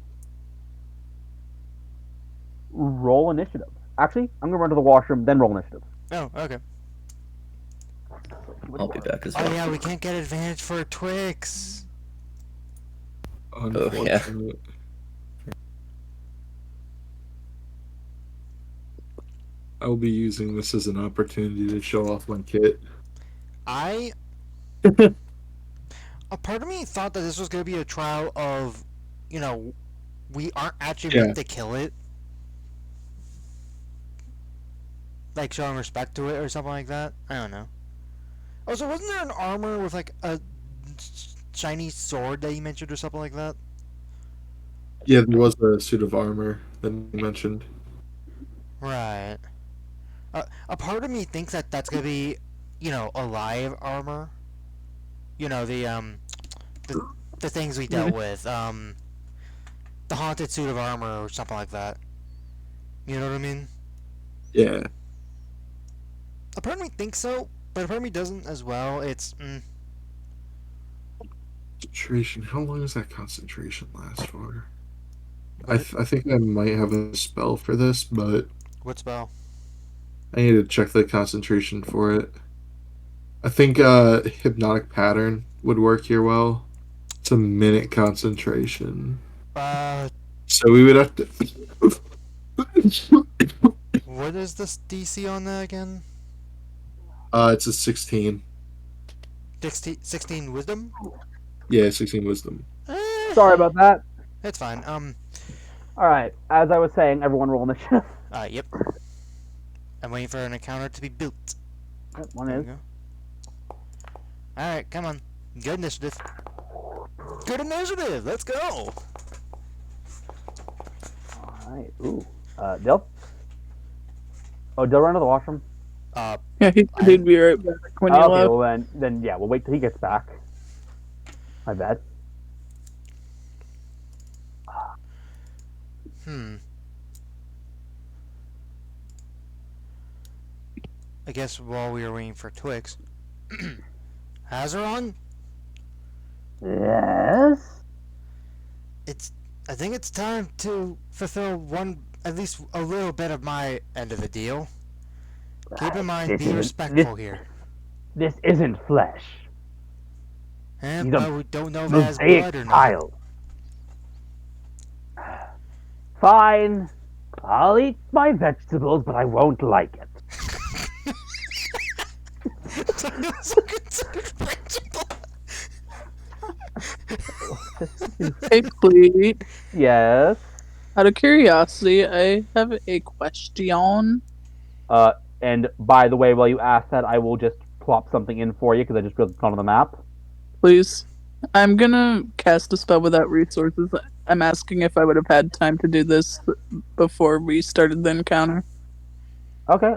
Roll initiative. Actually, I'm gonna run to the washroom, then roll initiative. Oh, okay. I'll be back as Oh well. yeah, we can't get advantage for Twix. Unfortunate. I'll be using this as an opportunity to show off my kit. I A part of me thought that this was going to be a trial of, you know, we aren't actually Yeah. meant to kill it. Like, showing respect to it or something like that. I don't know. Also, wasn't there an armor with, like, a shiny sword that you mentioned or something like that? Yeah, there was a suit of armor that you mentioned. Right. A part of me thinks that that's going to be, you know, alive armor. You know, the, the things we dealt with. The haunted suit of armor or something like that. You know what I mean? Yeah. A part of me thinks so, but a part of me doesn't as well. It's Concentration. How long does that concentration last for? what? I think I might have a spell for this, but What spell? I need to check the concentration for it. I think hypnotic pattern would work here well. It's a minute concentration. Uh, So we would have to what is this DC on that again? it's a 16. 16 wisdom? Yeah, 16 wisdom. Sorry about that. It's fine. All right. As I was saying, everyone roll initiative. Yep. I'm waiting for an encounter to be built. One There is. we go. Alright, come on. Good initiative. Good initiative! Let's go! All right. Ooh. Dill? Oh, Dill ran to the washroom? Uh, Yeah, he'd be right back when you Okay, left. well then yeah, we'll wait till he gets back. My bad. I guess while we were waiting for Twix. Hazaron? Yes? I think it's time to fulfill at least a little bit of my end of the deal. Keep in mind, be respectful here. This isn't flesh. He's But we don't know if it has Mosaic blood or not. child. Fine. I'll eat my vegetables, but I won't like it. Hey, please. Yes. Out of curiosity, I have a question. And by the way, while you ask that, I will just plop something in for you because I just realized it's not on the map. Please. I'm gonna cast a spell without resources. I'm asking if I would have had time to do this before we started the encounter. Okay.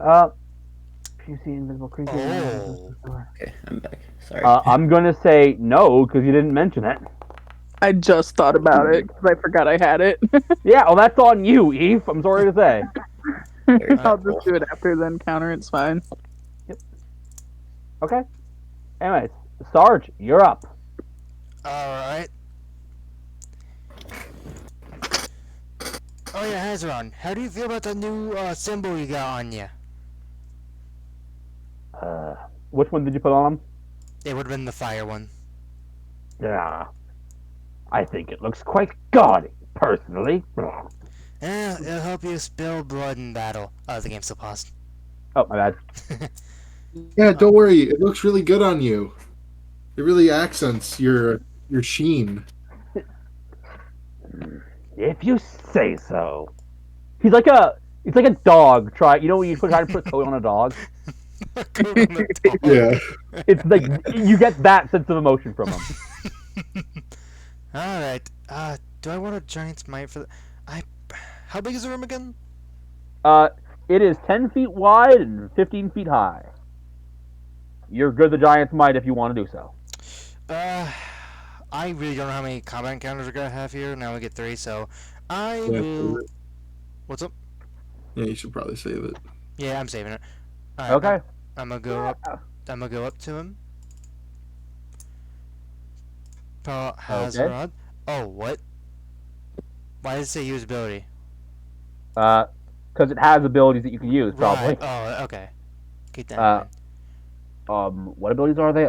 If you see invisible creatures. Oh. Okay, I'm back. Sorry. I'm gonna say no because you didn't mention it. I just thought about it because I forgot I had it. Yeah, well, that's on you, Eve. I'm sorry to say. I'll just do it after the encounter. It's fine. Okay. Anyways, Sarge, you're up. Alright. Oh yeah, Hazaron, how do you feel about the new symbol you got on you? Which one did you put on him? It would have been the fire one. Yeah. I think it looks quite gaudy, personally. It'll help you spill blood in battle. Oh, the game's still paused. Oh, my bad. Yeah, don't worry. It looks really good on you. It really accents your sheen. If you say so. He's like a dog. You know when you try to put a coat on a dog? Yeah. It's like you get that sense of emotion from him. Alright. Do I want a giant's might for the... How big is the room again? It is 10 feet wide and 15 feet high. You're good the giant's might if you want to do so. I really don't know how many combat encounters we're gonna have here. Now we get 3, so I will... What's up? Yeah, you should probably save it. Yeah, I'm saving it. All right, Okay. I'm gonna go up. I'm gonna go up to him. Hazard. Oh, what? Why does it say use ability? Because it has abilities that you can use, probably. Right. Oh, okay. Keep that in mind. What abilities are they?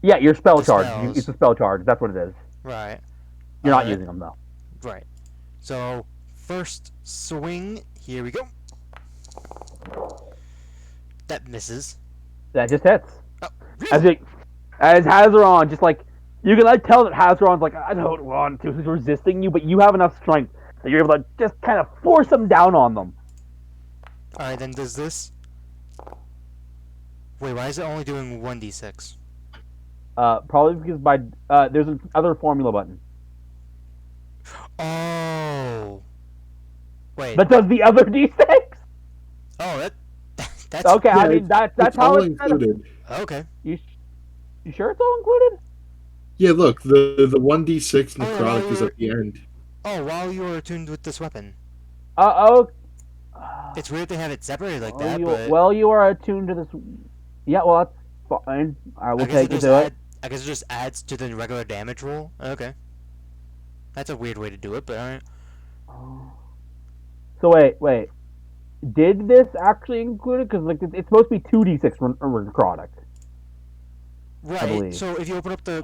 Yeah, your spell The charge. spells. It's a spell charge. That's what it is. Right. You're not using them though. Right. So first swing. Here we go. That misses. That just hits. Oh, really? As Hazaron just like You can like tell that Hazaron's like, I don't want to. He's resisting you, but you have enough strength that you're able to just kind of force him down on them. All right, then does this? Wait, why is it only doing 1d6? Probably because there's another formula button. Oh. Wait. But does the other d6? Oh, that's Okay. Yeah, I mean that's how all it's set up. included. okay. You sure it's all included? Yeah, look, the 1d6 Oh, yeah, necrotic is at the end. Oh, while you were attuned with this weapon. Oh. It's weird they have it separated like that, but Well, you are attuned to this. Yeah, well, that's fine. I will take you to it. I guess it just adds to the regular damage roll. Okay. That's a weird way to do it, but alright. So wait. Did this actually include it? Because like it's supposed to be 2d6 necrotic. Right. So if you open up the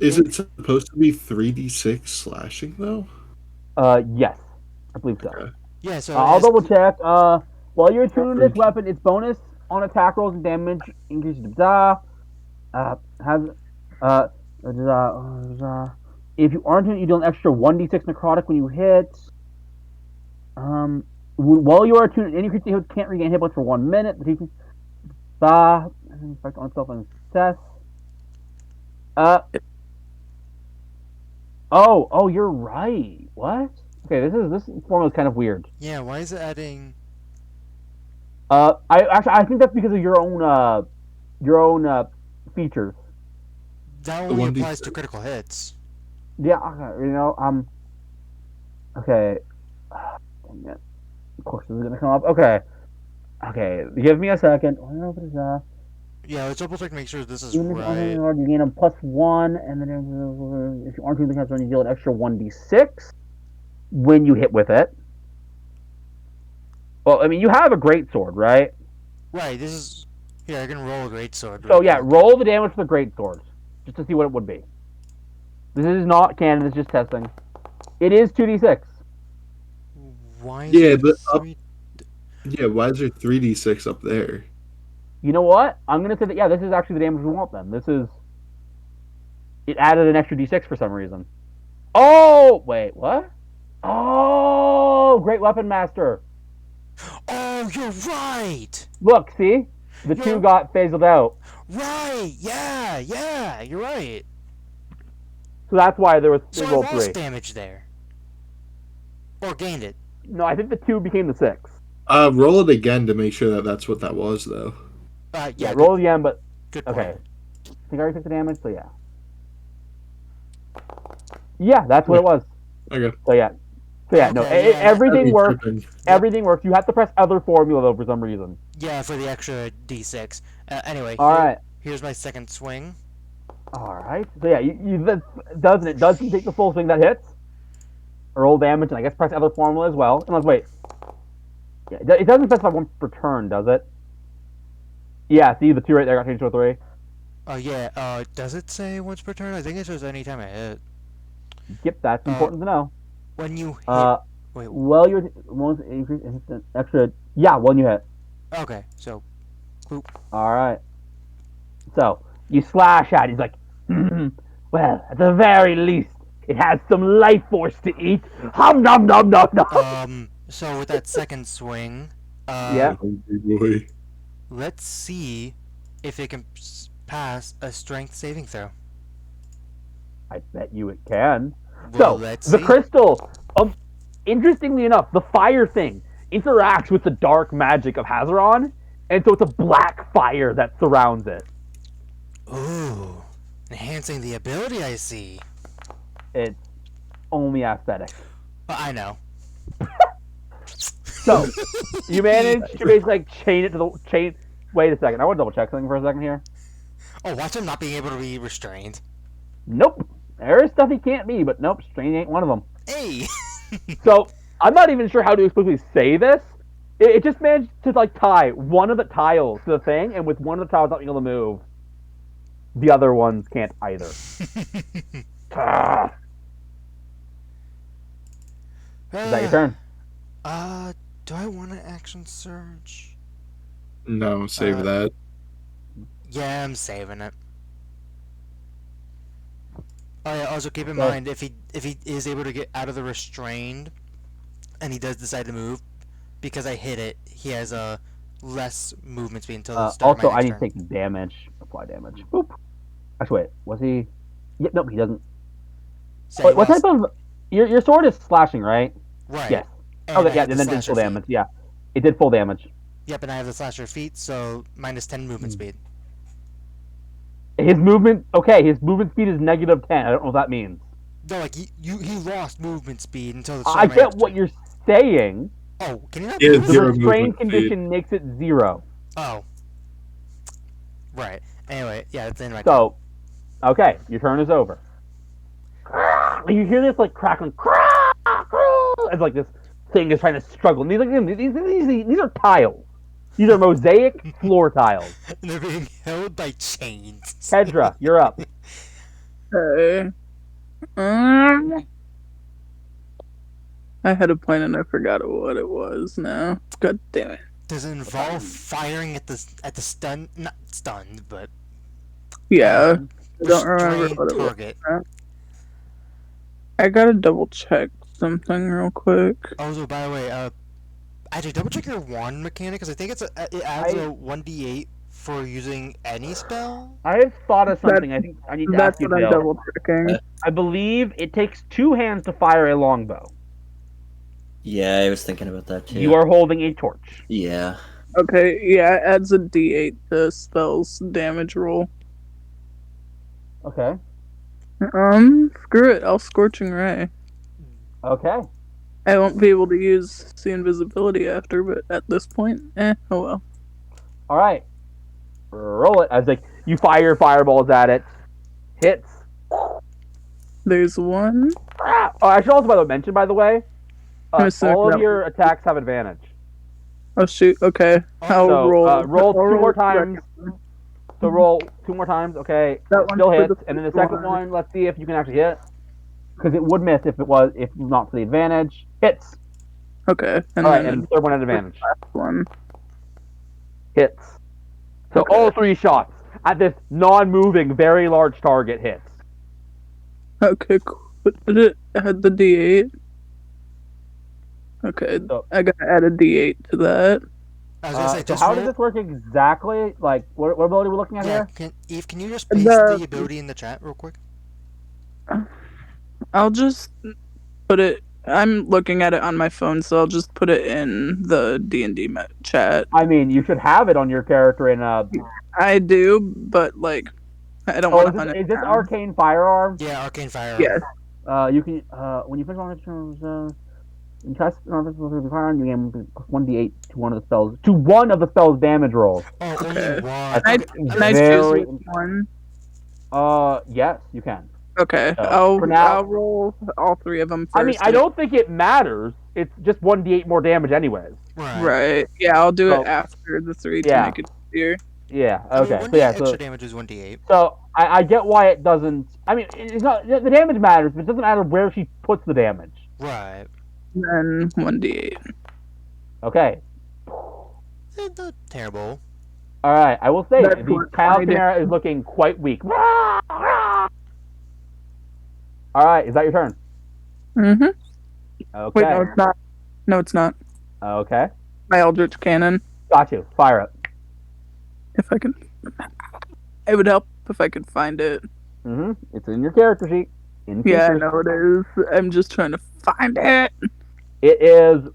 Is it supposed to be 3d6 slashing though? Yes, I believe so. Okay. yeah, so I'll double check. While you're attuned to this weapon, its bonus on attack rolls and damage increases. If you aren't attuned, you deal an extra 1d6 necrotic when you hit. While you are attuned, any creature hit can't regain hit points for 1 minute. The effect on itself and success. Oh, you're right. What? Okay, this formula is kind of weird. yeah, why is it adding? I think that's because of your own features. That The only 1d6. applies to critical hits. Yeah, okay. Dang it. Of course, this is gonna come up. Okay, give me a second. Yeah, let's double check to make sure this is Even if right. you gain a +1, and then if you aren't doing the counter, you deal an extra 1d6 when you hit with it. Well, I mean, you have a great sword, right? Right, this is... Here, I can roll a great sword. So yeah, roll the damage for the great sword, just to see what it would be. This is not canon, it's just testing. It is 2d6. Why is Yeah, it but three... Yeah, why is there 3d6 up there? You know what? I'm going to say that, yeah, this is actually the damage we want then. It added an extra d6 for some reason. Oh! Wait, what? Oh! Great Weapon Master. Oh, you're right! Look, see? The two got phased out. Right, yeah, you're right. So that's why there was So I rolled lost 3. damage there. Or gained it. No, I think the 2 became the 6. Roll it again to make sure that that's what that was, though. Yeah, roll it again, but... Good Okay. point. I think I already took the damage, so yeah. Yeah, that's what it was. Okay. So yeah, no, Okay, yeah, everything works. Tripping. Everything works. You have to press other formula though for some reason. Yeah, for the extra d6. Anyway, All right. Here's my second swing. All right. So yeah, it does take the full swing that hits, or roll damage, and I guess press other formula as well. Unless wait, yeah, it doesn't specify once per turn, does it? Yeah. See the 2 right there got changed to a 3. Oh yeah. Does it say once per turn? I think it says anytime I hit. Yep, that's important to know. When you hit. Wait. Well, you're most increase extra. Yeah, when you hit. Okay. So. Boop. All right. So you slash at. He's like, well, at the very least, it has some life force to eat. Hum nom nom nom nom. So with that second swing, Yeah. Hungry boy. let's see if it can pass a strength saving throw. I bet you it can. Well, So let's the see. crystal, interestingly enough, the fire thing interacts with the dark magic of Hazaron, and so it's a black fire that surrounds it. Ooh, enhancing the ability. I see. It's only aesthetic. I know. So you manage to basically like chain it to the chain. Wait a second. I want to double check something for a second here. Oh, watch him not being able to be restrained. Nope. There is stuff he can't be, but nope, strain ain't one of them. Hey. So I'm not even sure how to explicitly say this. It just managed to like tie one of the tiles to the thing, and with one of the tiles not being able to move, the other ones can't either. Ah. Is that your turn? Do I want an action surge? No, save that. Yeah, I'm saving it. Oh yeah. Also keep in So- mind if he is able to get out of the restrained, and he does decide to move, because I hit it, he has a less movement speed until the start Also, of my I next need to turn. take damage. Apply damage. Boop. Actually, wait. Was he? Yeah, nope, he doesn't. So Wait, he what lost- type of? Your sword is slashing, right? Right. Yes. And Okay, I yeah, have and the then it did slasher full feet. damage. Yeah, it did full damage. Yep, and I have the slasher feet, so minus 10 movement Hmm. speed. His movement. Okay, his movement speed is -10. I don't know what that means. No, like he lost movement speed until the I start of my get next what turn. you're saying. Oh, can you not He has move? The zero restrained movement speed. condition makes it 0. Oh. Right. Anyway, yeah, that's the end of my turn. So, okay, your turn is over. You hear this like crackling, it's like this thing is trying to struggle. And these are tiles. These are mosaic floor tiles. And they're being held by chains. Kedra, you're up. Okay. Um, I had a plan and I forgot what it was now. God damn it. Does it involve firing at the stun? Not stunned, but Yeah. I don't remember restrained what it was. target. I gotta double check something real quick. Also, by the way, actually double check your wand mechanic because I think it adds a 1d8 for using any spell. I have thought of something. I think I need to That's ask you, what I'm Bill. double checking. I believe it takes 2 hands to fire a longbow. Yeah, I was thinking about that too. You are holding a torch. Yeah. Okay, yeah, it adds a d8 to spell's damage roll. Okay. Screw it, I'll Scorching Ray. Okay. I won't be able to use see invisibility after, but at this point, oh well. All right. Roll it. As like you fire fireballs at it. Hits. There's one. Oh, I should also mention, by the way, I'm assuming all of that- your attacks have advantage. Oh shoot, okay. I'll So roll. roll I'll 2 roll more the times. second. So roll 2 more times. Okay. That one's Still for hits. the And then the first second one. one, let's see if you can actually hit. Because it would miss if not for the advantage. Hits. Okay, and All right, then and the third one has advantage. the one. Hits. So Okay. all 3 shots at this non-moving, very large target hits. Okay, cool. Did it had the d8? Okay, So- I gotta add a d8 to that. I was gonna say So just how roll. does this work exactly? Like, what ability are we looking at Yeah, here? Eve, can you just paste The- the ability in the chat real quick? I'll just put it. I'm looking at it on my phone, so I'll just put it in the D&D chat. I mean, you should have it on your character in I do, but like, I don't Oh, want is to hunt this, it is this down. arcane firearm? Yeah, arcane fire. Yes. You can when you finish one of the terms, when you cast an artificial firearm, you gain +1d8 to one of the spell's damage rolls. Oh, Okay. only one. That's Can I very. choose which one? Yes, you can. Okay, for now- I'll roll all 3 of them first. I mean, I don't think it matters. It's just 1d8 more damage, anyways. Right. Right. Yeah, I'll do So- it after the 3 to Yeah. make it easier. Yeah. I mean, Okay. 1d8 So yeah. extra So, damage is 1d8. so I get why it doesn't. I mean, it's not the damage matters, but it doesn't matter where she puts the damage. Right. Then 1d8. Okay. Not terrible. All right. I will say That's the what Kyle I did. Chimera is looking quite weak. All right. Is that your turn? Mm-hmm. Okay. Wait, no, it's not. No, it's not. Okay. My Eldritch Cannon. Got you. Fire it. If I can. It would help if I could find it. It's in your character sheet. In Yeah, I features. know it is. I'm just trying to find it. It is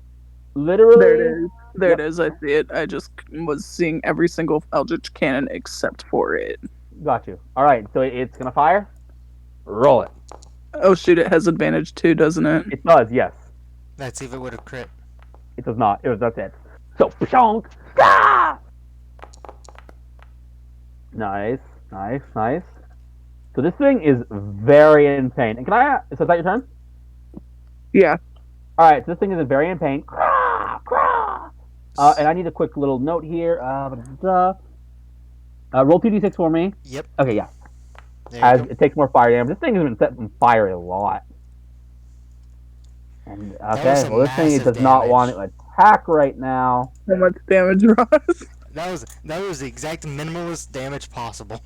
literally. There it is. There Yep. it is. I see it. I just was seeing every single Eldritch Cannon except for it. Got you. All right. So it's gonna fire. Roll it. Oh shoot! It has advantage too, doesn't it? It does. Yes. Let's see if it would have crit. It does not. That's it. So pshonk. Ah! Nice. So this thing is very in pain. And can I? So is that your turn? Yeah. All right. So this thing is very in pain. And I need a quick little note here. Roll 2d6 for me. Yep. Okay. Yeah. There As you go. it takes more fire damage. This thing has been set on fire a lot. And was okay, some well this thing massive does not damage. want to attack right now. How much damage, Ross? That was the exact minimalist damage possible.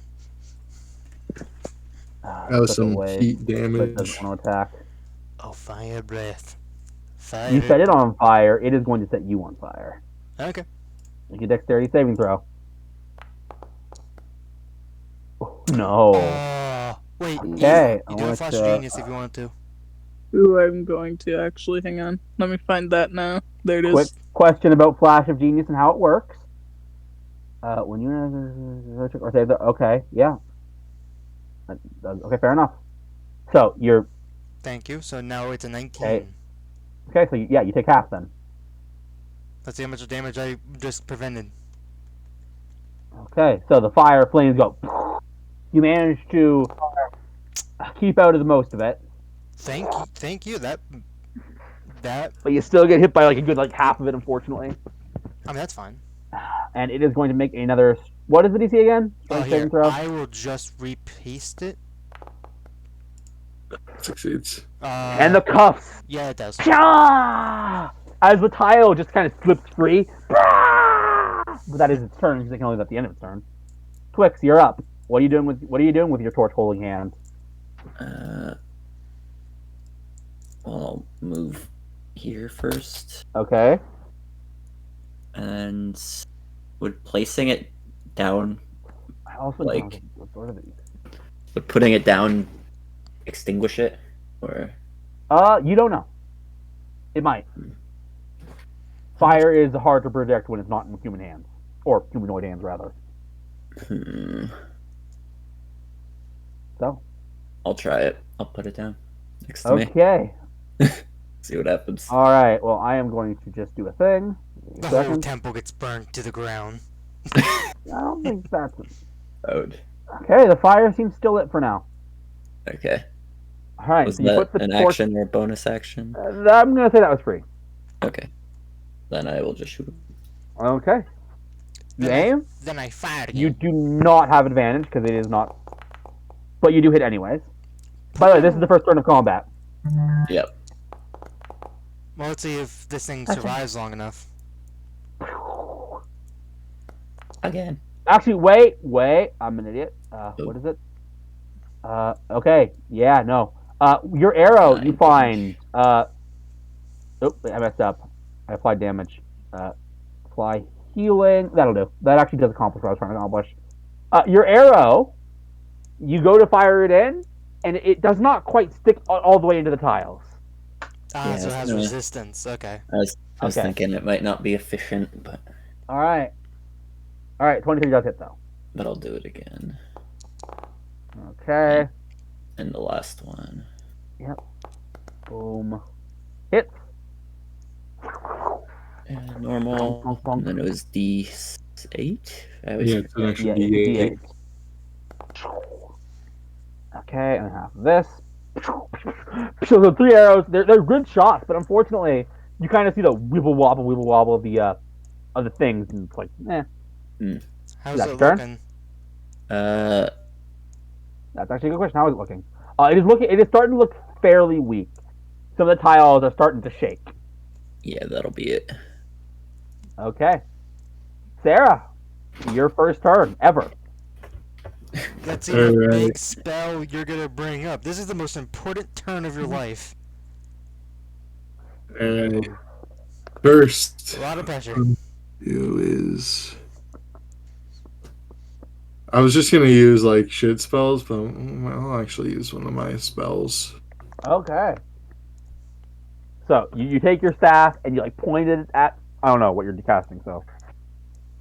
That was Such a some waste. heat But it doesn't damage. want to attack. Oh, fire breath. You Fire. set it on fire. It is going to set you on fire. Okay. Make a dexterity saving throw. Oh, no. Oh, wait. Okay, You I do have want Flash to- Genius if you want to. Ooh, I'm going to actually. Hang on. Let me find that now. There it is. Quick question about Flash of Genius and how it works. When you or say the okay, yeah. Okay, fair enough. So you're Thank you. So now it's a 19. okay. So you take half then. Let's see how much damage I just prevented. Okay, so the fire flames go. You manage to keep out of the most of it, Thank you. Thank you. That. but you still get hit by like a good like half of it, unfortunately. I mean, that's fine. And it is going to make another. What is the DC again? Oh, Strength here. saving throw. I will just repaste it. Succeeds. And the cuffs. Yeah, it does. Pshaw! As the tile just kind of slips free. But that is its turn because it can only at the end of its turn. Twix, you're up. What are you doing with your torch holding hand? Well, I'll move here first, Okay. and would placing it down, I also Like- don't know what sort of these. would putting it down extinguish it, or You don't know. It might. Fire is hard to predict when it's not in human hands. Or humanoid hands, rather. So. I'll try it. I'll put it down next to me. Okay. See what happens. Alright, well, I am going to just do a thing. The whole temple gets burned to the ground. I don't think that's... Out. Okay, the fire seems still lit for now. Okay. Alright, Was so you that put the an torch... action or a bonus action? I'm going to say that was free. Okay. Then I will just shoot him. Okay. You aim. Then I fired again. You do not have advantage because it is not... But you do hit anyways. By the way, this is the first turn of combat. Yep. Well, let's see if this thing That's survives long enough. Again. Actually, wait. I'm an idiot. What is it? Okay. Yeah, no. Your arrow, you find... Oop, I messed up. I applied damage. Apply healing. That'll do. That actually does accomplish what I was trying to accomplish. Your arrow, you go to fire it in, and it does not quite stick all the way into the tiles. Yeah, So it has no. resistance. Okay. I was Okay. thinking it might not be efficient, but All right. 23 does hit, though. I'll do it again. Okay. And the last one. Boom. Hits. Normal. And then it was D8. I was Yeah, it's an extra Yeah, D8. D8. Okay, and half of this. So the 3 arrows, they're good shots, but unfortunately, you kind of see the wibble wobble of the things, and it's like, eh. How's That's it turn? looking? That's actually a good question. How is it looking? It is starting to look fairly weak. Some of the tiles are starting to shake. Yeah, that'll be it. Okay. Sarah, your first turn ever. Let's see what Alright. big spell you're gonna bring up. This is the most important turn of your life. Alright. First, A lot of pressure. you is. I was just gonna use like shit spells, but I'll actually use one of my spells. Okay. So you take your staff and you like point it at I don't know what you're casting. So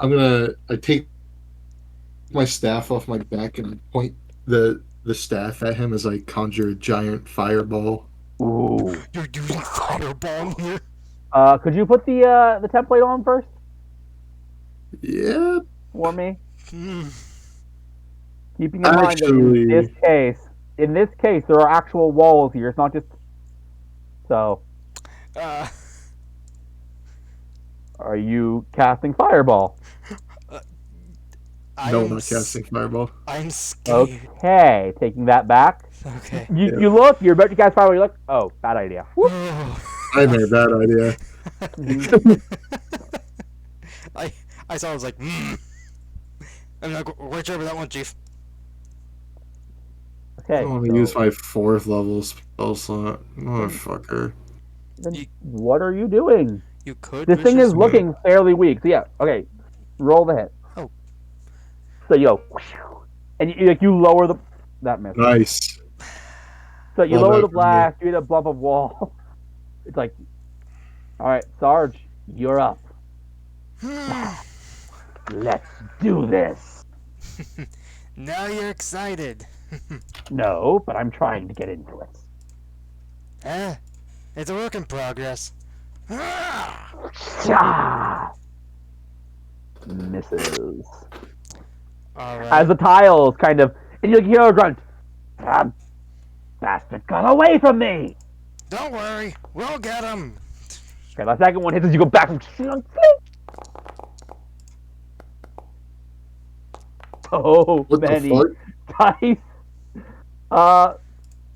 I take my staff off my back and I point the staff at him as I conjure a giant fireball. ooh. You're using fireball here. Could you put the template on first Yeah. for me? Hmm. Keeping in mind that in this case there are actual walls here. It's not just so. Uh, Are you casting fireball? No, I'm I'm not casting fireball. I'm scared. Okay, taking that back. Okay. You look. You're about to cast fireball. You look. Oh, bad idea. Whoop. I made that idea. I saw. I was like, I'm not quite sure about that one, Chief. Okay. I want to use my 4th level spell slot. Motherfucker. Then You- what are you doing? You could. This thing vicious- is looking fairly weak. So yeah, okay. Roll the hit. Oh. So you go, and you lower the that miss. Nice. So you Love lower that the for me. blast. You hit a bump of wall. It's like, all right, Sarge, you're up. Let's do this. Now you're excited. No, but I'm trying to get into it. It's a work in progress. Ah! Misses. Alright. As the tiles kind of, and you hear a grunt. Ah, bastard got away from me. Don't worry, we'll get him. Okay, the second one hits as you go back. So What the many fuck? dice.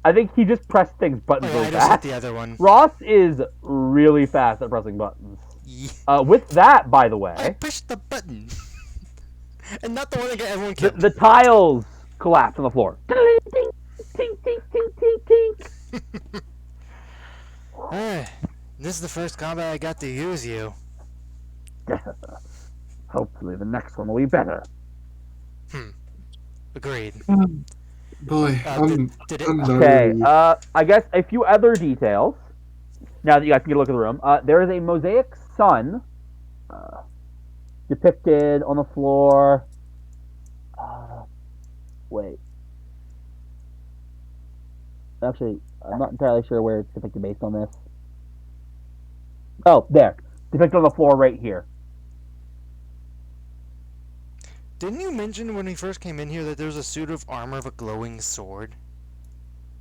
I think he just pressed things buttons Oh, yeah, really I just hit fast. the other one. Ross is really fast at pressing buttons. Yeah. With that, by the I way, pushed the button. And not the one that got everyone the, killed. the tiles collapse on the floor. Tink, tink, tink, tink, tink. This is the first combat I got to use you. Hopefully, the next one will be better. Agreed. Boy, Did it? I'm Okay, nervous. I guess a few other details. Now that you guys can get a look at the room, there is a mosaic sun depicted on the floor. Wait. Actually, I'm not entirely sure where it's depicted based on this. Oh, there. Depicted on the floor right here. Didn't you mention when we first came in here that there was a suit of armor of a glowing sword?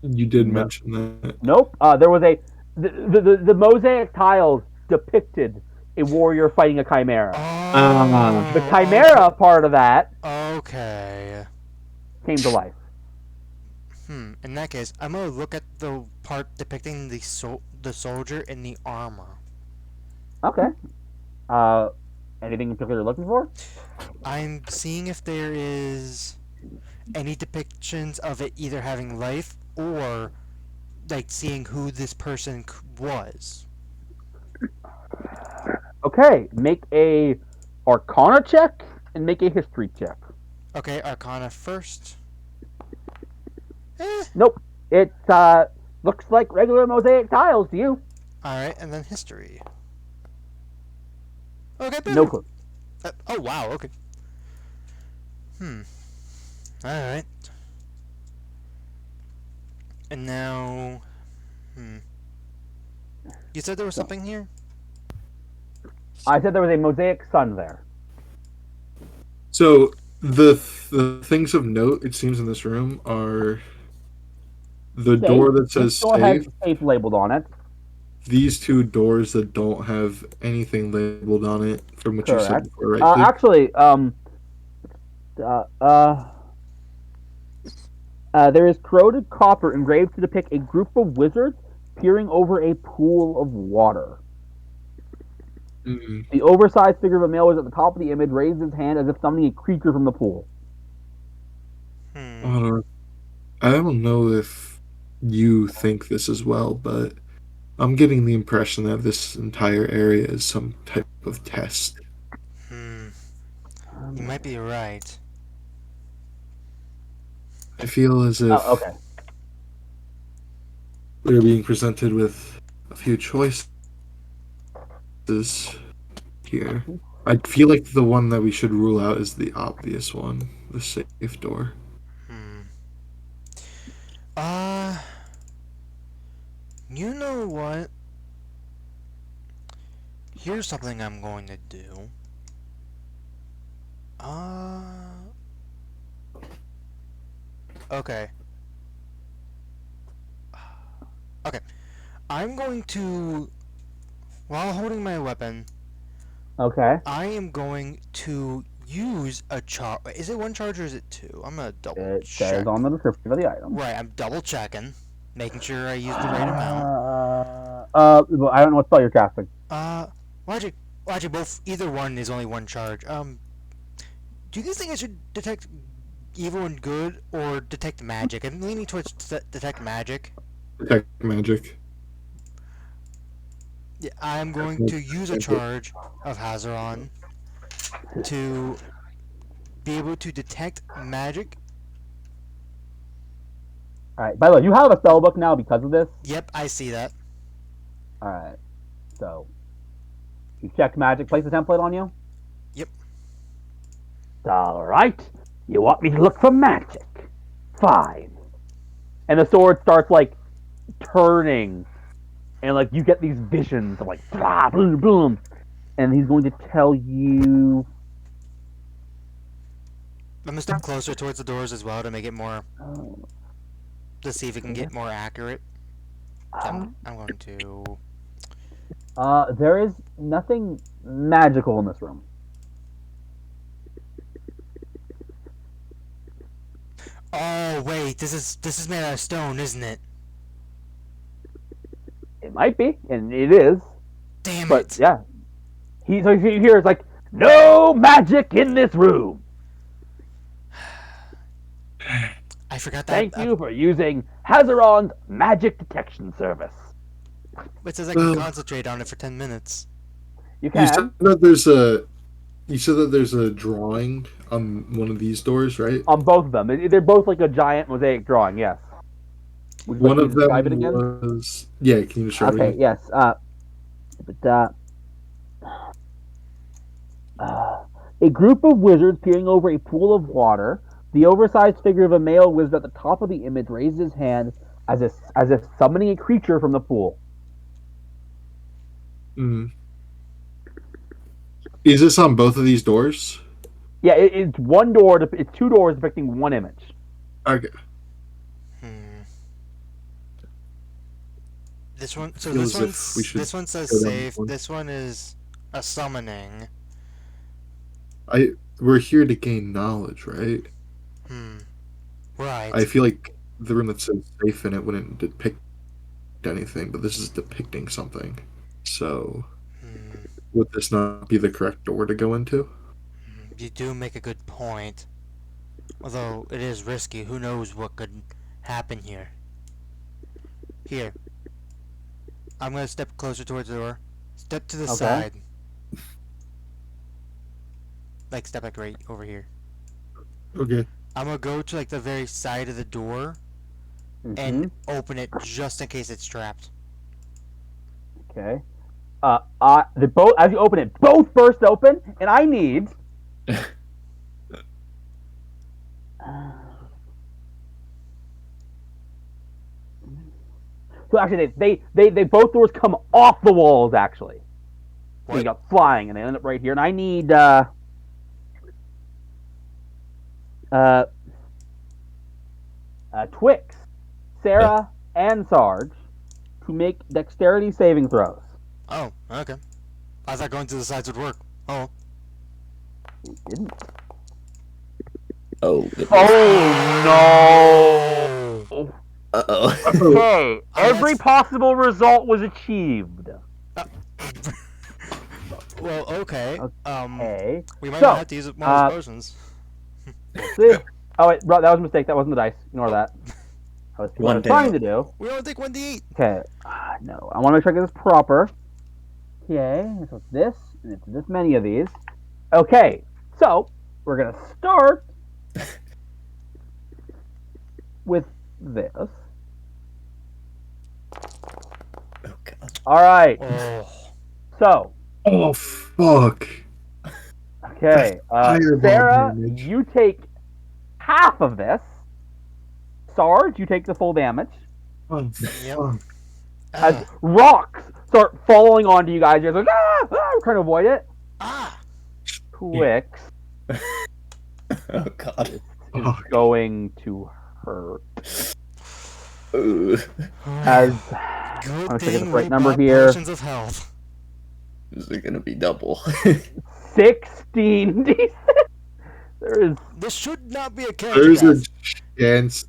You did No. mention that. Nope. There was the mosaic tiles depicted a warrior fighting a chimera. Oh, The chimera part of that Okay. came to life. In that case, I'm gonna look at the part depicting the soldier in the armor. Okay. Anything in particular you're looking for? I'm seeing if there is any depictions of it either having life or like seeing who this person was. Okay. Make a Arcana check and make a History check. Okay, Arcana first. Nope. It looks like regular mosaic tiles to you. Alright, and then history. Okay, better. No clue. Oh, wow, okay. Alright. And now... You said there was something here? I said there was a mosaic sun there. So the things of note it seems in this room are the door that says It still has safe. safe labeled on it. These 2 doors that don't have anything labeled on it, from what you said Correct. before, right? Click? Actually, there is corroded copper engraved to depict a group of wizards peering over a pool of water. Mhm. The oversized figure of a male was at the top of the image, raised his hand as if summoning a creature from the pool. I don't know if you think this as well, but I'm getting the impression that this entire area is some type of test. You might be right. I feel as if Okay. we're being presented with a few choices here. I feel like the one that we should rule out is the obvious one, the safe door. You know what? Here's something I'm going to do. Okay. Okay. I'm going to, while holding my weapon, Okay. I am going to use a charge. Is it 1 charge or is it 2? I'm gonna double It check. says on the description of the item. Right, I'm double checking, making sure I use the right amount. Well, I don't know what spell you're casting. Well, actually, both. Either one is only 1 charge. Do you guys think I should detect evil and good, or detect magic. I'm leaning towards detect magic. Detect magic. Yeah, I'm going to use a charge of Hazaron to be able to detect magic. All right. By the way, you have a spell book now because of this. Yep, I see that. All right. So you checked magic. Place the template on you. Yep. All right. You want me to look for magic? Fine. And the sword starts like turning, and like you get these visions of like blah, boom, boom, and he's going to tell you. I'm gonna step closer towards the doors as well to make it more, Oh, to see if it can get more accurate. I'm going to. there is nothing magical in this room. Oh wait, this is made out of stone, isn't it? It might be, and it is, Damn but it! yeah. So you hear it's like no magic in this room. I forgot that. Thank you for using Hazaron's magic detection service. It says I can Well, concentrate on it for 10 minutes. You you said can that there's a. You said that there's a drawing on one of these doors, right? on both of them. They're both like a giant mosaic drawing. Yes. Would you like One me of to describe it them again? was. Yeah, can you describe it Okay. again? Yes. But a group of wizards peering over a pool of water. The oversized figure of a male wizard at the top of the image raises his hand as if summoning a creature from the pool. Mm. Is this on both of these doors? Yeah, it's one door. It's two doors depicting one image. Okay. Hmm. This one. So Feels as if we should this one says go down safe. one. This one is a summoning. We're here to gain knowledge, right? Hmm. Right. I feel like the room that says safe in it wouldn't depict anything, but this is depicting something. So, Hmm. would this not be the correct door to go into? You do make a good point. Although it is risky. Who knows what could happen here? Here. I'm gonna step closer towards the door. Step to the Okay. side. Like step like right over here. Okay. I'm gonna go to like the very side of the door and open it just in case it's trapped. Okay. The both as you open it, both burst open, and I need. So actually, they both doors come off the walls. Actually, they got flying, and they end up right here. And I need Twix, Sarah, and Sarge to make dexterity saving throws. Oh, okay. I thought going to the sides would work. Oh. It didn't. Oh. Oh no! Uh-oh. Okay, every that's- possible result was achieved. Well, okay. Okay. We might So, not have to use one of those potions. We'll see. Oh wait, bro, that was a mistake. That wasn't the dice. Ignore that. That was what I was trying to do. We only take 1d8. Okay. No, I want to make sure I get this proper. Okay, so it's this, and it's this many of these. Okay, so we're gonna start with this. Oh, God. All right. Oh. So, Oh, fuck. okay, Fireball Sarah, damage. you take half of this. Sarge, you take the full damage. Oh, Yep. fuck. As rocks start falling onto you guys, you're like, we're trying to avoid it. Ah! Twix Oh, God. is Oh, going to hurt. Ooh. As Good I'm thing taking the right we number bought here. potions of health. This is gonna be double. 16 d6. There is This should not be a character There's a death. chance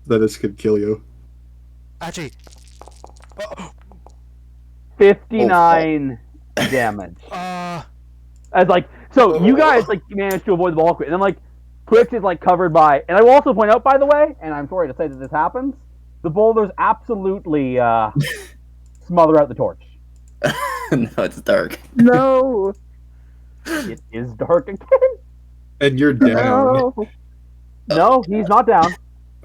that this could kill you. Actually, 59 damage. uh, As like, so you guys like managed to avoid the ball quick, and then like Twix is like covered by, and I will also point out, by the way, and I'm sorry to say that this happens, the boulders absolutely smother out the torch. No, it's dark. No. It is dark again. And you're down. No. No, he's not down.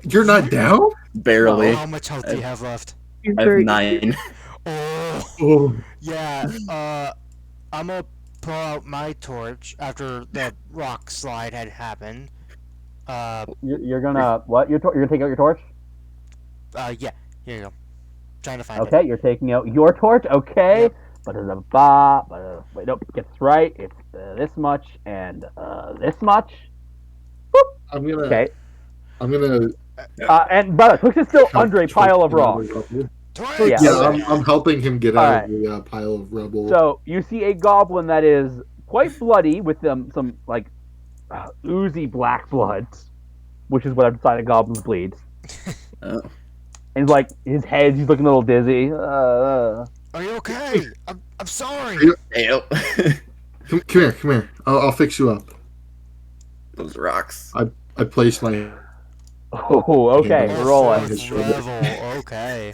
You're not down? Barely. How much health do you have left? He's I have very 9. Oh, Oh. yeah. I'm gonna pull out my torch after the rock slide had happened. You're gonna what? You're gonna take out your torch? Yeah. Here you go. Trying to find it. Okay, you're taking out your torch. Okay, Yep. wait, nope, get this right. It's this much and this much. I'm gonna. Okay, I'm gonna. and brother, Twix is still under a pile of rocks. Twix! Yeah. Yeah, I'm helping him get out Alright. of the pile of rubble. So you see a goblin that is quite bloody with some like oozy black blood, which is what I've decided goblins bleed. Oh. And like his head, he's looking a little dizzy. Are you okay? I'm sorry. Ew. Come here. I'll fix you up. Those rocks. I placed my. Oh, okay, Yeah, we're rolling. his Fourth shoulder. level. Okay.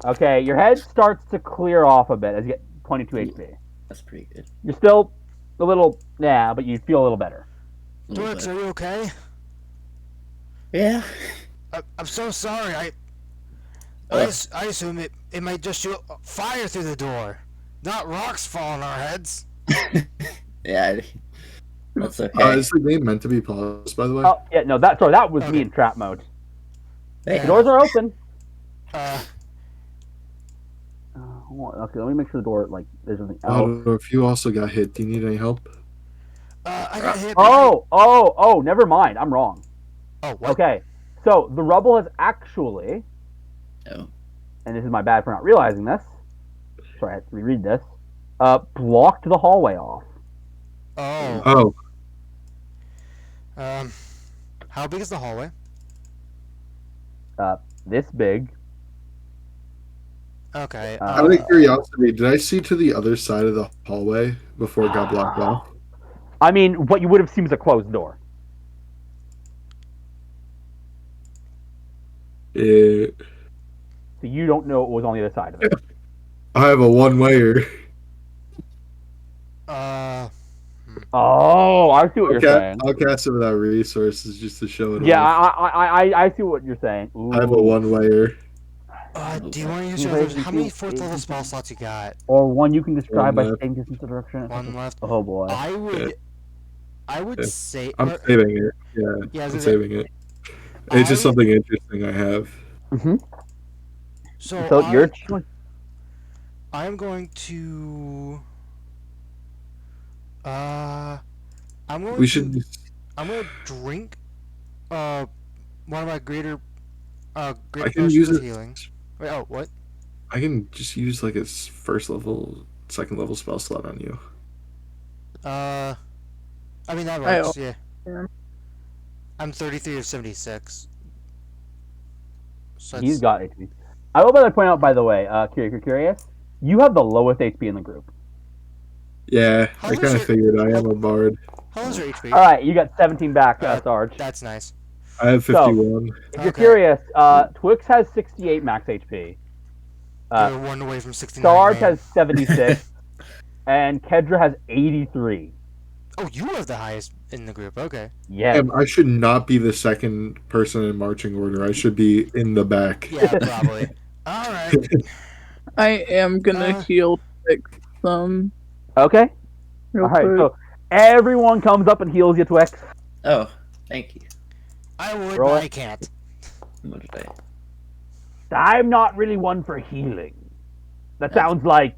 Okay, your head starts to clear off a bit as you get 22 HP. That's pretty good. You're still a little, but you feel a little better. A little Twix, bit. are you okay? Yeah. I'm so sorry. I assume it might just shoot fire through the door, not rocks fall on our heads. Yeah. That's okay. Is the game meant to be paused, by the way? Oh, yeah, no, that was Okay. me in trap mode. Hey. The doors are open. Uh, Okay, let me make sure the door, like, there's nothing I else. don't know if you also got hit. Do you need any help? I got hit. Oh, never mind. I'm wrong. Oh, what? Okay, so the rubble has actually, Oh. and this is my bad for not realizing this. Sorry, I have to reread this. Blocked the hallway off. Oh. Oh, How big is the hallway? This big. Okay. out of curiosity, did I see to the other side of the hallway before it got blocked off? I mean, what you would have seen was a closed door. I So you don't know what was on the other side of it. have a one-wayer. Oh, I see what you're saying. I'll cast it without resources just to show it Yeah, off. I see what you're saying. Ooh. I have a one-wayer. do you want to use your how many fourth level spell slots you got? Or one you can describe by One left. staying distance to direction. One left. Oh boy. I would Yeah. say. I'm saving it. Yeah, Yeah, I was I'm gonna say, saving it. It's just something interesting I have. So your choice. I'm going to. I'm going We to. should. I'm gonna drink. One of my greater. I Great can use potions of it. healing. Wait. Oh, what? I can just use like a first level, second level spell slot on you. I mean that I- works. Yeah. yeah. I'm 33 of 76. So He's that's- got HP. I will better point out, by the way, curious, you have the lowest HP in the group. Yeah, How I is kind of it- figured I am a bard. How is your HP? All right, you got 17 back, Uh, Sarge. That's nice. I have So- 51. If you're okay. curious, Twix has 68 max HP. You're one away from 69. Sarge man. has 76, and Kedra has 83. Oh, you have the highest in the group. Okay. Yes. I should not be the second person in marching order. I should be in the back. Yeah, probably. All right. I am gonna heal Twix some. Okay. Real All right. quick. So everyone comes up and heals you, Twix. Oh, thank you. I would, Roll but it. I can't. What did I? I'm not really one for healing. That sounds like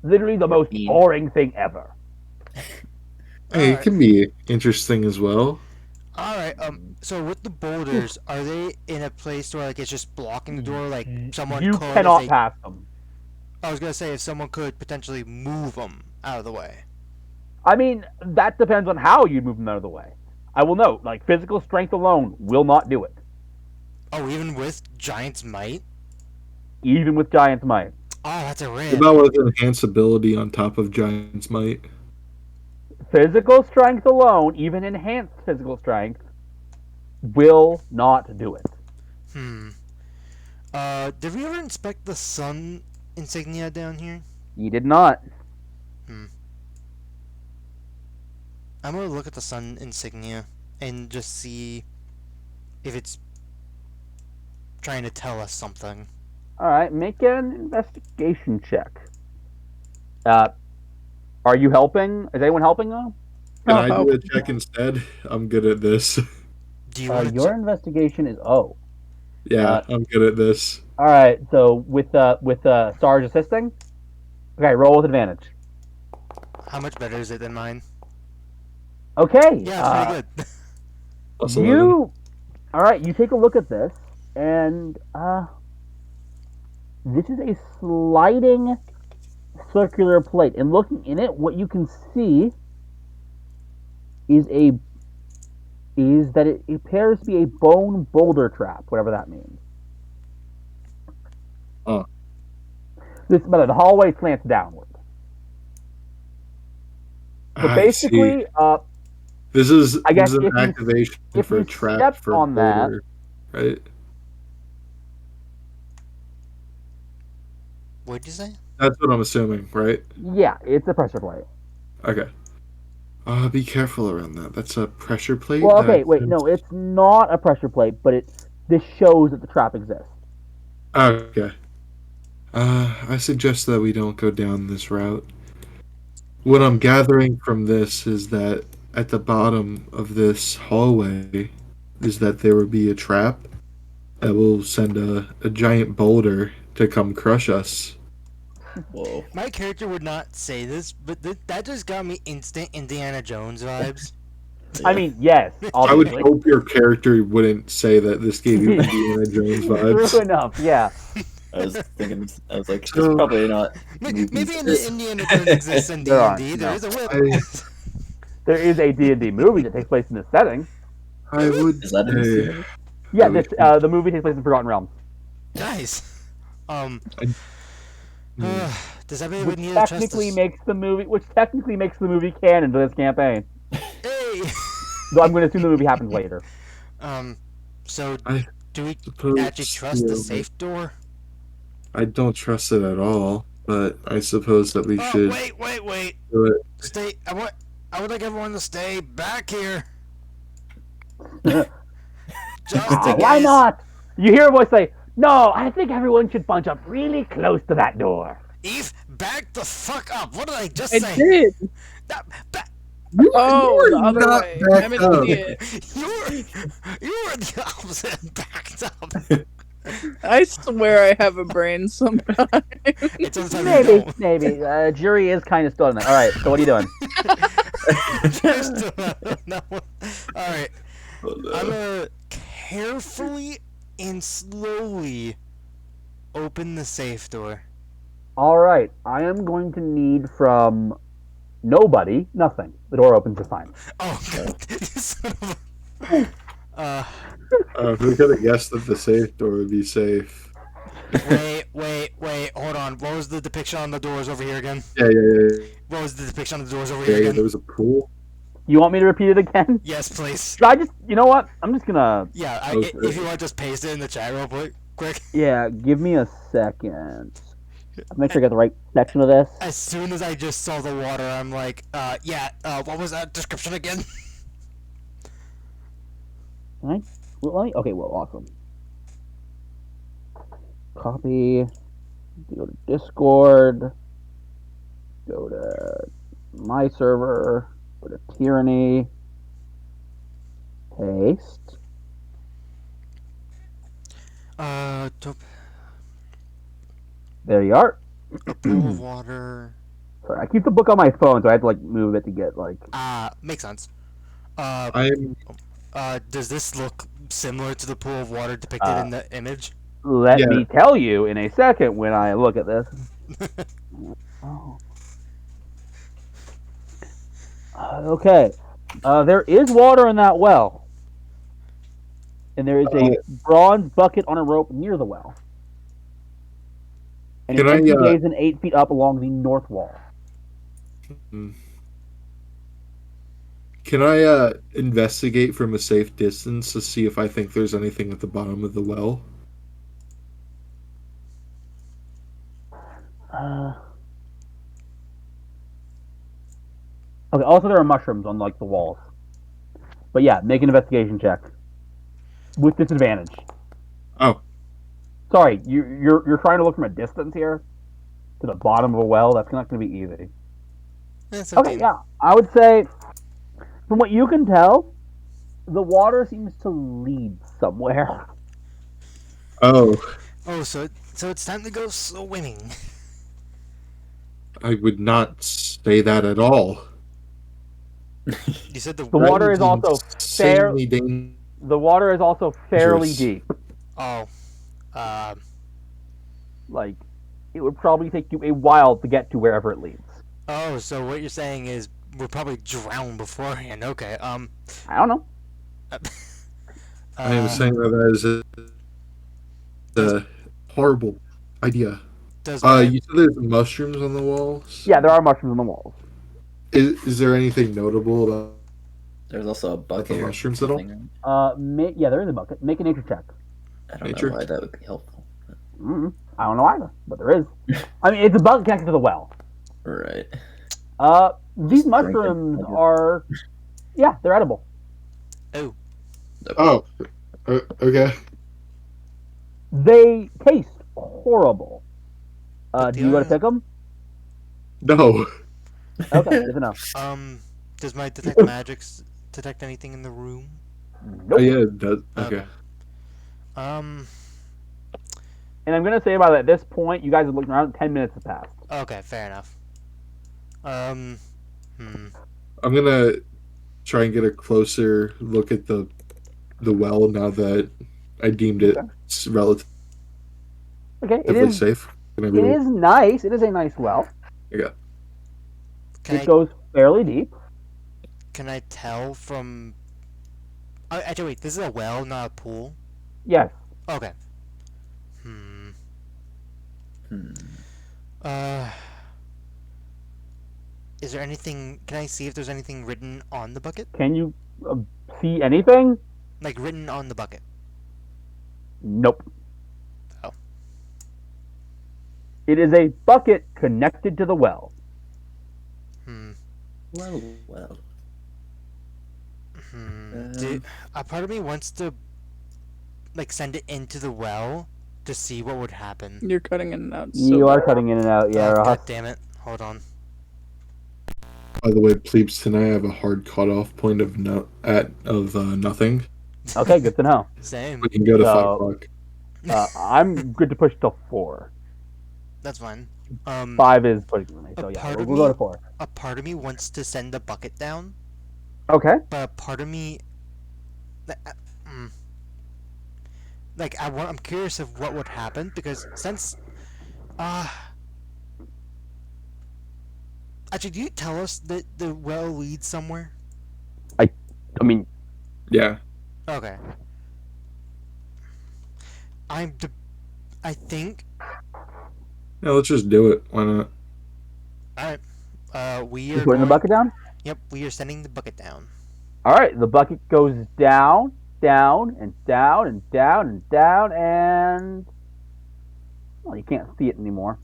literally the most Mean. boring thing ever. Hey, it Alright. can be interesting as well. All right. So with the boulders, are they in a place where like it's just blocking the door? Like someone You could. if cannot they- pass them. I was gonna say if someone could potentially move them out of the way. I mean, that depends on how you move them out of the way. I will note, like, physical strength alone will not do it, Oh, even with Giant's Might. even with Giant's Might. Oh, that's a What rip. about with enhance ability on top of Giant's Might? Physical strength alone, even enhanced physical strength, will not do it. Did we ever inspect the sun insignia down here? You did not. I'm gonna look at the sun insignia and just see if it's trying to tell us something. All right, make an investigation check. Are you helping? Is anyone helping though? Can I'll I help. do a check instead? I'm good at this. Do you want to Your investigation is O. Yeah, I'm good at this. All right, so with Sarge assisting, okay, roll with advantage. How much better is it than mine? Okay. Yeah, it's pretty good. Plus 11. All right, you take a look at this, and this is a sliding circular plate. And looking in it, what you can see is that it appears to be a bone boulder trap, whatever that means. Oh. The hallway slants downward. So basically, this is I guess an if you- activation if for you a trap step for on that- boulder, right? What'd you say? That's what I'm assuming, right? yeah, it's a pressure plate. Okay. Be careful around that. That's a pressure plate. Well, okay, wait, no, it's not a pressure plate, but this shows that the trap exists. Okay. I suggest that we don't go down this route. What I'm gathering from this is that at the bottom of this hallway is that there will be a trap that will send a giant boulder to come crush us. Whoa. My character would not say this, but that just got me instant Indiana Jones vibes. I mean, yes, I would obviously. hope your character wouldn't say that this gave you Indiana Jones vibes. True enough, yeah. I was thinking, I was like, it's So- probably not. Maybe movies. Indiana Jones exists in There D&D. aren't, There no. is a whip. There is a D&D movie that takes place in this setting. I would Is that in the say, series? Yeah, Oh, the movie takes place in Forgotten Realms. Nice. Hmm. Does everybody Which need to trust technically us? makes the movie canon to this campaign. Hey! Though I'm going to assume the movie happens later. So I do we suppose, actually trust the you know, safe door? I don't trust it at all, but I suppose that we Oh, should wait. do it. Stay. I would like everyone to stay back here. Just in Why case. not? You hear a voice say, "No, I think everyone should bunch up really close to that door." Eve, back the fuck up. What did I just I say? did. Oh, the other not way. backed I'm an up. idiot. You were the opposite. Backed up. I swear I have a brain sometimes. It sometimes you Maybe. don't. Jury is kind of still in there. All right, so what are you doing? All right. I'm gonna carefully and slowly open the safe door. All right, I am going to need from nobody nothing. The door opens just fine. Oh, God. You son of a... Who could have guessed that the safe door would be safe? Wait. Hold on. What was the depiction on the doors over here again? Yeah. What was the depiction on the doors over Yeah, here there again? was a pool. You want me to repeat it again? Yes, please. Should I just, you know what? I'm just gonna. Yeah, Okay. if you want to just paste it in the chat real quick. Yeah, give me a second. I'll make sure I get the right section of this. As soon as I just saw the water, I'm like, what was that description again? Right? Okay, well, awesome. Copy. Go to Discord. Go to my server. Go to Tyranny. Paste. There you are. Pool of water. Sorry, I keep the book on my phone, so I have to move it to get Makes sense. I'm Does this look similar to the pool of water depicted in the image? Let Yeah. me tell you in a second when I look at this. Oh. Okay. There is water in that well. And there is a bronze bucket on a rope near the well. And Can it I, empty basin 8 feet up along the north wall. Can I investigate from a safe distance to see if I think there's anything at the bottom of the well? Okay. Also, there are mushrooms on like the walls. But yeah, make an investigation check with disadvantage. Oh, Sorry, you're trying to look from a distance here to the bottom of a well. That's not going to be easy. That's Okay, yeah, I would say from what you can tell, the water seems to lead somewhere. oh, Oh, so it's time to go swimming. I would not say that at all. You said the The water is also fair. insanely dangerous. The water is also fairly deep. oh, Like, it would probably take you a while to get to wherever it leads. oh. So what you're saying is we'll probably drown beforehand. Okay. I don't know. I am saying that is a horrible idea. Does my You said there's mushrooms on the walls? Yeah, there are mushrooms on the walls. Is there anything notable about There's also a bucket. the or mushrooms at all? something. Yeah, there is a bucket. Make a nature check. I don't Nature? know why that would be helpful. I don't know either, but there is. I mean, it's a bucket connected to the well. Right. These Just drink it, mushrooms I guess. are, yeah, they're edible. Oh, okay. They taste horrible. But Do you go to the pick them? No. Okay, good to know. Does my detect magics detect anything in the room? Nope. Oh, yeah, it does. Okay. Um. And I'm gonna say about at this point, you guys are looking around. 10 minutes have passed. Okay, fair enough. Hmm. I'm gonna try and get a closer look at the well now that I deemed it relatively Okay, it is. safe. Can I It roll? is nice. It is a nice well. Yeah. Can It goes fairly deep. I tell from? Oh, actually, wait. This is a well, not a pool. Yes. Okay. Uh. Is there anything? Can I see if there's anything written on the bucket? Can you see anything? Like written on the bucket? Nope. Oh. It is a bucket connected to the well. Well. A part of me wants to, like, send it into the well to see what would happen. You're cutting in and out. You are cutting in and out, yeah, Oh, Ross. God damn it! Hold on. By the way, plebes, tonight I have a hard cutoff point of nothing. Okay, good to know. Same. We can go to So- 5 o'clock. I'm good to push till 4. That's fine. 5 is pushing me, so A yeah, part we'll of go me- to 4. A part of me wants to send the bucket down, Okay. but a part of me, I'm curious of what would happen because since, actually, do you tell us that the well leads somewhere? I mean, Yeah. Okay. I think. Yeah, let's just do it. Why not? Alright. We you are putting the going- bucket down? Yep, we are sending the bucket down. Alright, the bucket goes down, down, and down, and down, and down, and... Well, you can't see it anymore.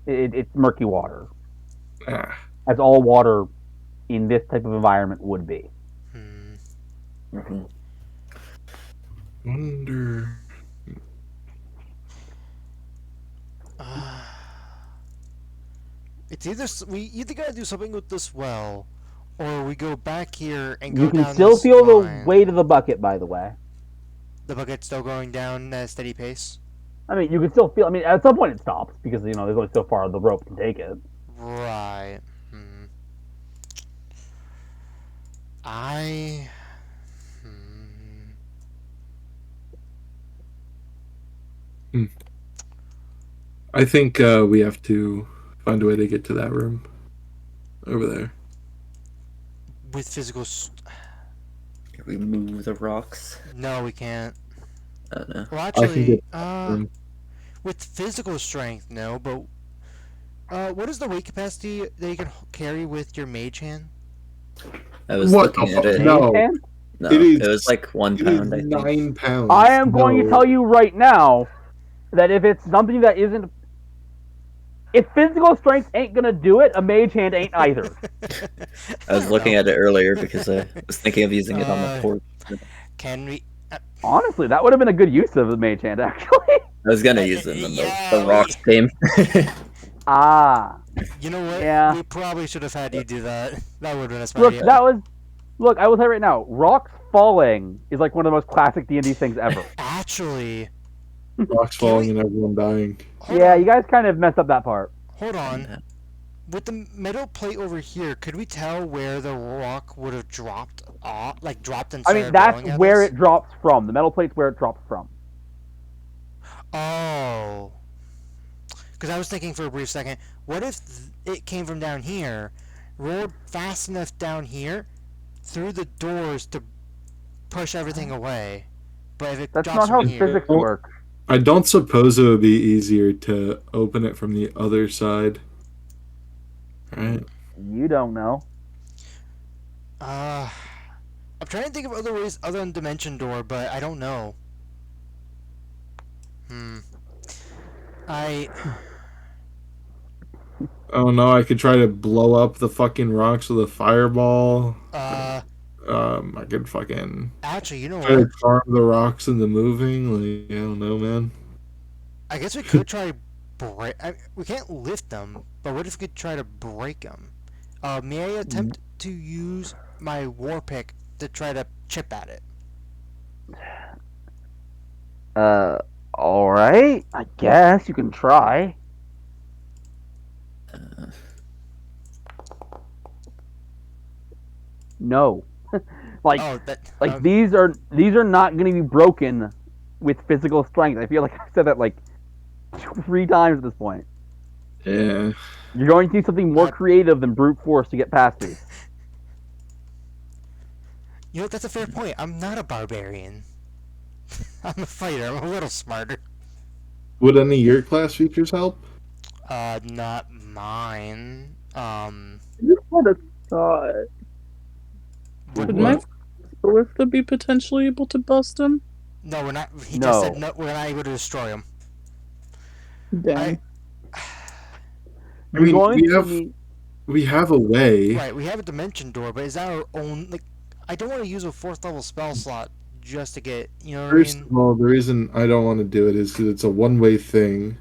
It's murky water, Ah. as all water in this type of environment would be. Wonder. It's we either gotta do something with this well, or we go back here and go You can down still this feel line. the weight of the bucket, by the way. The bucket's still going down at a steady pace. I mean, you can still feel... I mean, at some point it stops, because, there's only so far the rope can take it. Right. I. I think we have to find a way to get to that room over there. With physical. Can we move the rocks? No, we can't. No. Well, I can actually, get room. with physical strength, no, but What is the weight capacity that you can carry with your mage hand? I was What the looking at fuck? it. Mage No, hand? No, it is. it was like 1 It is pound, I think. 9 pounds. I am going to No. tell you right now that if it's something that isn't, if physical strength ain't gonna do it, a mage hand ain't either. I was looking at it earlier because I was thinking of using it on the Uh, porch. Can we? Honestly, that would have been a good use of the mage hand, actually. I was gonna use it in yeah, the rocks game. Ah, You know what? Yeah. We probably should have had you do that. That would have been a smart look, idea. that was. Look, I will tell you right now, rocks falling is like one of the most classic D&D things ever. Actually, Rocks Can falling we- and everyone dying. hold Yeah, on. you guys kind of messed up that part. Hold on. With the metal plate over here, could we tell where the rock would have dropped off? Like dropped and I started mean, that's rolling at where us? it drops from. The metal plate's where it drops from. Oh. Because I was thinking for a brief second, what if it came from down here, rolled fast enough down here, through the doors to push everything away? But if it That's drops not how from here, physics Oh. work. I don't suppose it would be easier to open it from the other side. Right. You don't know. I'm trying to think of other ways other than Dimension Door, but I don't know. I Oh no, I could try to blow up the fucking rocks with a fireball. I could fucking actually, you know try what? to charm the rocks into moving. Like, I don't know, man. I guess we could try break. We can't lift them, but what if we could try to break them? May I attempt to use my war pick to try to chip at it? Alright. I guess you can try. No. like Oh, that. these are not going to be broken with physical strength. I feel like I said that like 3 times at this point. Yeah. You're going to need something more creative than brute force to get past these. You know, that's a fair point. I'm not a barbarian. I'm a fighter. I'm a little smarter. Would any of your class features help? Not mine. You had a thought. Would my What? ballista be potentially able to bust him? No, we're not. He No. just said no. We're not able to destroy him. Dang. I mean, going we to have need- we have a way. Right, we have a dimension door, but is that our own? Like, I don't want to use a 4th level spell slot just to get. You know what First I mean? of all, the reason I don't want to do it is because it's a one-way thing.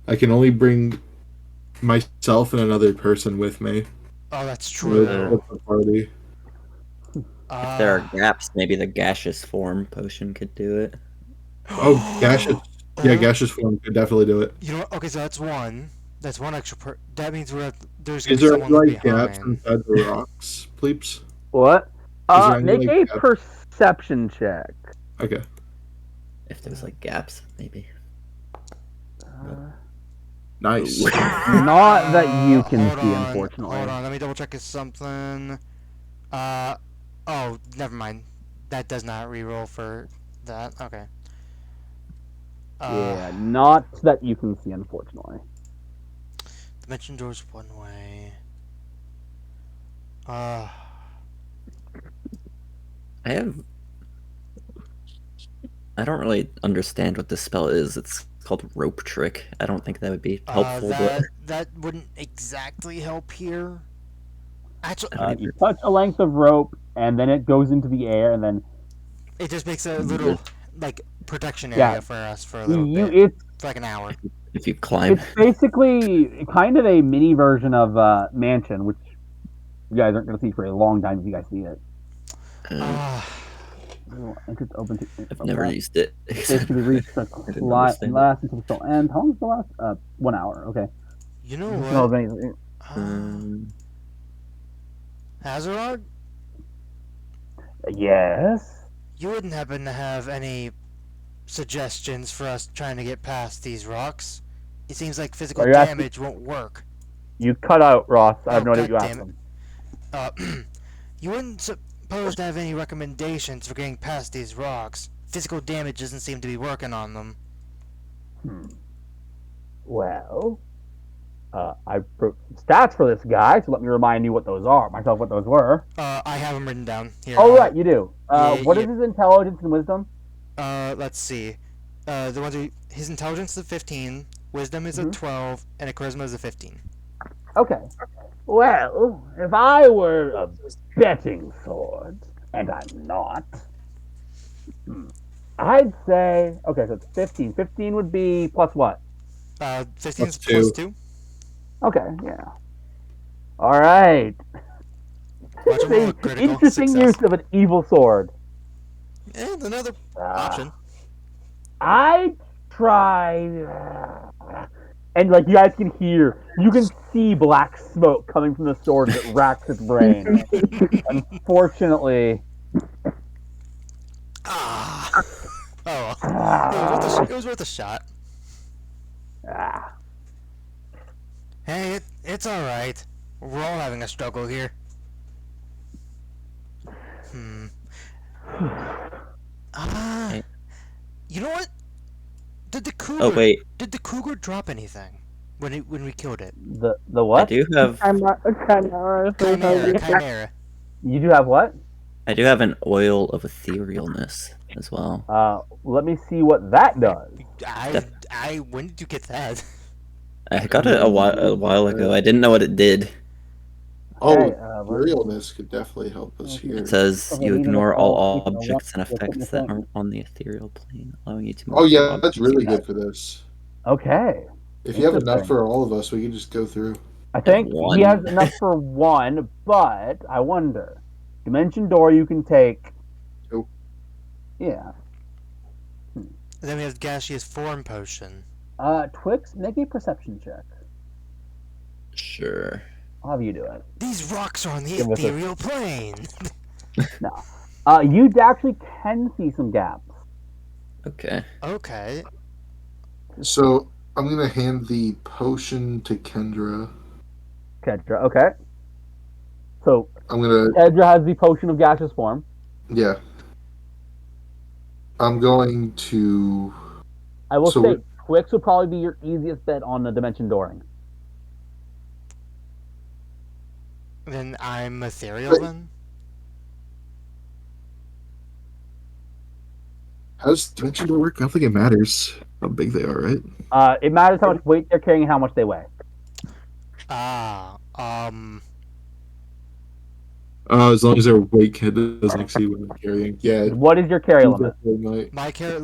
I can only bring myself and another person with me. Oh, that's true. With the party. If there are gaps, maybe the gaseous form potion could do it. Oh, gaseous. Yeah, gaseous form could definitely do it. You know what? Okay, so that's one. That's one extra. That means there's Is gonna there be someone like gaps behind. inside the rocks, pleeps? What? there any, Make like, a perception check. Okay. If there's like gaps, maybe. Nice. Not that you can Hold see, on, unfortunately. Hold on, let me double check something. Oh, never mind. That does not reroll for that. Okay. Yeah, not that you can see, unfortunately. Dimension door's one way. I don't really understand what this spell is. It's called rope trick. I don't think that would be helpful. That wouldn't exactly help here. Actually, You touch a length of rope, and then it goes into the air, and then it just makes a little like protection area for us for a little bit. It's for like an hour. If you climb, it's basically kind of a mini version of Mansion, which you guys aren't going to see for a long time if you guys see it. Entrance open to. I've never used it. Basically, reach the last until the spell ends. How long is the last? 1 hour. Okay. You know what? Hazard? Yes. You wouldn't happen to have any suggestions for us trying to get past these rocks? It seems like physical damage won't work. You cut out, Ross. I have no idea what you asked them. You wouldn't supposed to have any recommendations for getting past these rocks. Physical damage doesn't seem to be working on them. Well, I wrote stats for this guy, so let me remind you what those are. Myself, what those were. I have them written down here. Oh, right, you do. yeah, What is yeah. his intelligence and wisdom? Let's see. His intelligence is a 15, wisdom is a Mhm. 12, and a charisma is a 15. Okay. Well, if I were a betting sword, and I'm not, I'd say okay. So it's 15. 15 would be plus what? 15 is Plus plus 2. Okay, yeah. All right. Watch him roll a The critical interesting success. use of an evil sword. And another Uh, option. I try, and like you guys can hear, you can see black smoke coming from the sword as it racks its brain. Unfortunately, Ah. Oh well. ah, It was worth a shot. ah. Hey, it's alright. We're all having a struggle here. Hmm. Ah. Hey. You know what? Did the cougar? Oh wait, Did the cougar drop anything when we killed it? The I what? do have Chimera. You do have what? an oil of etherealness as well. Let me see what that does. When did you get that? I got it a while ago. I didn't know what it did. Okay, Oh, realness could definitely help us here. It says Okay, you these are the ignore all all people want objects and to put effects this that in. aren't on the ethereal plane, allowing you to move Oh through yeah, that's objects really you good for this. Okay, If you have enough interesting. for all of us, we can just go through. I have think he one. has enough for one, but I wonder. Dimension door you can take. Two. Yeah. Then we have gaseous form potion. Twix, make a perception check. Sure. I'll have you do it. These rocks are on the Give us a- ethereal plane. No. You actually can see some gaps. Okay. Okay. So I'm gonna hand the potion to Kendra. Kedra, okay. So I'm gonna Kedra has the potion of gaseous form. yeah. I'm going to. I will So say Twix will probably be your easiest bet on the dimension dooring. Then I'm ethereal then? How's dimension door work? I don't think it matters how big they are, right? It matters how much weight they're carrying and how much they weigh. Ah, As long as their weight doesn't exceed what I'm carrying. Yeah. What is your carry limit? my carry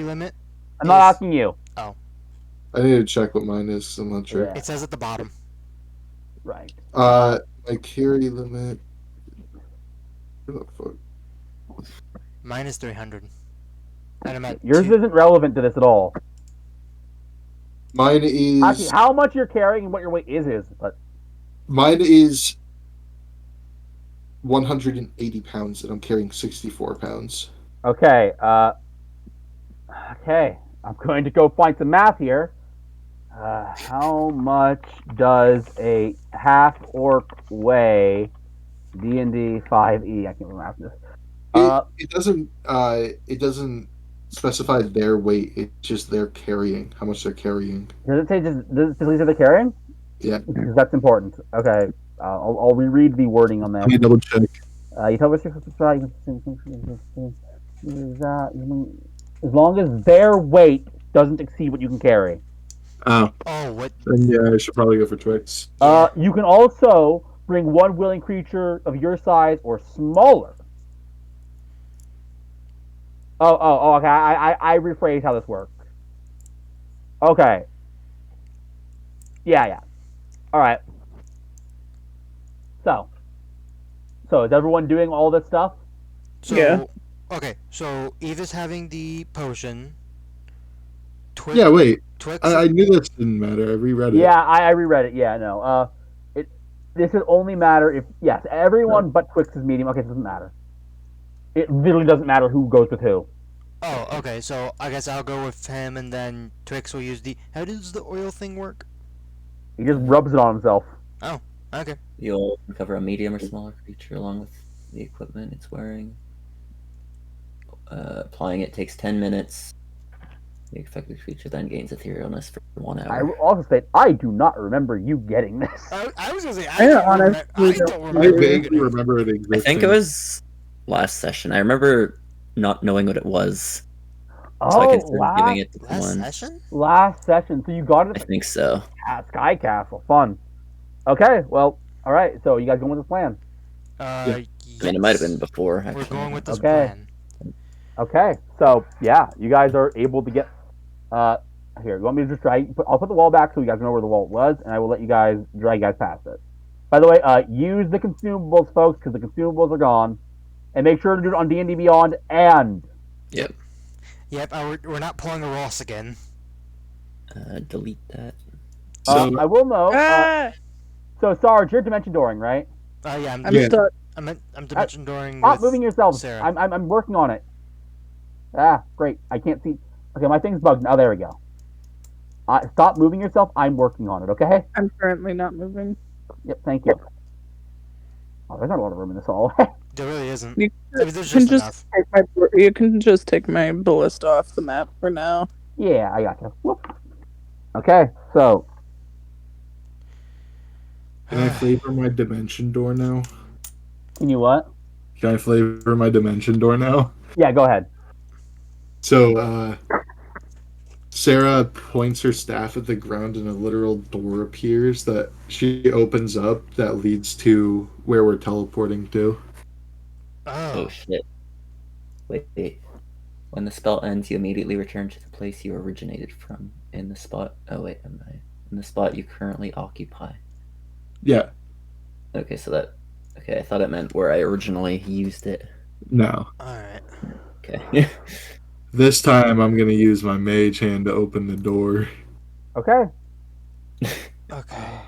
limit. I'm not is- asking you. I need to check what mine is. I'm not sure. Yeah. It says at the bottom. Right. My carry limit. What the fuck? Mine is 300. And I'm at Yours 2. isn't relevant to this at all. Mine is. Actually, how much you're carrying and what your weight is, but Mine is 180 pounds, and I'm carrying 64 pounds. okay. Okay. I'm going to go find some math here. How much does a half orc weigh? D&D 5e. I can't remember this. It doesn't. It doesn't specify their weight. It's just their carrying. How much they're carrying. Does it say does it physically say they're carrying? Yeah. Because that's important. Okay. I'll reread the wording on that. Let me double check. You tell us as long as their weight doesn't exceed what you can carry. Oh. Oh, what? Then yeah, I should probably go for Twix. You can also bring one willing creature of your size or smaller. Okay. I rephrase how this works. Okay. Yeah. All right. So is everyone doing all this stuff? So, Yeah. Okay, so Eva's having the potion. Twix. Yeah, wait. Twix. I knew this didn't matter. I reread it. Yeah, I reread it. Yeah, no. This would only matter if yes, everyone but Twix is medium. Okay, it doesn't matter. It literally doesn't matter who goes with who. Oh, okay. So I guess I'll go with him, and then Twix will use the. How does the oil thing work? He just rubs it on himself. Okay. You'll cover a medium or smaller creature along with the equipment it's wearing. Applying it takes 10 minutes. The affected creature then gains etherealness for 1 I hour. will also state I do not remember you getting this. I was gonna say I honestly I don't don't I remember. vaguely remember it I existing. think it was last session. I remember not knowing what it was, so I Oh, considered giving it to Last someone. session? last session. So you got it I at think so. the Sky Castle. Fun. Okay, well, all right. So you guys going with this plan? Yes. I mean, it might have been before. Actually. We're going with this Okay. plan. Okay, so yeah, you guys are able to get. Here, you want me to just drag? I'll put the wall back so you guys know where the wall was, and I will let you guys drag you guys past it. By the way, use the consumables, folks, because the consumables are gone, and make sure to do it on D&D Beyond. And Yep. Yep, we're not pulling a Ross again. Delete that. So I will note. Ah! So Sarge, you're dimension dooring, right? Yeah, I'm Yeah. stuck. I'm dimension dooring Stop with moving yourselves. Sarah. I'm working on it. Ah, great. I can't see. Okay, my thing's bugged. Now there we go. Stop moving yourself. I'm working on it. Okay. I'm currently not moving. Yep. Thank you. Oh, there's not a lot of room in this hall. There really isn't. You I mean, there's can just just enough. you can just take my ballista off the map for now. Yeah, I got you. Whoop. Okay, so can I flavor my dimension door now? can you what? Can I flavor my dimension door now? Yeah, go ahead. So, Sarah points her staff at the ground and a literal door appears that she opens up that leads to where we're teleporting to. Oh shit. Wait. When the spell ends, you immediately return to the place you originated from in the spot. Oh wait, am I in the spot you currently occupy? Yeah, Okay, so that. Okay, I thought it meant where I originally used it. no. Alright. Okay. This time I'm going to use my mage hand to open the door. Okay. Okay.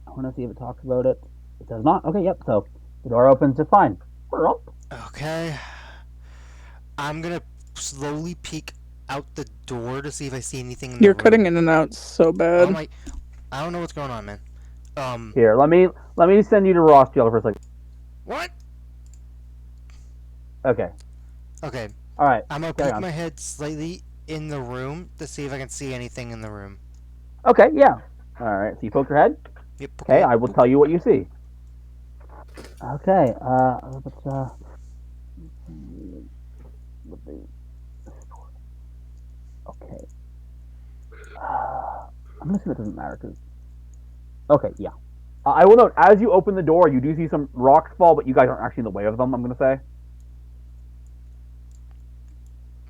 I want to see if it talks about it. It does not. Okay, yep. So the door opens just fine. We're up. Okay. I'm gonna slowly peek out the door to see if I see anything in the You're room. cutting in and out so Oh bad. my! I don't know what's going on, man. Here, let me send you to Rothschild for a second. What? Okay. Okay. All right. I'm gonna Carry peek on. my head slightly in the room to see if I can see anything in the room. Okay. Yeah. All right. So you poke your head. Yep. Okay. I will tell you what you see. Okay. Okay. I'm gonna assume it doesn't matter because. Okay. Yeah. I will note as you open the door, you do see some rocks fall, but you guys aren't actually in the way of them. I'm gonna say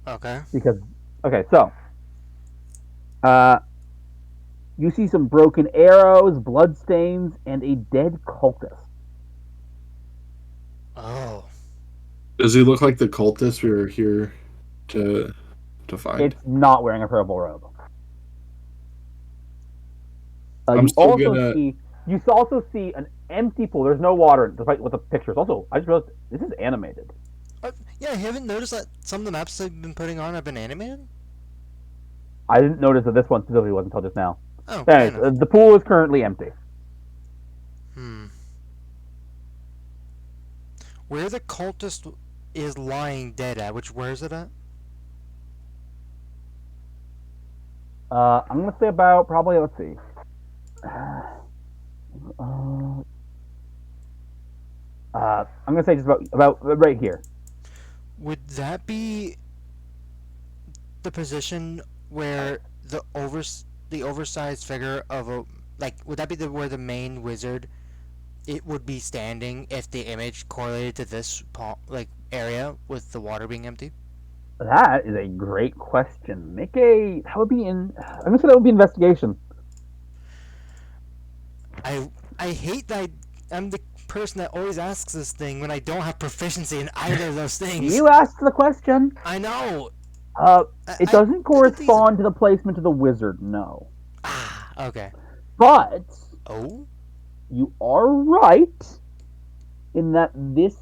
Okay. because. Okay. So. You see some broken arrows, bloodstains, and a dead cultist. Oh. Does he look like the cultist we were here to find? It's not wearing a purple robe. I'm You still also gonna- see you also see an empty pool. There's no water, despite what the pictures. Also, I just realized this is animated. Yeah, I haven't noticed that some of the maps I've been putting on have been animated. I didn't notice that this one specifically was until just now. Oh. Anyways, fair enough. the pool is currently empty. Where the cultist is lying dead at? Where is it at? I'm gonna say about probably. Let's see. I'm gonna say just about right here. Would that be the position where the oversized figure of a would that be where the main wizard it would be standing if the image correlated to this area with the water being empty? That is a great question. That would be in. I'm gonna say that would be investigation. I hate that I'm the person that always asks this thing when I don't have proficiency in either of those things. You asked the question. I know. It doesn't correspond to the placement of the wizard, no. Ah, okay. But Oh? you are right in that this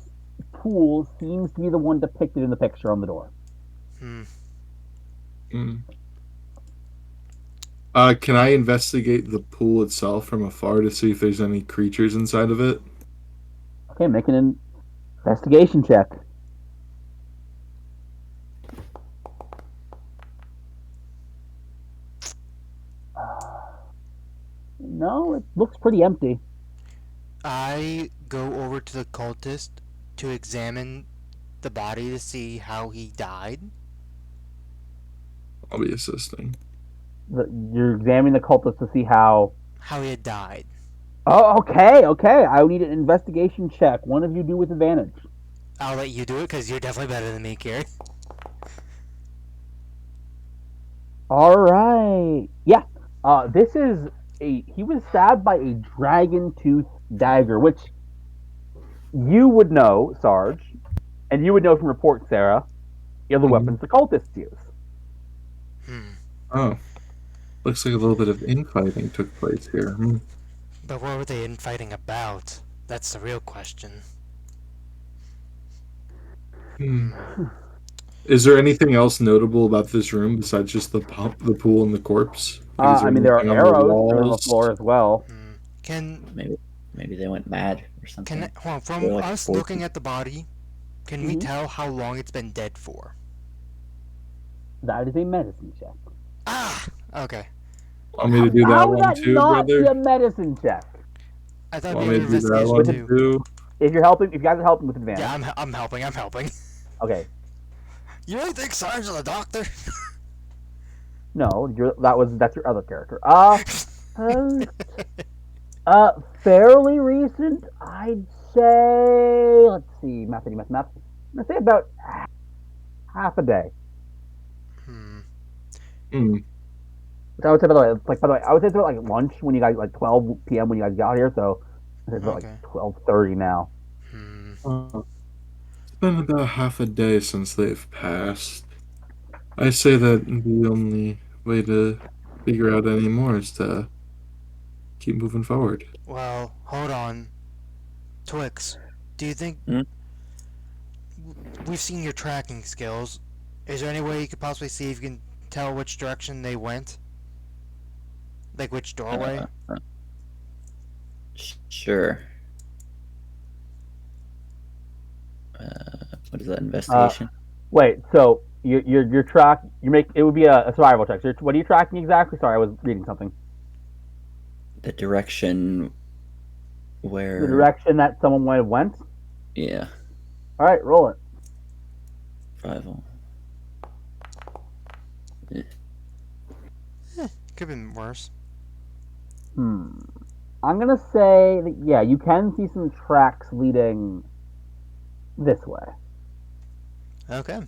pool seems to be the one depicted in the picture on the door. Can I investigate the pool itself from afar to see if there's any creatures inside of it? Okay, make an investigation check. it looks pretty empty. I go over to the cultist to examine the body to see how he died. I'll be assisting. You're examining the cultist to see how. How he had died. Oh, okay. I need an investigation check. One of you do with advantage. I'll let you do it because you're definitely better than me, Kieran. All right. Yeah. This is he was stabbed by a dragon tooth dagger, which you would know, Sarge, and you would know from reports, Sarah, are the weapons the cultists use. Oh. Looks like a little bit of infighting took place here. But what were they infighting about? That's the real question. Is there anything else notable about this room besides just the pool, and the corpse? Like, I mean, there are anything on arrows on the floor as well. Can Maybe they went mad or something. from like us poison. looking at the body, can we tell how long it's been dead for? That is a medicine check. Ah! Okay. Want me to do that How would one that too, not brother? be a medicine check? I thought Want we me had to do that investigation one too. too? If you're helping, if you guys are helping with advantage. Yeah, I'm helping. Okay. You really think Sarge is a doctor? No, that's your other character. Fairly recent, I'd say. Let's see, math. I'm gonna say about half a day. Which I would say, by the way, I would say it's about like lunch when you guys, like 12 p.m. when you guys got here. So it's about like 12:30 now. It's been about half a day since they've passed. I say that the only way to figure out any more is to keep moving forward. Well, hold on. Twix, do you think... We've seen your tracking skills. Is there any way you could possibly see if you can tell which direction they went? Like which doorway? Sure. What is that, investigation? Wait, so you're track. It would be a survival check. So what are you tracking exactly? Sorry, I was reading something. The direction where... The direction that someone might have went? Yeah. All right, roll it. Survival. Could have been worse. I'm gonna say that, yeah, you can see some tracks leading this way. Okay.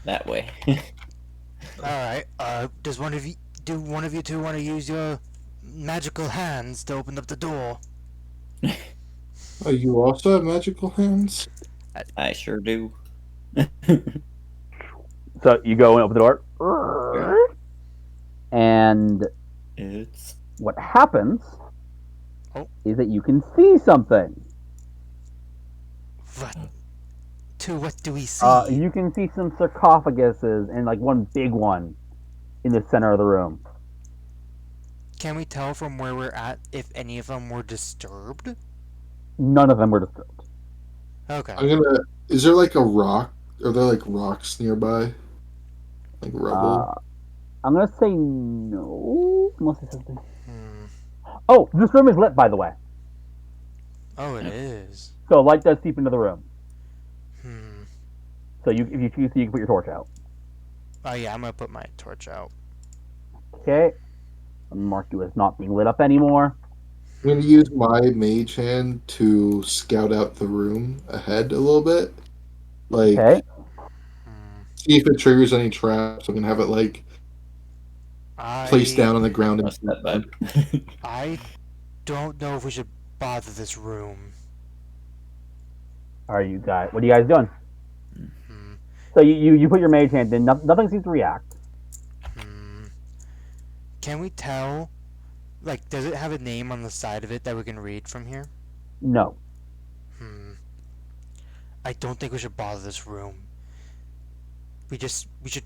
That way. Alright, do one of you two want to use your magical hands to open up the door? Oh, you also have magical hands? I sure do. So you go and open the door, and it's... what happens is that you can see something. What do we see? You can see some sarcophaguses and like one big one in the center of the room. Can we tell from where we're at if any of them were disturbed? None of them were disturbed. Okay. Is there like a rock? Are there like rocks nearby? Like rubble? I'm gonna say no. Unless it's something. Oh, this room is lit, by the way. Oh, it is. So light does seep into the room. So if you choose to, you can put your torch out. Oh yeah, I'm gonna put my torch out. Okay. I'll mark you as not being lit up anymore. I'm going to use my mage hand to scout out the room ahead a little bit. Like, see if it triggers any traps. I'm going to have it, like, placed down on the ground. I don't know if we should bother this room. What are you guys doing? So you put your mage hand in. Nothing seems to react. Can we tell? Like, does it have a name on the side of it that we can read from here? No. I don't think we should bother this room. We should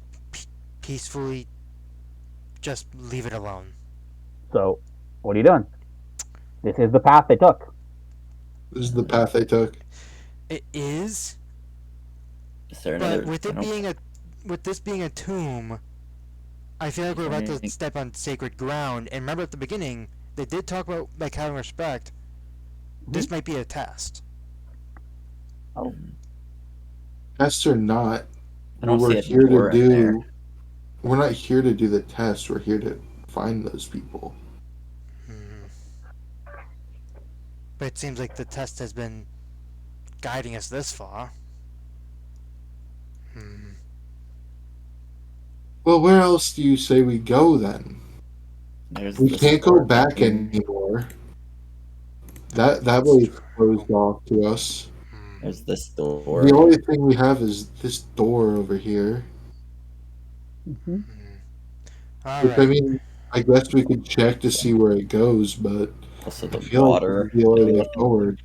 peacefully just leave it alone. So, what are you doing? This is the path they took. This is the path they took. It is. Is there but another... with this being a tomb, I feel like we're about to step on sacred ground. And remember at the beginning, they did talk about like having respect. This might be a test. Oh, Tests or not, I what don't see we're a here to door in there. do. We're not here to do the test. We're here to find those people. Hmm. But it seems like the test has been guiding us this far. Hmm. Well, where else do you say we go then? There's We this can't go door. back anymore. That That's way true. it's closed off to us. Hmm. There's this The door. only thing we have is this door over here. hmm All Which I right. mean, I guess we could check to see where it goes, but Also I the feel like this water. is the Do only way anything? forward.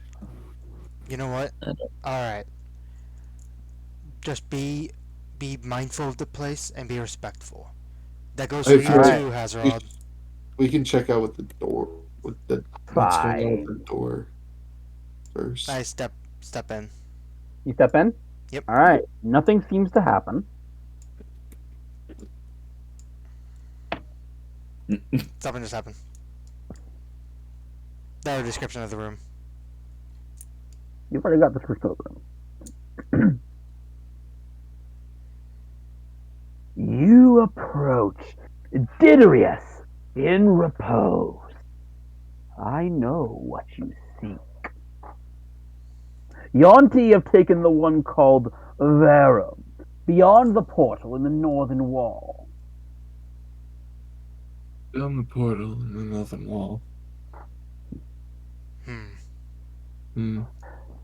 You know what? I don't- All right. Just be mindful of the place and be respectful. That goes I for you feel like Alright. too, Hazard. we can check out with the door. With the what's going on with Fine. the door first. I step in. You step in? Yep. Alright. Nothing seems to happen. Something just happened. The description of the room. You've already got the first room. You approach Diderius in repose. I know what you seek. Yonti have taken the one called Verum, beyond the portal in the northern wall. On the portal in the northern wall.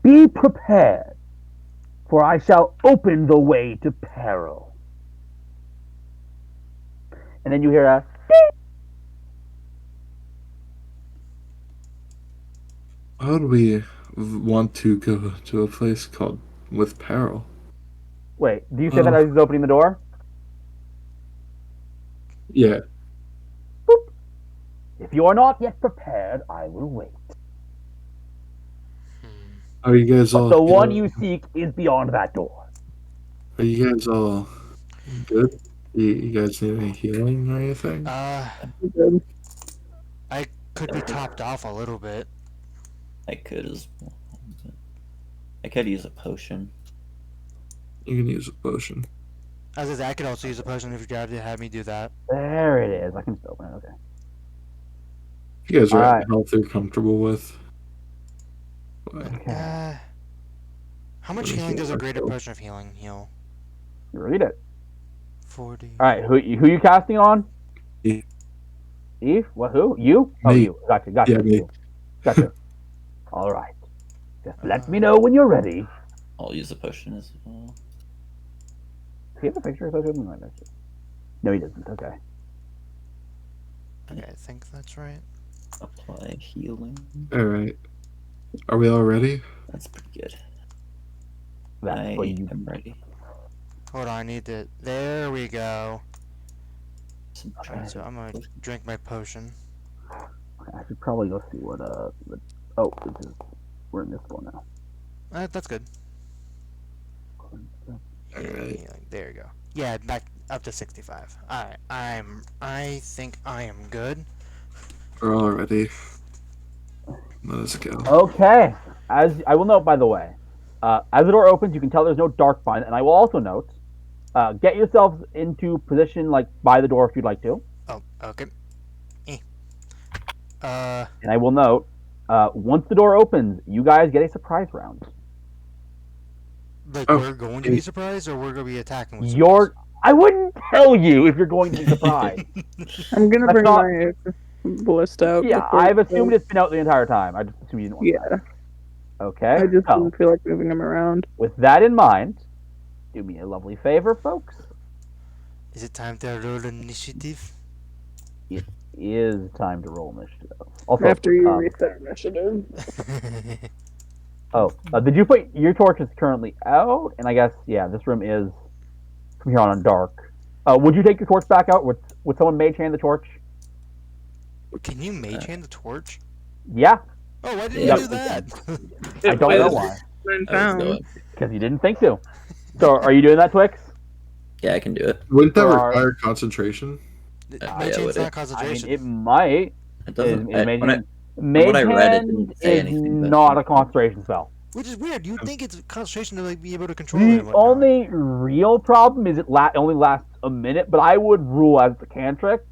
Be prepared, for I shall open the way to peril. And then you hear a How do we want to go to a place called with peril? wait. Do you say that as he's opening the door? Yeah. Boop. If you are not yet prepared, I will wait. Are you guys all But the one you seek is beyond that door. Are you guys all good? You guys need any healing or anything? I could be topped off a little bit. I could as well. I could use a potion. You can use a potion. As I said, I could also use a potion if you tried to have me do that. There it is. I can still open it. Okay. You guys are All at right. health you're comfortable with. Okay. How much Let me healing see does a what greater I potion of healing heal? Read it. 40. All right. Who you casting on? Eve. Eve? What? Who? You? Oh, Me. you. Gotcha. Gotcha. Yeah, me. You. Gotcha. All right. Just let me know when you're ready. I'll use a potion as well. Does he have a picture associated with him? No, he doesn't. Okay. Okay, I think that's right. Apply healing. Alright. Are we all ready? That's pretty good. That's I what you. am ready. Hold on, I need to. There we go. Some Okay. So I'm gonna drink my potion. I should probably go see what oh, this is, we're in this one now. That's good. Alright. Healing. There you go. Yeah, back up to 65. Alright, I think I am good. We're all ready. Let us go. Okay. As I will note, by the way, as the door opens, you can tell there's no dark behind it, and I will also note, get yourselves into position like by the door if you'd like to. Oh, okay. And I will note, once the door opens, you guys get a surprise round. Like Oh, we're going to be surprised, or we're going to be attacking with I wouldn't tell you if you're going to be surprised. I'm gonna That's bring not- my ballista out. Yeah, before I've we assumed go. it's been out the entire time. I just assumed you didn't want Yeah, that. Okay. I just So, didn't feel like moving them around. with that in mind, do me a lovely favor, folks. Is it time to roll initiative? It is time to roll initiative. Also, After you reset initiative. did you put your torch is currently out? And I guess this room is from here on dark. Would you take your torch back out? Would someone mage hand the torch? Can you mage hand the torch? Yeah, Oh, why didn't Yeah. you do that? I don't know why. Been I was found. going. Because you didn't think to. So, are you doing that, Twix? Yeah, I can do it. Wouldn't that There are- require concentration? Mage yeah, hand's would not it? I concentration. mean, it might. It doesn't. Mage When, hand. from what Mage I read, it hand didn't say is anything about not a concentration spell. Which is weird. You'd think it's concentration to like be able to control it The and whatnot. only real problem is it only lasts a minute, but I would rule as the cantrip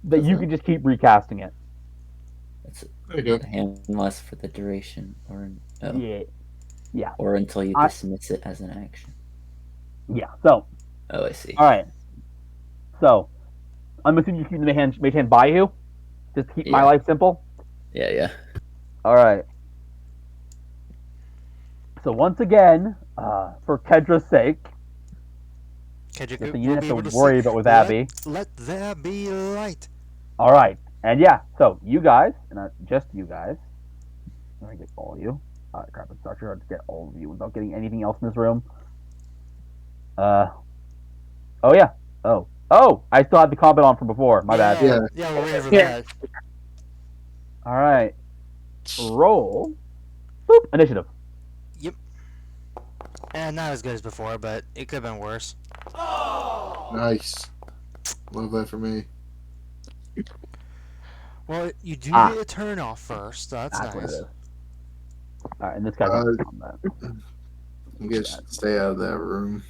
that you can just keep recasting it. It's There you go. hand lasts for the duration, or Yeah. or until you dismiss it as an action. Yeah. So. Oh, I see. All right. So, I'm assuming you keep the mage hand by you, just to keep my life simple. Yeah. All right. So once again, for Kedra's sake, Kedra so will you be don't have able to to worry about with Abby. Let there be light. All right, and yeah, so you guys, and not just you guys. Let me get all of you. Crap, it's such hard to get all of you without getting anything else in this room. Oh yeah. Oh, I still had the combat on from before. My bad. Yeah, we're ready for Yeah. that. All right. Roll. Boop. Initiative. Yep. And not as good as before, but it could have been worse. Nice. Love that for me. Well, you do get a turn off first. So that's What it nice. is. All right, and this guy's on combat. You guys should stay out of that room.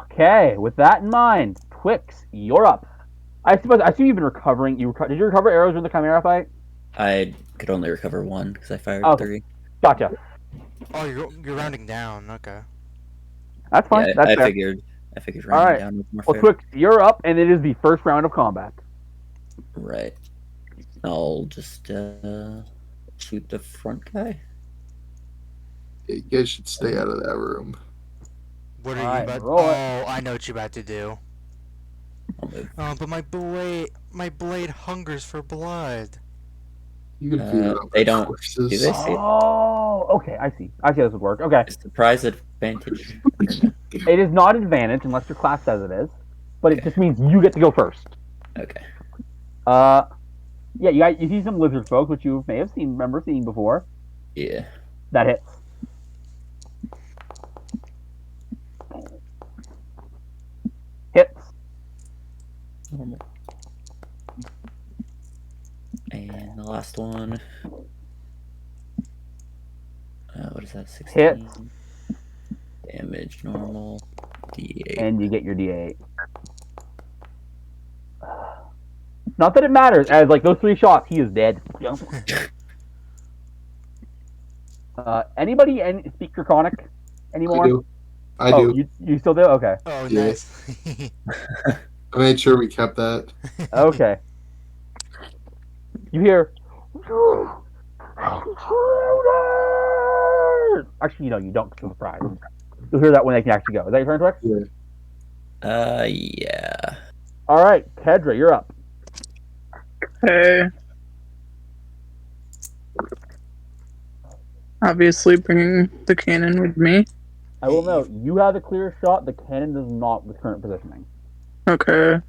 Okay, with that in mind, Twix, you're up. I assume you've been recovering. Did you recover arrows during the Chimera fight? I could only recover one because I fired 3. Gotcha. Oh, you're rounding down. Okay. That's fine. Yeah, That's I fair. figured rounding down was more Well, fair. Twix, you're up, and it is the first round of combat. Right. I'll just shoot the front guy. Yeah, you guys should stay out of that room. What are Alright, you about? roll it. Oh, I know what you're about to do. I'll move. Oh, but my blade hungers for blood. You can feed it up. They don't. Corpses. Do they see? Oh, okay. I see how this would work. Okay. Is surprise advantage? It is not advantage unless your class says it is, but it just means you get to go first. Okay. Yeah, you see some lizard folk, which you may have remember seeing before. Yeah. That hits. Hits. Normal. And the last one. What is that? 16. Hits. Damage normal. D8. And you get your D8. Not that it matters, as like those 3 shots, he is dead. Anybody speak Draconic anymore? I do. You still do? Okay. Oh, Yeah. nice. I made sure we kept that. Okay. You hear. Actually, no, you don't. Because surprise. You'll hear that when they can actually go. Is that your turn, Twix? Yeah. Yeah. All right, Kedra, you're up. Okay. Obviously, bringing the cannon with me. I will note, you have a clear shot. The cannon does not with current positioning. Okay.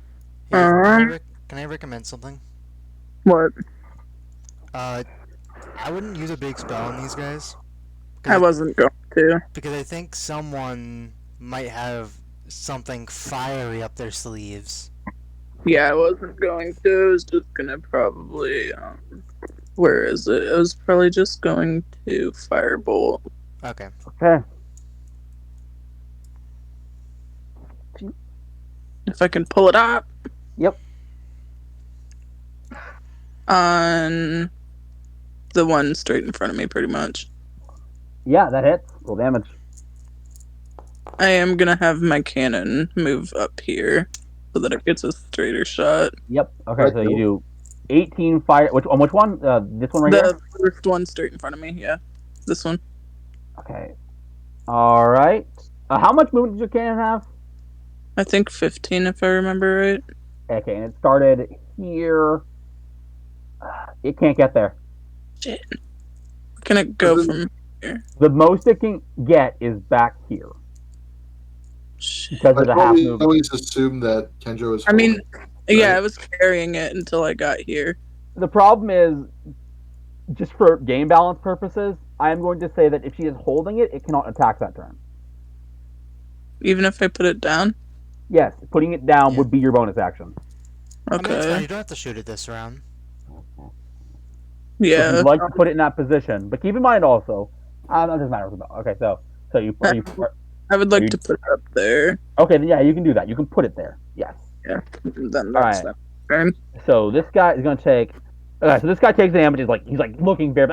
Can I recommend something? What? I wouldn't use a big spell on these guys. I wasn't going to. Because I think someone might have something fiery up their sleeves. Yeah, I wasn't going to. I was just gonna probably. Where is it? I was probably just going to firebolt. Okay. Okay. If I can pull it up. Yep. On the one straight in front of me, pretty much. Yeah, that hits. Roll damage. I am gonna have my cannon move up here so that it gets a straighter shot. Yep. Okay, so you do 18 fire. Which one? This one right here? The first one straight in front of me, yeah. This one. Okay. All right. How much movement does your cannon have? I think 15, if I remember right. Okay, and it started here. It can't get there. Shit. Can it go from here? The most it can get is back here. Shit. Because of the half I movement. always assumed that Kendra was. I mean, holding, yeah, right? I was carrying it until I got here. The problem is, just for game balance purposes, I am going to say that if she is holding it, it cannot attack that turn. Even if I put it down? Yes, putting it down would be your bonus action. I mean, it's fine. Okay. You don't have to shoot it this round. So if Yeah. you'd like to put it in that position, but keep in mind also, it doesn't matter. Okay, so you I, I would like you, to put it up there. okay, then yeah, you can do that. You can put it there. Yes. Yeah. Then All that's right. that. Turn. So this guy is going to take. Okay, so this guy takes damage. He's like looking very.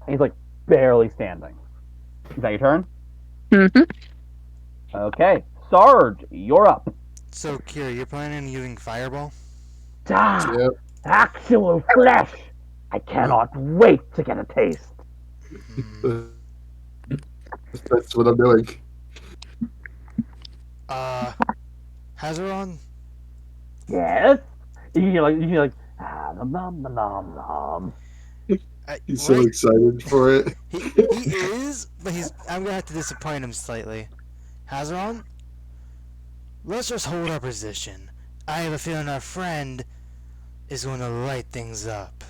He's like barely standing. Is that your turn? Mm-hmm. Okay, Sarge, you're up. So, Kira, you're planning on using Fireball? Yep. Actual flesh. I cannot wait to get a taste. Hmm. That's what I'm doing. Hazaron? Yes. You like nom nom nom nom nom. He's so excited for it. He is, but I'm gonna have to disappoint him slightly. Hazaron? Let's just hold our position. I have a feeling our friend is going to light things up.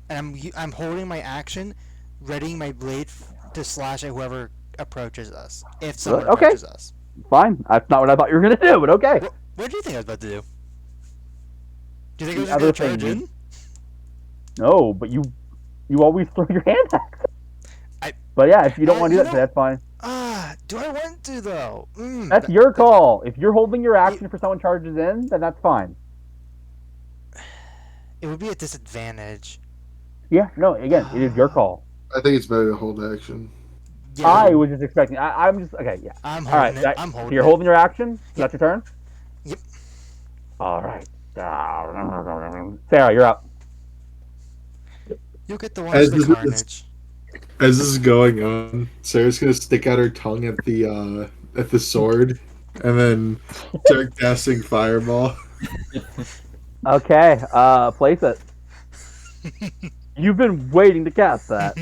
And I'm holding my action, readying my blade to slash at whoever approaches us. If someone Okay. approaches us. Fine. That's not what I thought you were gonna do, but okay. What do you think I was about to do? Do you think I was The just other gonna charge thing in? No, but you always throw your hand axe. I- But yeah, if you don't want to you do that, know- that's fine. Do I want to though? That's your call. If you're holding your action for someone charges in, then that's fine. It would be a disadvantage. Yeah, no, again, it is your call. I think it's better to hold action. Yeah, I was just expecting. I'm just okay. Yeah. I'm All right. holding it. I'm holding So you're it. holding your action. So Yep. that's your turn. Yep. All right. Sarah, you're up. You get the one for the carnage. As this is going on, Sarah's gonna stick out her tongue at the sword, and then start casting fireball. Okay. Place it. You've been waiting to cast that.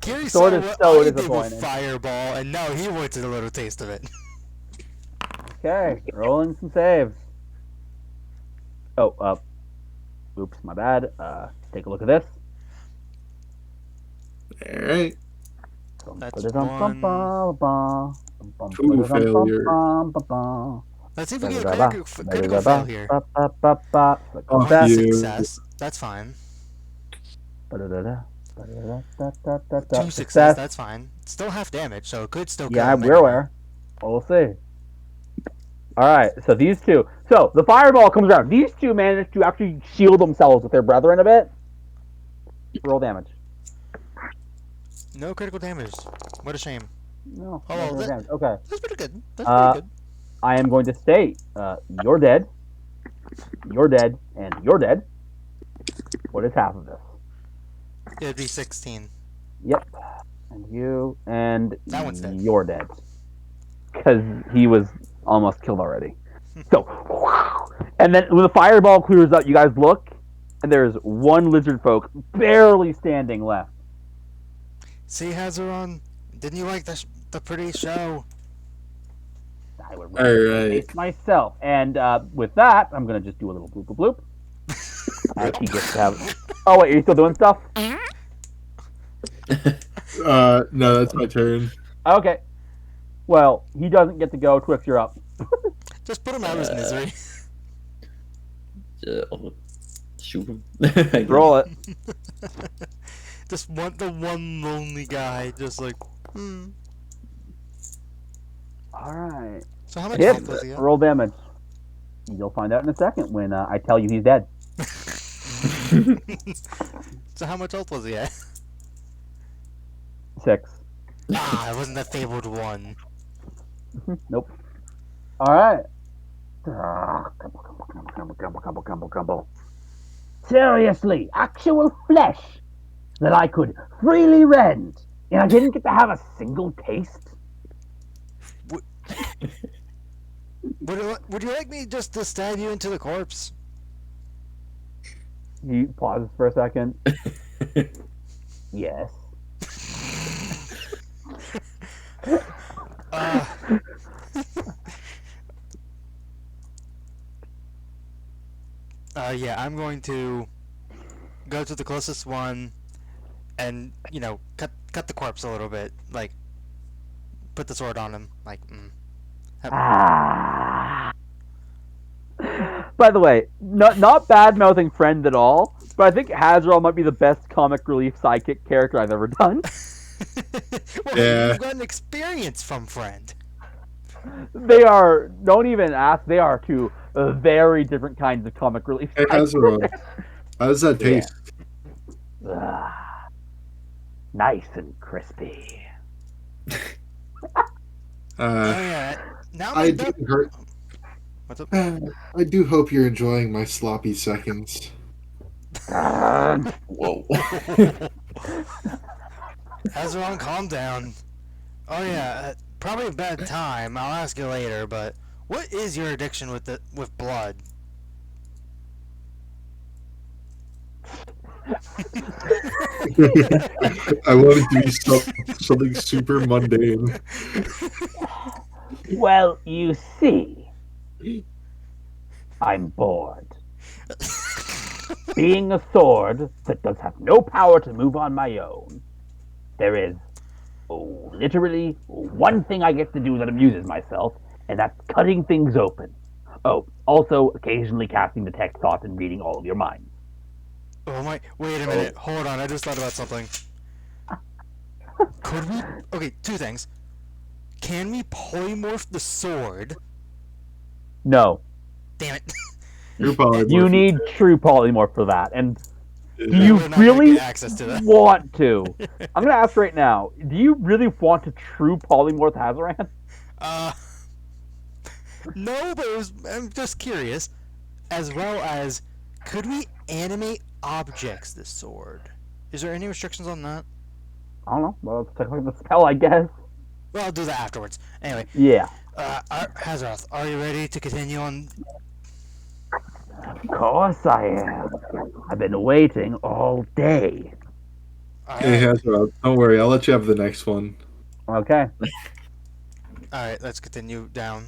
Gary Sword saw is what so I did disappointing. with fireball, and now he wanted a little taste of it. Okay. Rolling some saves. Oh, oops, my bad. Take a look at this. All right. That's one. Ooh, failure. Let's see if we get a critical fail here. Fuck One you. success. That's fine. Two success. Success. That's fine. Still half damage, so it could still. Yeah, kill him we're anyway. aware. We'll see. All right, so these two. So the fireball comes around. These two manage to actually shield themselves with their brethren a bit. Roll damage. No critical damage. What a shame. No. Oh, no that- damage. Okay. That's pretty good. That's pretty good. I am going to state you're dead. You're dead, and you're dead. What is half of this? It'd be 16. Yep. And you and That one's dead. you're dead. Because he was almost killed already. So, and then when the fireball clears out, you guys look, and there's one lizard folk barely standing left. See, Hazaron, didn't you like the pretty show? I would All right. face myself. And with that, I'm going to just do a little bloop bloop bloop. He gets to have. Oh, wait, are you still doing stuff? No, that's my turn. Okay. Well, he doesn't get to go. Twix, you're up. Just put him out of his misery. I'll shoot him. Roll it. Just the one lonely guy, just like, All right. So how much Hit. health was he at? Roll damage. You'll find out in a second when I tell you he's dead. So how much health was he at? 6. Ah, it wasn't that fabled one. Nope. All right. Gumble. Seriously, actual flesh that I could freely rend, and I didn't get to have a single taste. Would you like me just to stab you into the corpse? He pauses for a second. Yes. Yeah, I'm going to go to the closest one and, cut the corpse a little bit. Like, put the sword on him. Like, By the way, not bad mouthing friend at all, but I think Hazrael might be the best comic relief sidekick character I've ever done. Well, Yeah. you've gotten experience from friend. They are, don't even ask, they are two very different kinds of comic relief Hey, sidekicks. how does that Yeah. taste? Nice and crispy. Oh yeah. Now I my do duck. hurt. What's up? I do hope you're enjoying my sloppy seconds. Whoa. Hazaron, calm down. Oh yeah, probably a bad time. I'll ask you later, but what is your addiction with blood? I want it to be something super mundane. Well, you see, I'm bored. Being a sword that does have no power to move on my own, there is literally one thing I get to do that amuses myself, and that's cutting things open. Oh, also occasionally casting detect thoughts and reading all of your minds. Oh my! Wait a minute. Hold on. I just thought about something. Could we? Okay, two things. Can we polymorph the sword? No, Damn it! You're polymorph. you need true polymorph for that, and do We're you not gonna really get access to that. want to? I'm gonna ask right now. Do you really want to true polymorph Hazaran? Uh, no, but I'm just curious. As well as, could we animate objects this sword? Is there any restrictions on that? I don't know. Well, it's technically the spell, I guess. Well, I'll do that afterwards. Anyway, Yeah. Hazaroth, are you ready to continue on? Of course I am. I've been waiting all day. Hey, Hazard, don't worry. I'll let you have the next one. Okay. Alright, let's continue down.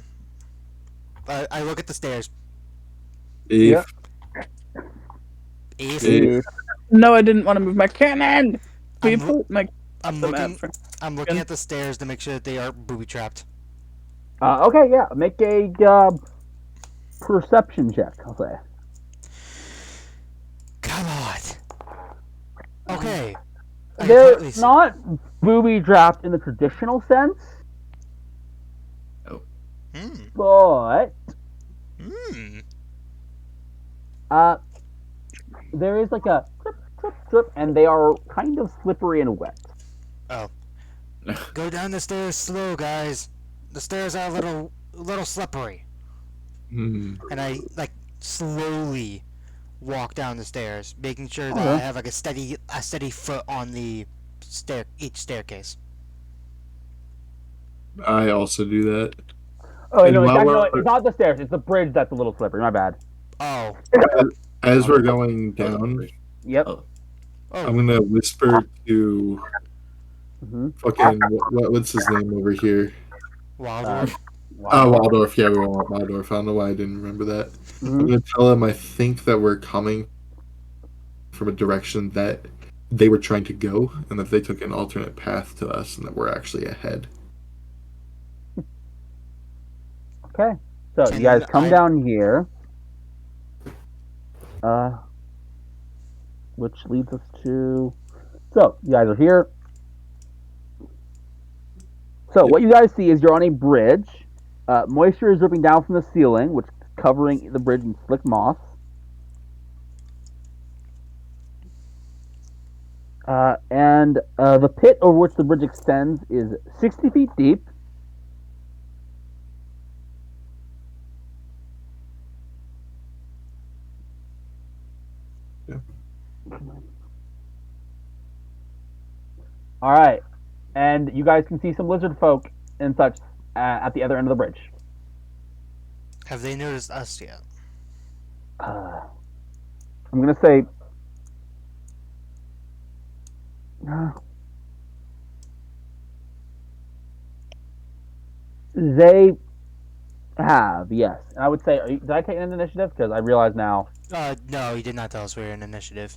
I look at the stairs. Eve. Eve, Eve. No, I didn't want to move my cannon. We I'm put my I'm the map looking. for- I'm looking at the stairs to make sure that they are booby trapped. Okay, yeah. Make a perception check, I'll say. Come on. Okay. I can They're partly see- not booby trapped in the traditional sense, Hmm. but Hmm. there is like a trip, trip, trip, and they are kind of slippery and wet. Go down the stairs slow, guys. The stairs are a little slippery. Hmm. And I slowly walk down the stairs, making sure that Okay. I have a steady foot on the each staircase. I also do that. Oh, And no, while exactly, no, we're- it's not the stairs. It's the bridge that's a little slippery. My bad. Oh. As we're going down, Yep. Oh. I'm gonna whisper to fucking what's his name over here? Waldorf. Waldorf. Yeah, we want Waldorf. I don't know why I didn't remember that. I'm gonna tell him I think that we're coming from a direction that they were trying to go, and that they took an alternate path to us, and that we're actually ahead. Okay. So Can you guys come I- down here. Which leads us to. So you guys are here. So what you guys see is you're on a bridge. Moisture is dripping down from the ceiling, which is covering the bridge in slick moss. And the pit over which the bridge extends is 60 feet deep. Yeah. All right, and you guys can see some lizard folk and such at the other end of the bridge. Have they noticed us yet? I'm gonna say. They have, yes. And I would say, did I take an initiative? Because I realize now. No, he did not tell us we were in initiative.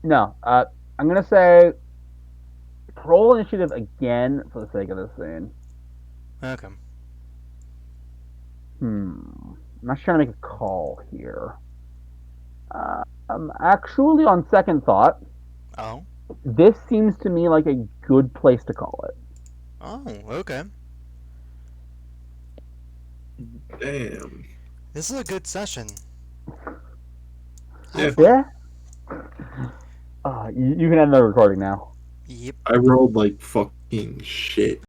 No, I'm gonna say roll initiative again for the sake of this scene. Okay. I'm not trying to make a call here. Actually, on second thought, Oh. this seems to me like a good place to call it. Oh, okay. Damn. This is a good session. Yeah. Have fun. Yeah. You can end the recording now. Yep. I rolled like fucking shit.